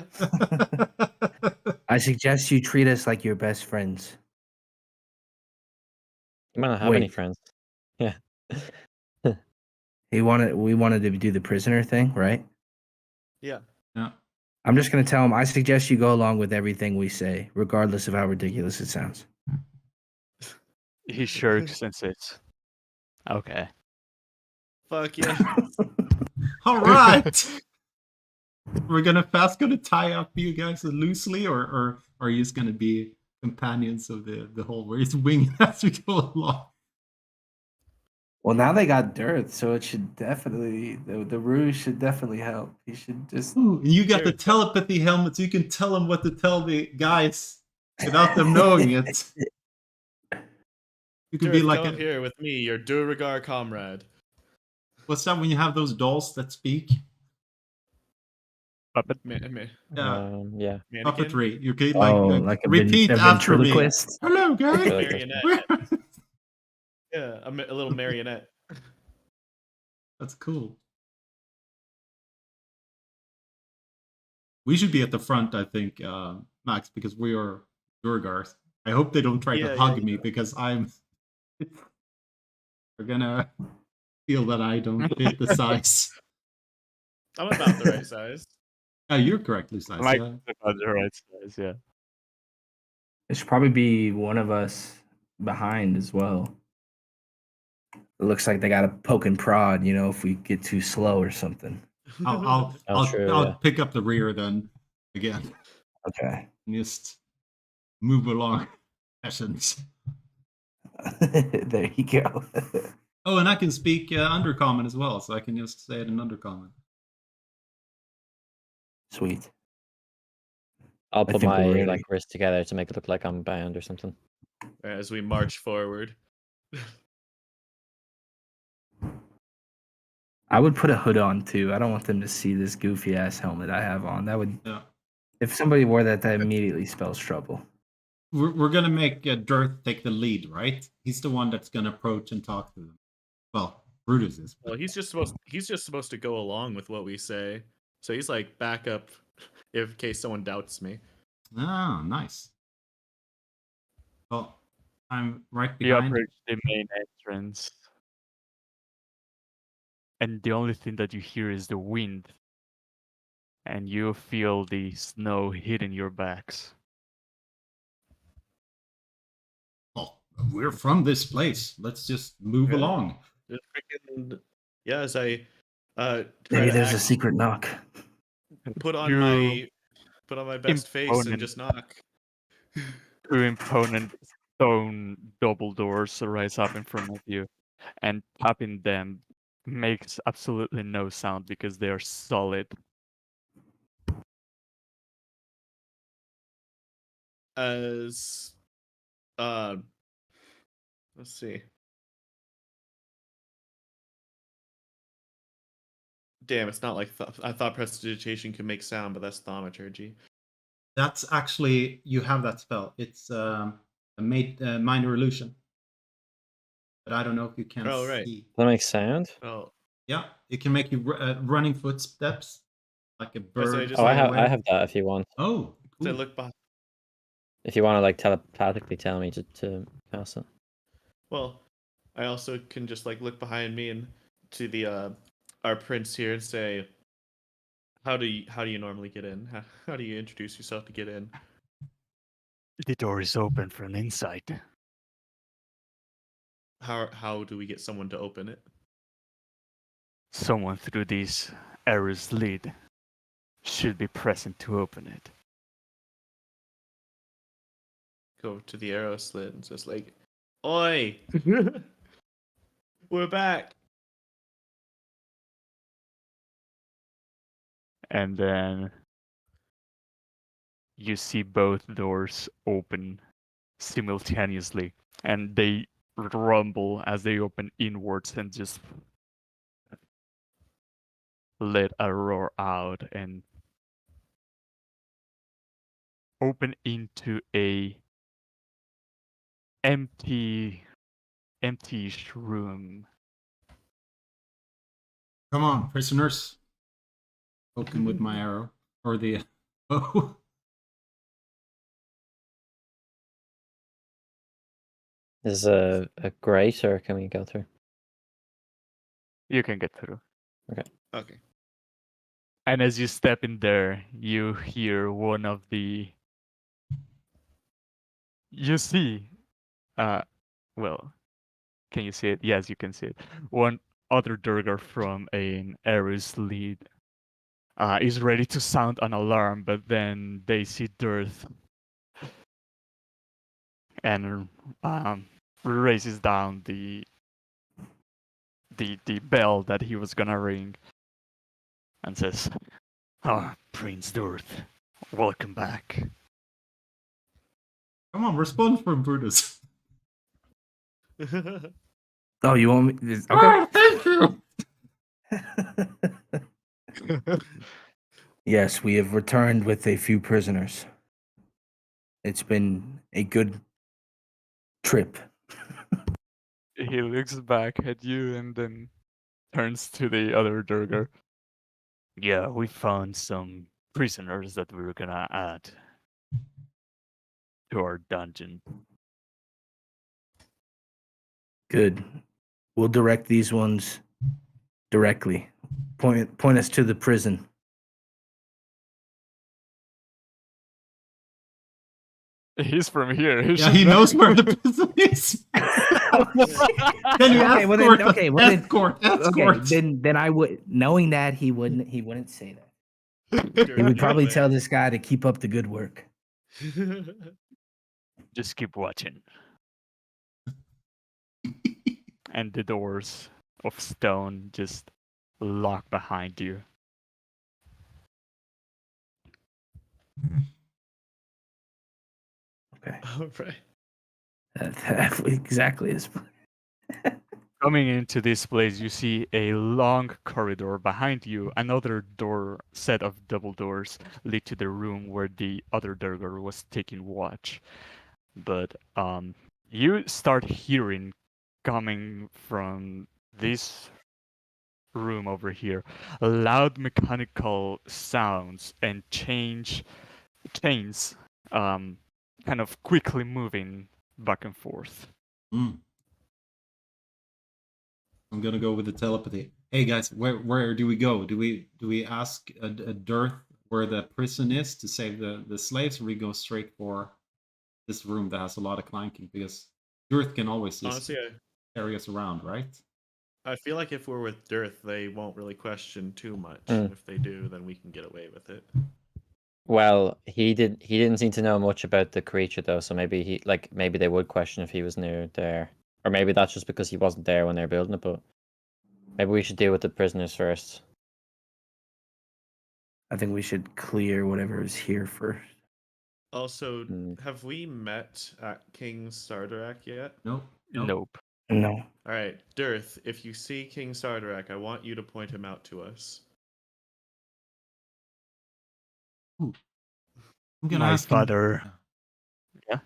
I suggest you treat us like your best friends. You might not have any Wait. friends. Yeah. We wanted to do the prisoner thing, right? Yeah. Yeah. I'm just gonna tell him. I suggest you go along with everything we say, regardless of how ridiculous it sounds. He shirks and says, okay. Fuck yeah. All right. We're gonna tie up you guys loosely, or are you just gonna be companions of the whole where it's winging as we go along? Well, now they got Dearth, so it should definitely the ruse should definitely help. He should just Ooh, and you got the Sure. telepathy helmet, so you can tell them what to tell the guys without them knowing it. You could be Dirk, like come here with me, your Duragar comrade. what's that when you have those dolls that speak? Puppet. Man, Yeah, Yeah. mannequin? puppetry. You could oh, like like repeat after me. ventriloquist. Hello, guys. Like Marionette. Yeah, a little marionette. That's cool. We should be at the front, I think, Max, because we are Durgars. I hope they don't try Yeah, to yeah, hug me because I'm. They're gonna feel that I don't fit the size. I'm about the right size. You're correctly sized. Like Yeah. about the right size, yeah. It should probably be one of us behind as well. It looks like they got a poke and prod, if we get too slow or something. I'll pick up the rear then again. Okay. And just move along sessions. There you go. Oh, and I can speak undercommon as well, so I can just say it in undercommon. Sweet. I'll I put think we're my ready. wrist together to make it look like I'm bound or something. As we march forward. I would put a hood on too. I don't want them to see this goofy ass helmet I have on. That would, Yeah. if somebody wore that, that immediately spells trouble. We're gonna make Dirth take the lead, right? He's the one that's gonna approach and talk to them. Well, Brutus is. Well, he's just supposed to go along with what we say. So he's like backup in case someone doubts me. Oh, nice. Well, I'm right You behind. approach the main entrance, and the only thing that you hear is the wind, and you feel the snow hitting your backs. Well, we're from this place. Let's just move Yeah. along. Just freaking as I try Maybe to there's a act, secret knock. put on You my best face and imponent. just knock. Two imponent stone double doors rise up in front of you, and tapping them makes absolutely no sound because they are solid. As let's see. Damn, it's not like I thought prestidigitation could make sound, but that's thaumaturgy. That's actually you have that spell. It's a minor illusion, but I don't know if you can Oh, right. see. That makes sound? Oh, Yeah, it can make you running footsteps like a Oh, so I bird. just Oh, I like- have that if you want. Oh, so I cool. look behind. If you want to telepathically tell me to pass it. Well, I also can just like look behind me and to the our prince here and say, how do you normally get in? How do you introduce yourself to get in? The door is open from inside. How do we get someone to open it? Someone through this arrow's lid should be present to open it. Go to the arrow slit and just like, oi, we're back. And then you see both doors open simultaneously, and they rumble as they open inwards and just let a roar out and open into a empty-ish room. Come on, prisoners. Poking with my arrow or the oh. Is a grate, or can we go through? You can get through. Okay. And as you step in there, you hear one of the. You see, well, can you see it? Yes, you can see it. One other Durgar from an Ares lead is ready to sound an alarm, but then they see Dirth and raises down the bell that he was gonna ring and says, "Ah, Prince Dirth, welcome back." Come on, respond for Brutus. Oh, you want me? Okay. Oh, thank you. Yes, we have returned with a few prisoners. It's been a good trip. He looks back at you and then turns to the other Durgar. Yeah, we found some prisoners that we were gonna add to our dungeon. Good. We'll direct these ones directly. Point us to the prison. He's from here. He Yeah, should he know. knows where the prison is. Can you Okay, well then, okay, well then, escort? okay, then I would, knowing that he wouldn't say that. He would probably tell this guy to keep up the good work. Just keep watching. And the doors of stone just lock behind you. Okay. All right. That exactly is. Coming into this place, you see a long corridor behind you. Another door, set of double doors, lead to the room where the other Durgar was taking watch. But you start hearing coming from this room over here loud mechanical sounds and chains kind of quickly moving back and forth. I'm gonna go with the telepathy. Hey guys, where do we go? Do we ask a Dearth where the prison is to save the slaves, or we go straight for this room that has a lot of clanking? Because Dearth can always just Honestly, carry us around, right? I feel like if we're with Dearth, they won't really question too much. Mm. If they do, then we can get away with it. Well, he didn't seem to know much about the creature though, so maybe maybe they would question if he was near there. Or maybe that's just because he wasn't there when they were building it, but maybe we should deal with the prisoners first. I think we should clear whatever is here first. Also, Mm. have we met at King Sardarak yet? Nope. Nope. No. All right, Dearth, if you see King Sardarak, I want you to point him out to us. I'm gonna My ask him- father. Yeah?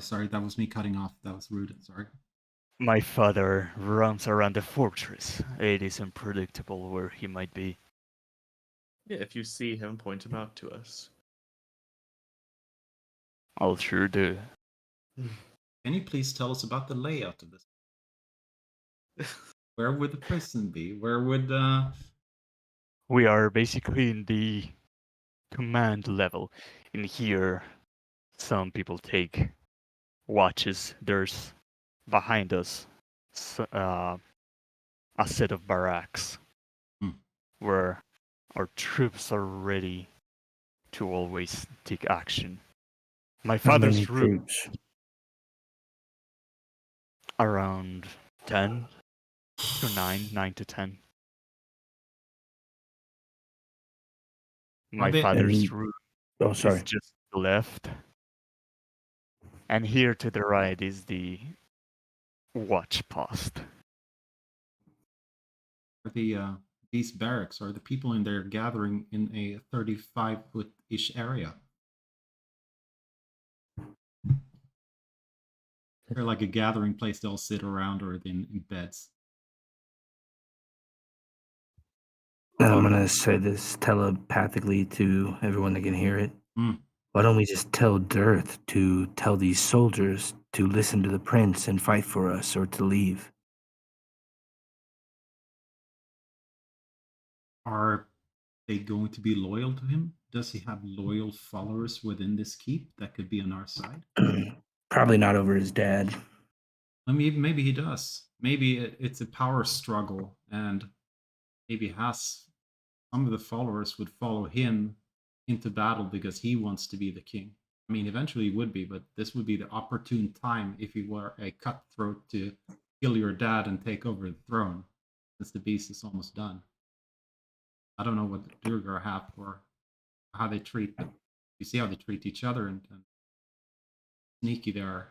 Sorry, that was me cutting off. That was rude. Sorry. My father roams around the fortress. It is unpredictable where he might be. Yeah, if you see him, point him out to us. I'll sure do. Can you please tell us about the layout of this? Where would the prison be? Where would We are basically in the command level. In here, some people take watches. There's behind us a set of barracks where our troops are ready to always take action. My How many father's room troops? around 10 to 9 to 10. My they- father's And- room Oh, is sorry. just to the left. And here to the right is the watch post. these barracks? Are the people in there gathering in a 35-foot-ish area? They're like a gathering place they'll sit around, or in beds. I'm gonna say this telepathically to everyone that can hear it. Mm. Why don't we just tell Dearth to tell these soldiers to listen to the prince and fight for us, or to leave? Are they going to be loyal to him? Does he have loyal followers within this keep that could be on our side? Probably not over his dad. I mean, maybe he does. Maybe it's a power struggle, and maybe has some of the followers would follow him into battle because he wants to be the king. I mean, eventually he would be, but this would be the opportune time if he were a cutthroat to kill your dad and take over the throne, since the beast is almost done. I don't know what the Durgar have or how they treat them. You see how they treat each other and sneaky they are.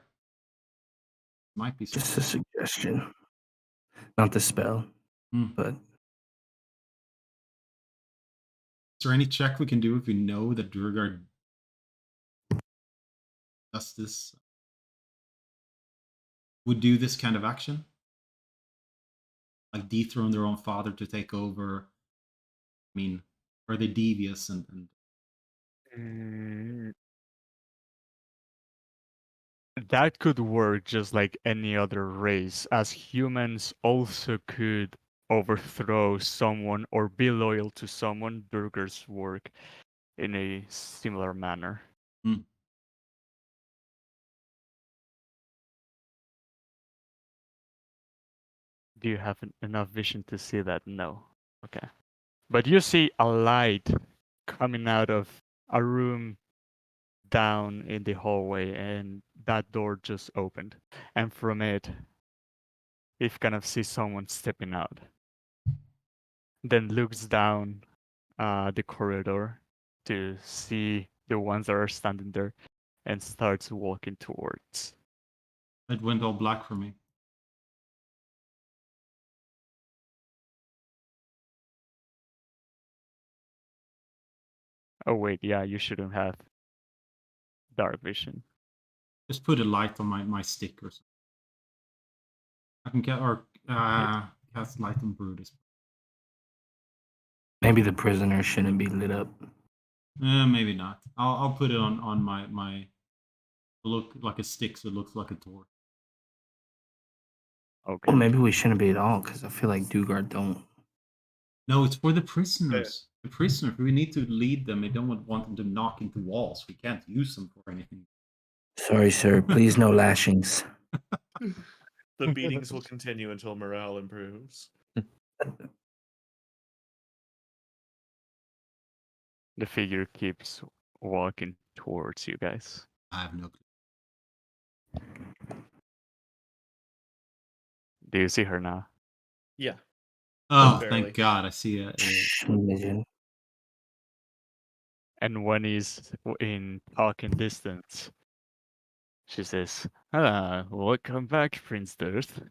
Might be Just a something. suggestion. Not the spell, but Is there any check we can do if we know that Durgar does this? Would do this kind of action? like dethrone their own father to take over? I mean, are they devious and Mm, that could work just like any other race, as humans also could overthrow someone or be loyal to someone. Burgers work in a similar manner. Hmm. Do you have enough vision to see that? No. Okay. But you see a light coming out of a room down in the hallway, and that door just opened. And from it, you kind of see someone stepping out. Then looks down the corridor to see the ones that are standing there and starts walking towards. it went all black for me? Oh wait, yeah, you shouldn't have dark vision. Just put a light on my stick or something. I can get or cast light on Brutus. Maybe the prisoner shouldn't be lit up. Maybe not. I'll put it on my look like a stick, so it looks like a torch. Okay. Well, maybe we shouldn't be at all, because I feel like Dugard don't. No, it's for the prisoners. The prisoners. We need to lead them. We don't want them to knock into walls. We can't use them for anything. Sorry, sir. Please, no lashings. The beatings will continue until morale improves. The figure keeps walking towards you guys. I have no clue. Do you see her now? Yeah. Oh, barely. thank God! I see a Vision. And when he's in talking distance, she says, "Ah, welcome back, Prince Dirth."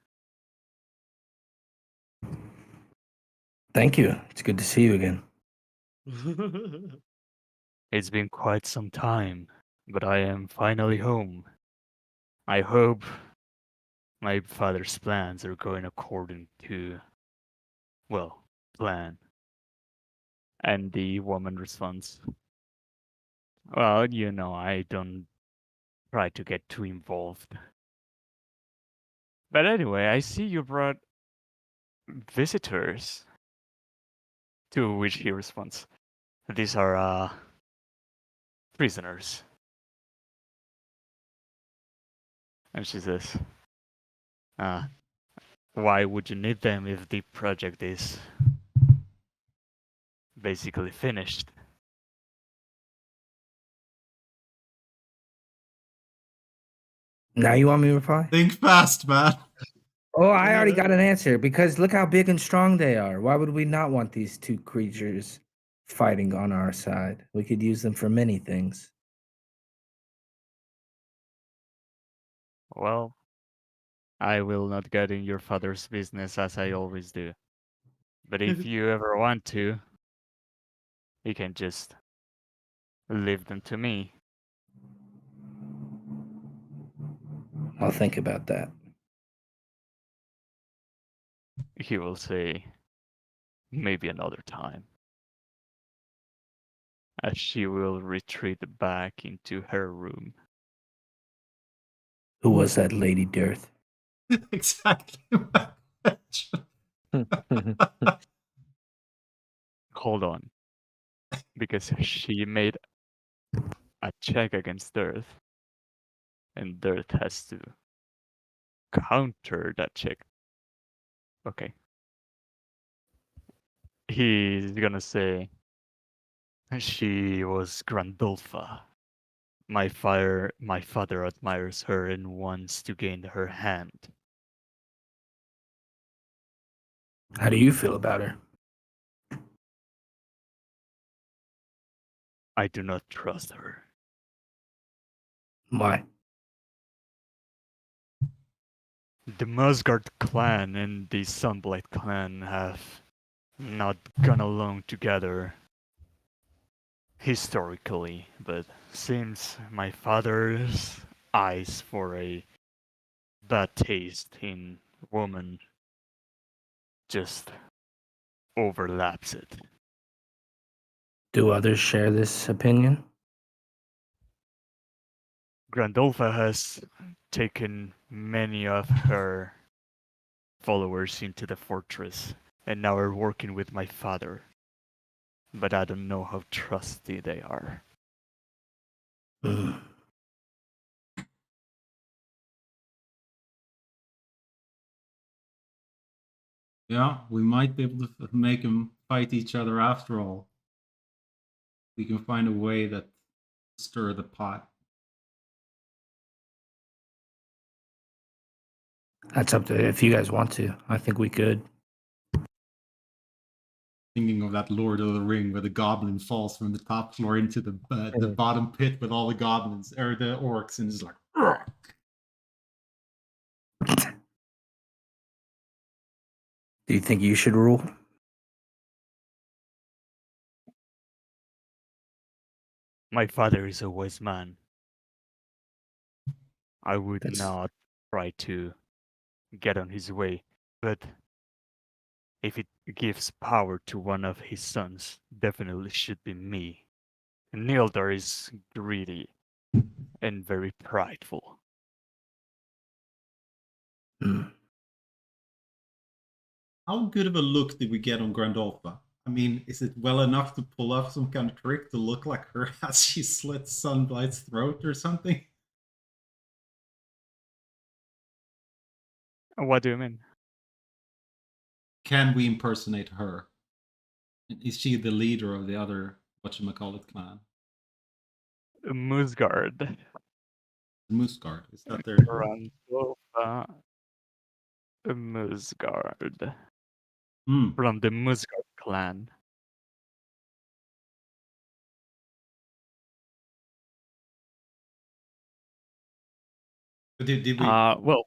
Thank you. It's good to see you again. It's been quite some time, but I am finally home. I hope my father's plans are going according to, well, plan. And the woman responds, "Well, you know, I don't try to get too involved. But anyway, I see you brought visitors." To which he responds, "These are prisoners." And she says, "Why would you need them if the project is basically finished?" Now you want me to reply? think fast, man. Oh, I already got an answer, because look how big and strong they are. Why would we not want these two creatures fighting on our side? We could use them for many things. Well, I will not get in your father's business as I always do. But if you ever want to, you can just leave them to me. I'll think about that. He will say, maybe another time. As she will retreat back into her room. Who was that Lady Dearth? Exactly. my question. Hold on. Because she made a check against Earth, and Earth has to counter that check. Okay. He's gonna say, she was Grandolpha. My father admires her and wants to gain her hand. How do you feel about her? I do not trust her. Why? The Musgard clan and the Sunblight clan have not gone along together historically, but seems my father's eyes for a bad taste in woman just overlaps it. Do others share this opinion? Grandolpha has taken many of her followers into the fortress, and now are working with my father. But I don't know how trusty they are. Mm. Yeah, we might be able to make them fight each other after all. We can find a way that stir the pot. That's up to if you guys want to. I think we could. Thinking of that Lord of the Ring where the goblin falls from the top floor into the bottom pit with all the goblins or the orcs, and it's like. "Ugh." Do you think you should rule? My father is a wise man. I would That's- not try to get on his way, but if it gives power to one of his sons, definitely should be me. Nildar is greedy and very prideful. Mm. How good of a look did we get on Grandolpha? I mean, is it well enough to pull off some kind of trick to look like her as she slits Sunblight's throat or something? What do you mean? Can we impersonate her? Is she the leader of the other whatchamacallit clan? Moosgard. Moosgard. Is that their Grandolpha Moosgard. Hmm. From the Moosgard clan. Did we Well,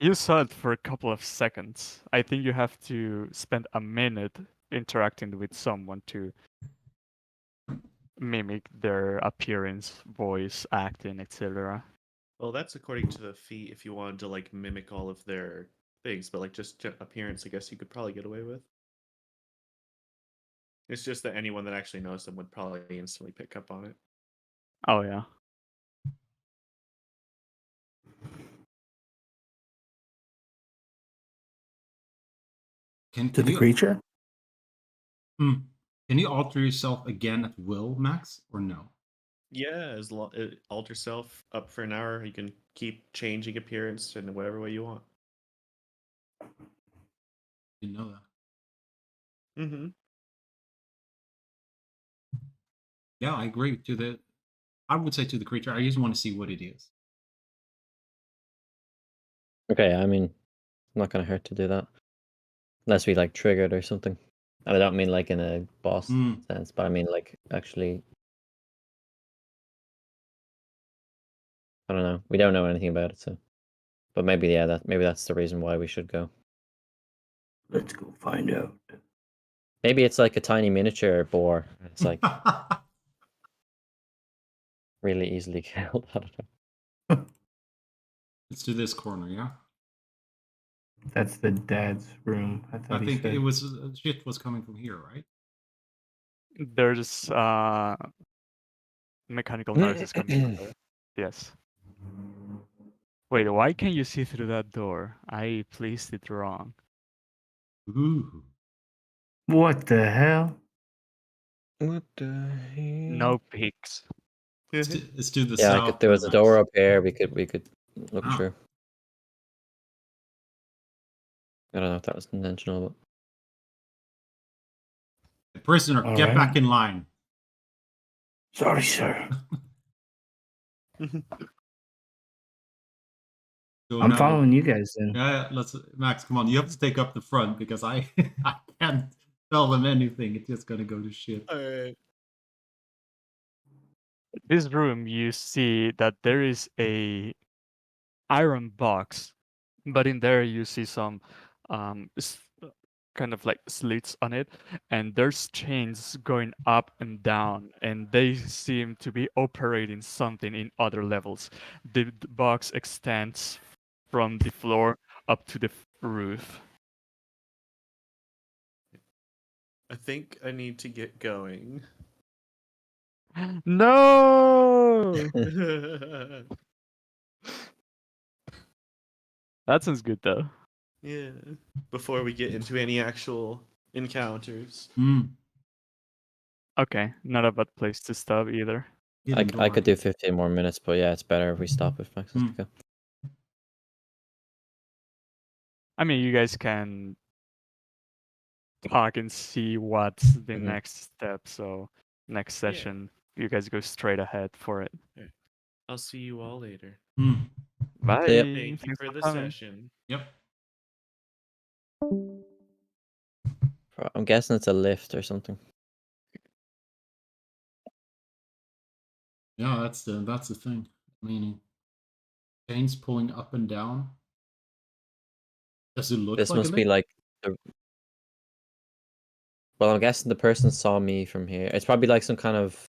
you saw it for a couple of seconds. I think you have to spend a minute interacting with someone to mimic their appearance, voice, acting, etc. Well, that's according to the feat if you wanted to like mimic all of their things, but like just appearance, I guess you could probably get away with. It's just that anyone that actually knows them would probably instantly pick up on it. Oh yeah. can To the you creature? Hmm. Can you alter yourself again at will, Max, or no? Yeah, as long alter self up for an hour, you can keep changing appearance in whatever way you want. Didn't know that. Mm-hmm. Yeah, I agree. I would say to the creature. I just want to see what it is. Okay, I mean, not gonna hurt to do that. Unless we like triggered or something. And I don't mean like in a boss Hmm. sense, but I mean like actually. I don't know. We don't know anything about it, so. But maybe maybe that's the reason why we should go. Let's go find out. Maybe it's like a tiny miniature boar. It's like really easily killed. I don't know. Let's do this corner, yeah. That's the dad's room. I I thought he think said. it was shit was coming from here, right? There's mechanical noises coming from there. Yes. Wait, why can't you see through that door? I placed it wrong. Ooh. What the hell? What the hell? No peaks. Let's do the Yeah, south. there was a Max. door up here. We could look Ah. through. I don't know if that was intentional, but Prisoner, All get right. back in line. Sorry, sir. Go I'm now. following you guys then. Yeah, let's Max. Come on, you have to take up the front because I I can't tell them anything. It's just gonna go to shit. Alright. This room, you see that there is a iron box, but in there you see some kind of like slits on it, and there's chains going up and down, and they seem to be operating something in other levels. The box extends from the floor up to the roof. I think I need to get going. No! That sounds good though. Yeah. Before we get into any actual encounters. Okay, not a bad place to stop either. I could do 15 more minutes, but yeah, it's better if we stop if Max has to go. I mean, you guys can talk and see what's the Mhm. next step. So next session, you guys go straight ahead for it. I'll see you all later. Bye. See ya. Thank you Thanks for the coming. session. Yep. I'm guessing it's a lift or something. Yeah, that's the thing. Meaning, chains pulling up and down. Does it look This like a must be lift? like the. Well, I'm guessing the person saw me from here. It's probably like some kind of.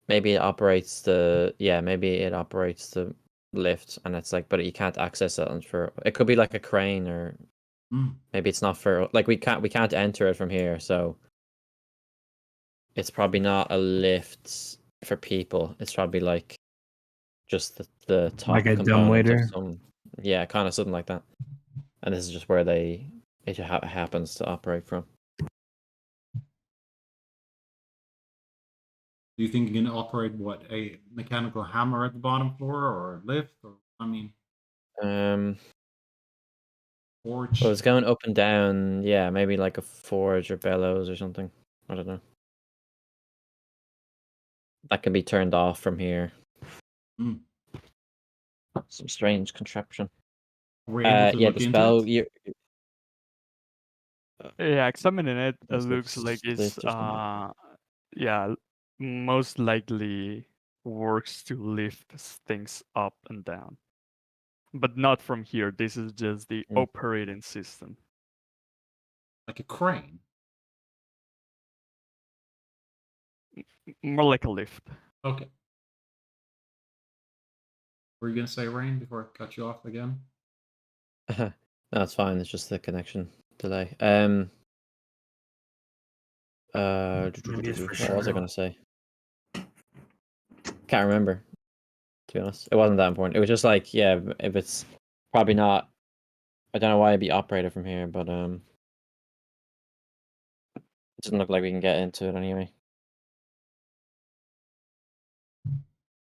Maybe it operates the. Yeah, maybe it operates the lift, and it's like, but you can't access it for. It could be like a crane, or maybe it's not for. Like we can't enter it from here, so. It's probably not a lift for people. It's probably like. Just the top Like a component of dumbwaiter? some. Yeah, kind of something like that. And this is just where it happens to operate from. Do you think you can operate what, a mechanical hammer at the bottom floor or a lift, or I mean, forge? Well, it's going up and down. Yeah, maybe like a forge or bellows or something. I don't know. That can be turned off from here. Some strange contraption. We're able to Yeah, look the into spell. it. Yeah, examining it, it This looks looks like it's lift or something. yeah, most likely works to lift things up and down. But not from here. This is just the operating system. Like a crane. More like a lift. Okay. Were you gonna say, Rain, before I cut you off again? No, it's fine. It's just the connection delay. Maybe it's for What was I sure. gonna say? Can't remember. To be honest, it wasn't that important. It was just like, yeah, if it's probably not. I don't know why it'd be operated from here, but it doesn't look like we can get into it anyway.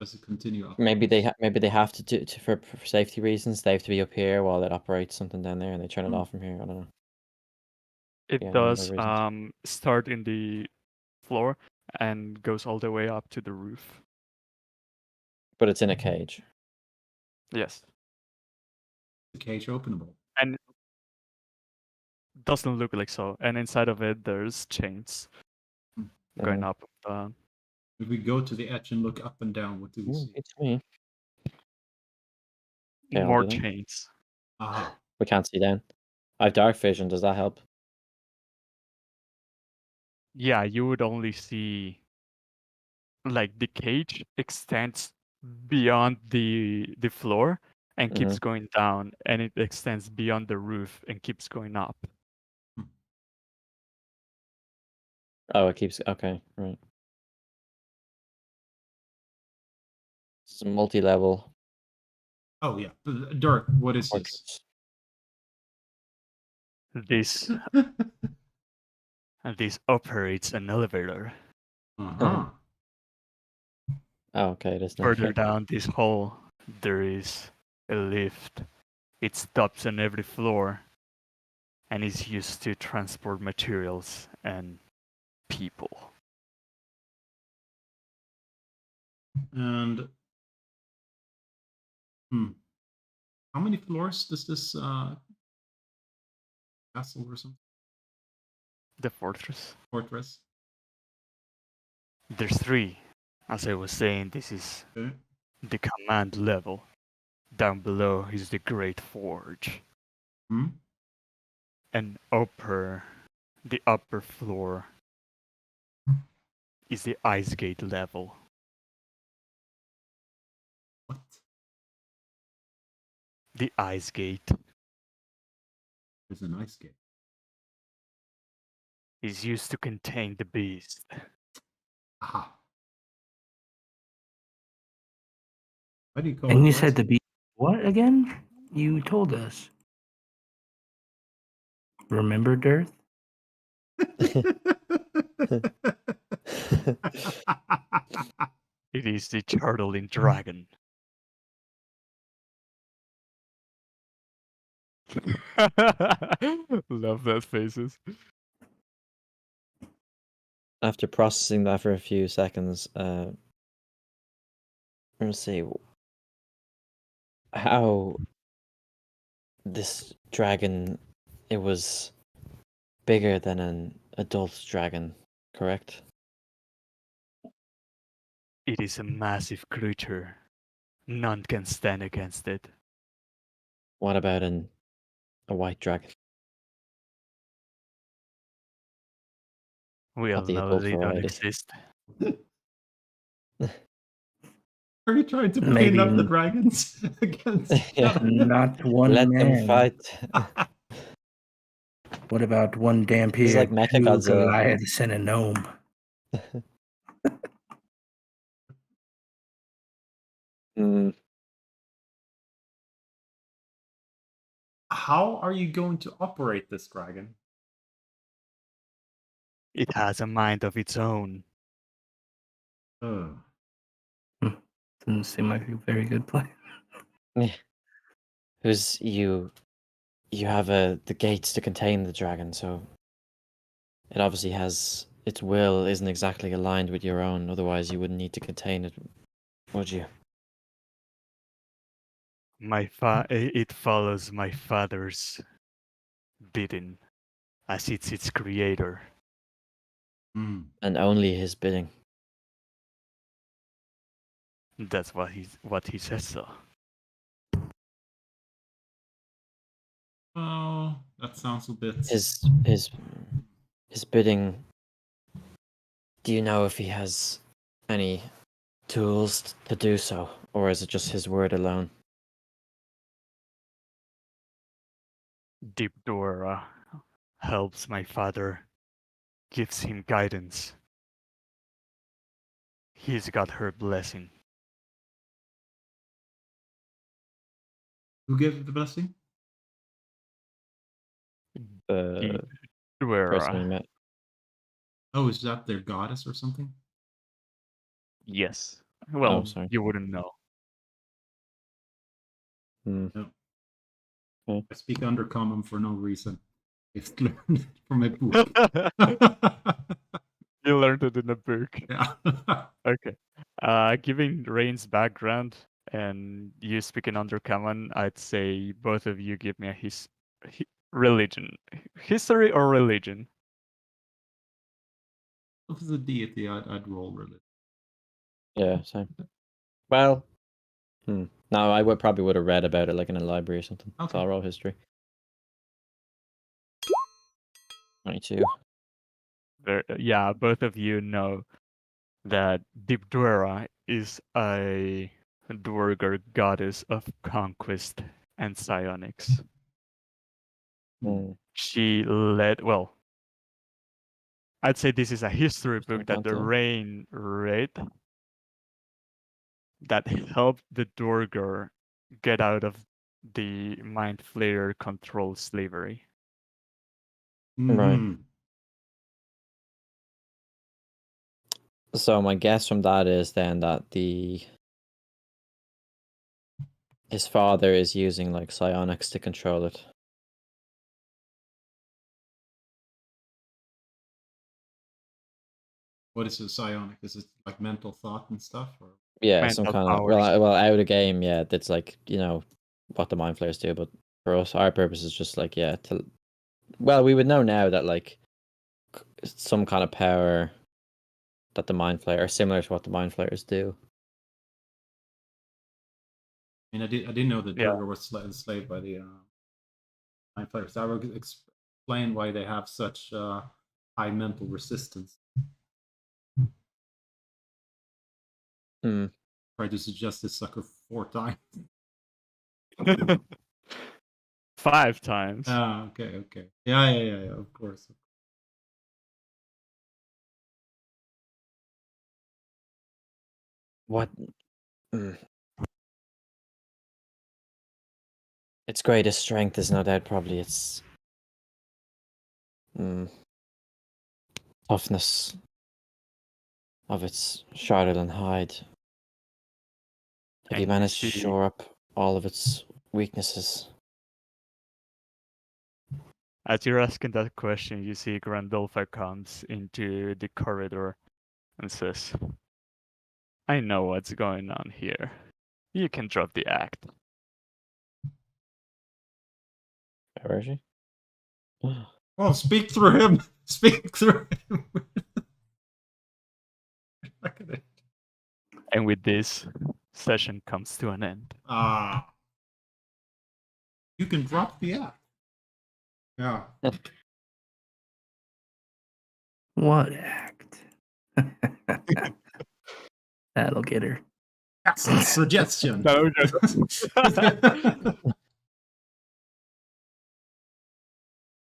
Does it continue up? Maybe they have to do for safety reasons. They have to be up here while it operates something down there, and they turn it off from here. I don't know. It Yeah, does no reasons. start in the floor and goes all the way up to the roof. But it's in a cage. Yes. The cage openable. And doesn't look like so. And inside of it, there's chains going up. If we go to the edge and look up and down, what do we see? It's me. Okay, I'll More do that. chains. Aha. We can't see down. I have dark vision. Does that help? Yeah, you would only see like the cage extends beyond the floor and keeps going down, and it extends beyond the roof and keeps going up. Oh, it keeps. Okay, right. It's multi-level. Oh yeah, Dirk. What is this? This operates an elevator. Uh-huh. Oh, okay. There's no. Further down this hall, there is a lift. It stops on every floor and is used to transport materials and people. And how many floors does this castle or something? The fortress. Fortress. There's 3. As I was saying, this is the command level. Down below is the Great Forge. And the upper floor is the Ice Gate level. What? The Ice Gate. There's an ice gate. is used to contain the beast. Aha. Why do you call And it you that? said the beast. What again? You told us. Remember, Dirth? It is the turtling dragon. Love that faces. After processing that for a few seconds, let's see how this dragon, it was bigger than an adult dragon, correct? It is a massive creature. None can stand against it. What about a white dragon? We all Not the know adult they don't variety. exist. Are you trying to Maybe pin up the n- dragons against? Yeah. Not one Let them man. fight. What about one This is Dampier, like two Mechagodzilla. Goliaths, and a gnome? Mm, How are you going to operate this dragon? It has a mind of its own. Oh. Doesn't seem like a very good plan. who's you have the gates to contain the dragon, so it obviously has its will isn't exactly aligned with your own, otherwise you wouldn't need to contain it, would you? It follows my father's bidding, as it's its creator. Hmm. And only his bidding. That's what he says so. Oh, that sounds a bit. His bidding. Do you know if he has any tools to do so, or is it just his word alone? Deep Dora helps my father, gives him guidance. He's got her blessing. Who gave the blessing? The Deep person we Dora. met. Oh, is that their goddess or something? Yes. Well, sorry. you wouldn't know. Hmm. I speak undercommon for no reason. I've learned it from a book. You learned it in a book. Yeah. Okay. Giving Rain's background and you speaking undercommon, I'd say both of you give me a religion. History or religion? If it's a deity, I'd roll religion. Yeah, same. Well, no, I probably would have read about it like in a library or something. Okay. So I'll roll history. 22. Yeah, both of you know that Deep Dora is a Duergar goddess of conquest and psionics. Hmm. She led, well, I'd say this is a history book that the Phantom. Rain read that helped the Duergar get out of the Mind Flayer controlled slavery. Right. Mhm. So my guess from that is then that his father is using like psionics to control it. What is a psionic? Is it like mental thought and stuff? Or Yeah, some Mental kind of powers. well out of game, yeah, that's like, what the mind flayers do, but for us our purpose is just like, yeah, we would know now that like some kind of power that the mind flayer are similar to what the mind flayers do. I mean, I didn't know that Yeah. Durga was enslaved by the Mind Flayers. That would explain why they have such high mental resistance. Hmm. Try to suggest this sucker 4 times. 5 times. Ah, okay. Yeah, of course. What? Mm. Its greatest strength is no doubt probably its toughness of its Charlatan hide. Have you And managed to see- shore up all of its weaknesses? As you're asking that question, you see Grandolpha comes into the corridor and says, I know what's going on here. You can drop the act. Where is she? Oh, speak through him. Speak through him. Look at it. And with this, session comes to an end. Ah. You can drop the app. Yeah. What act? That'll get her. That's a suggestion. No,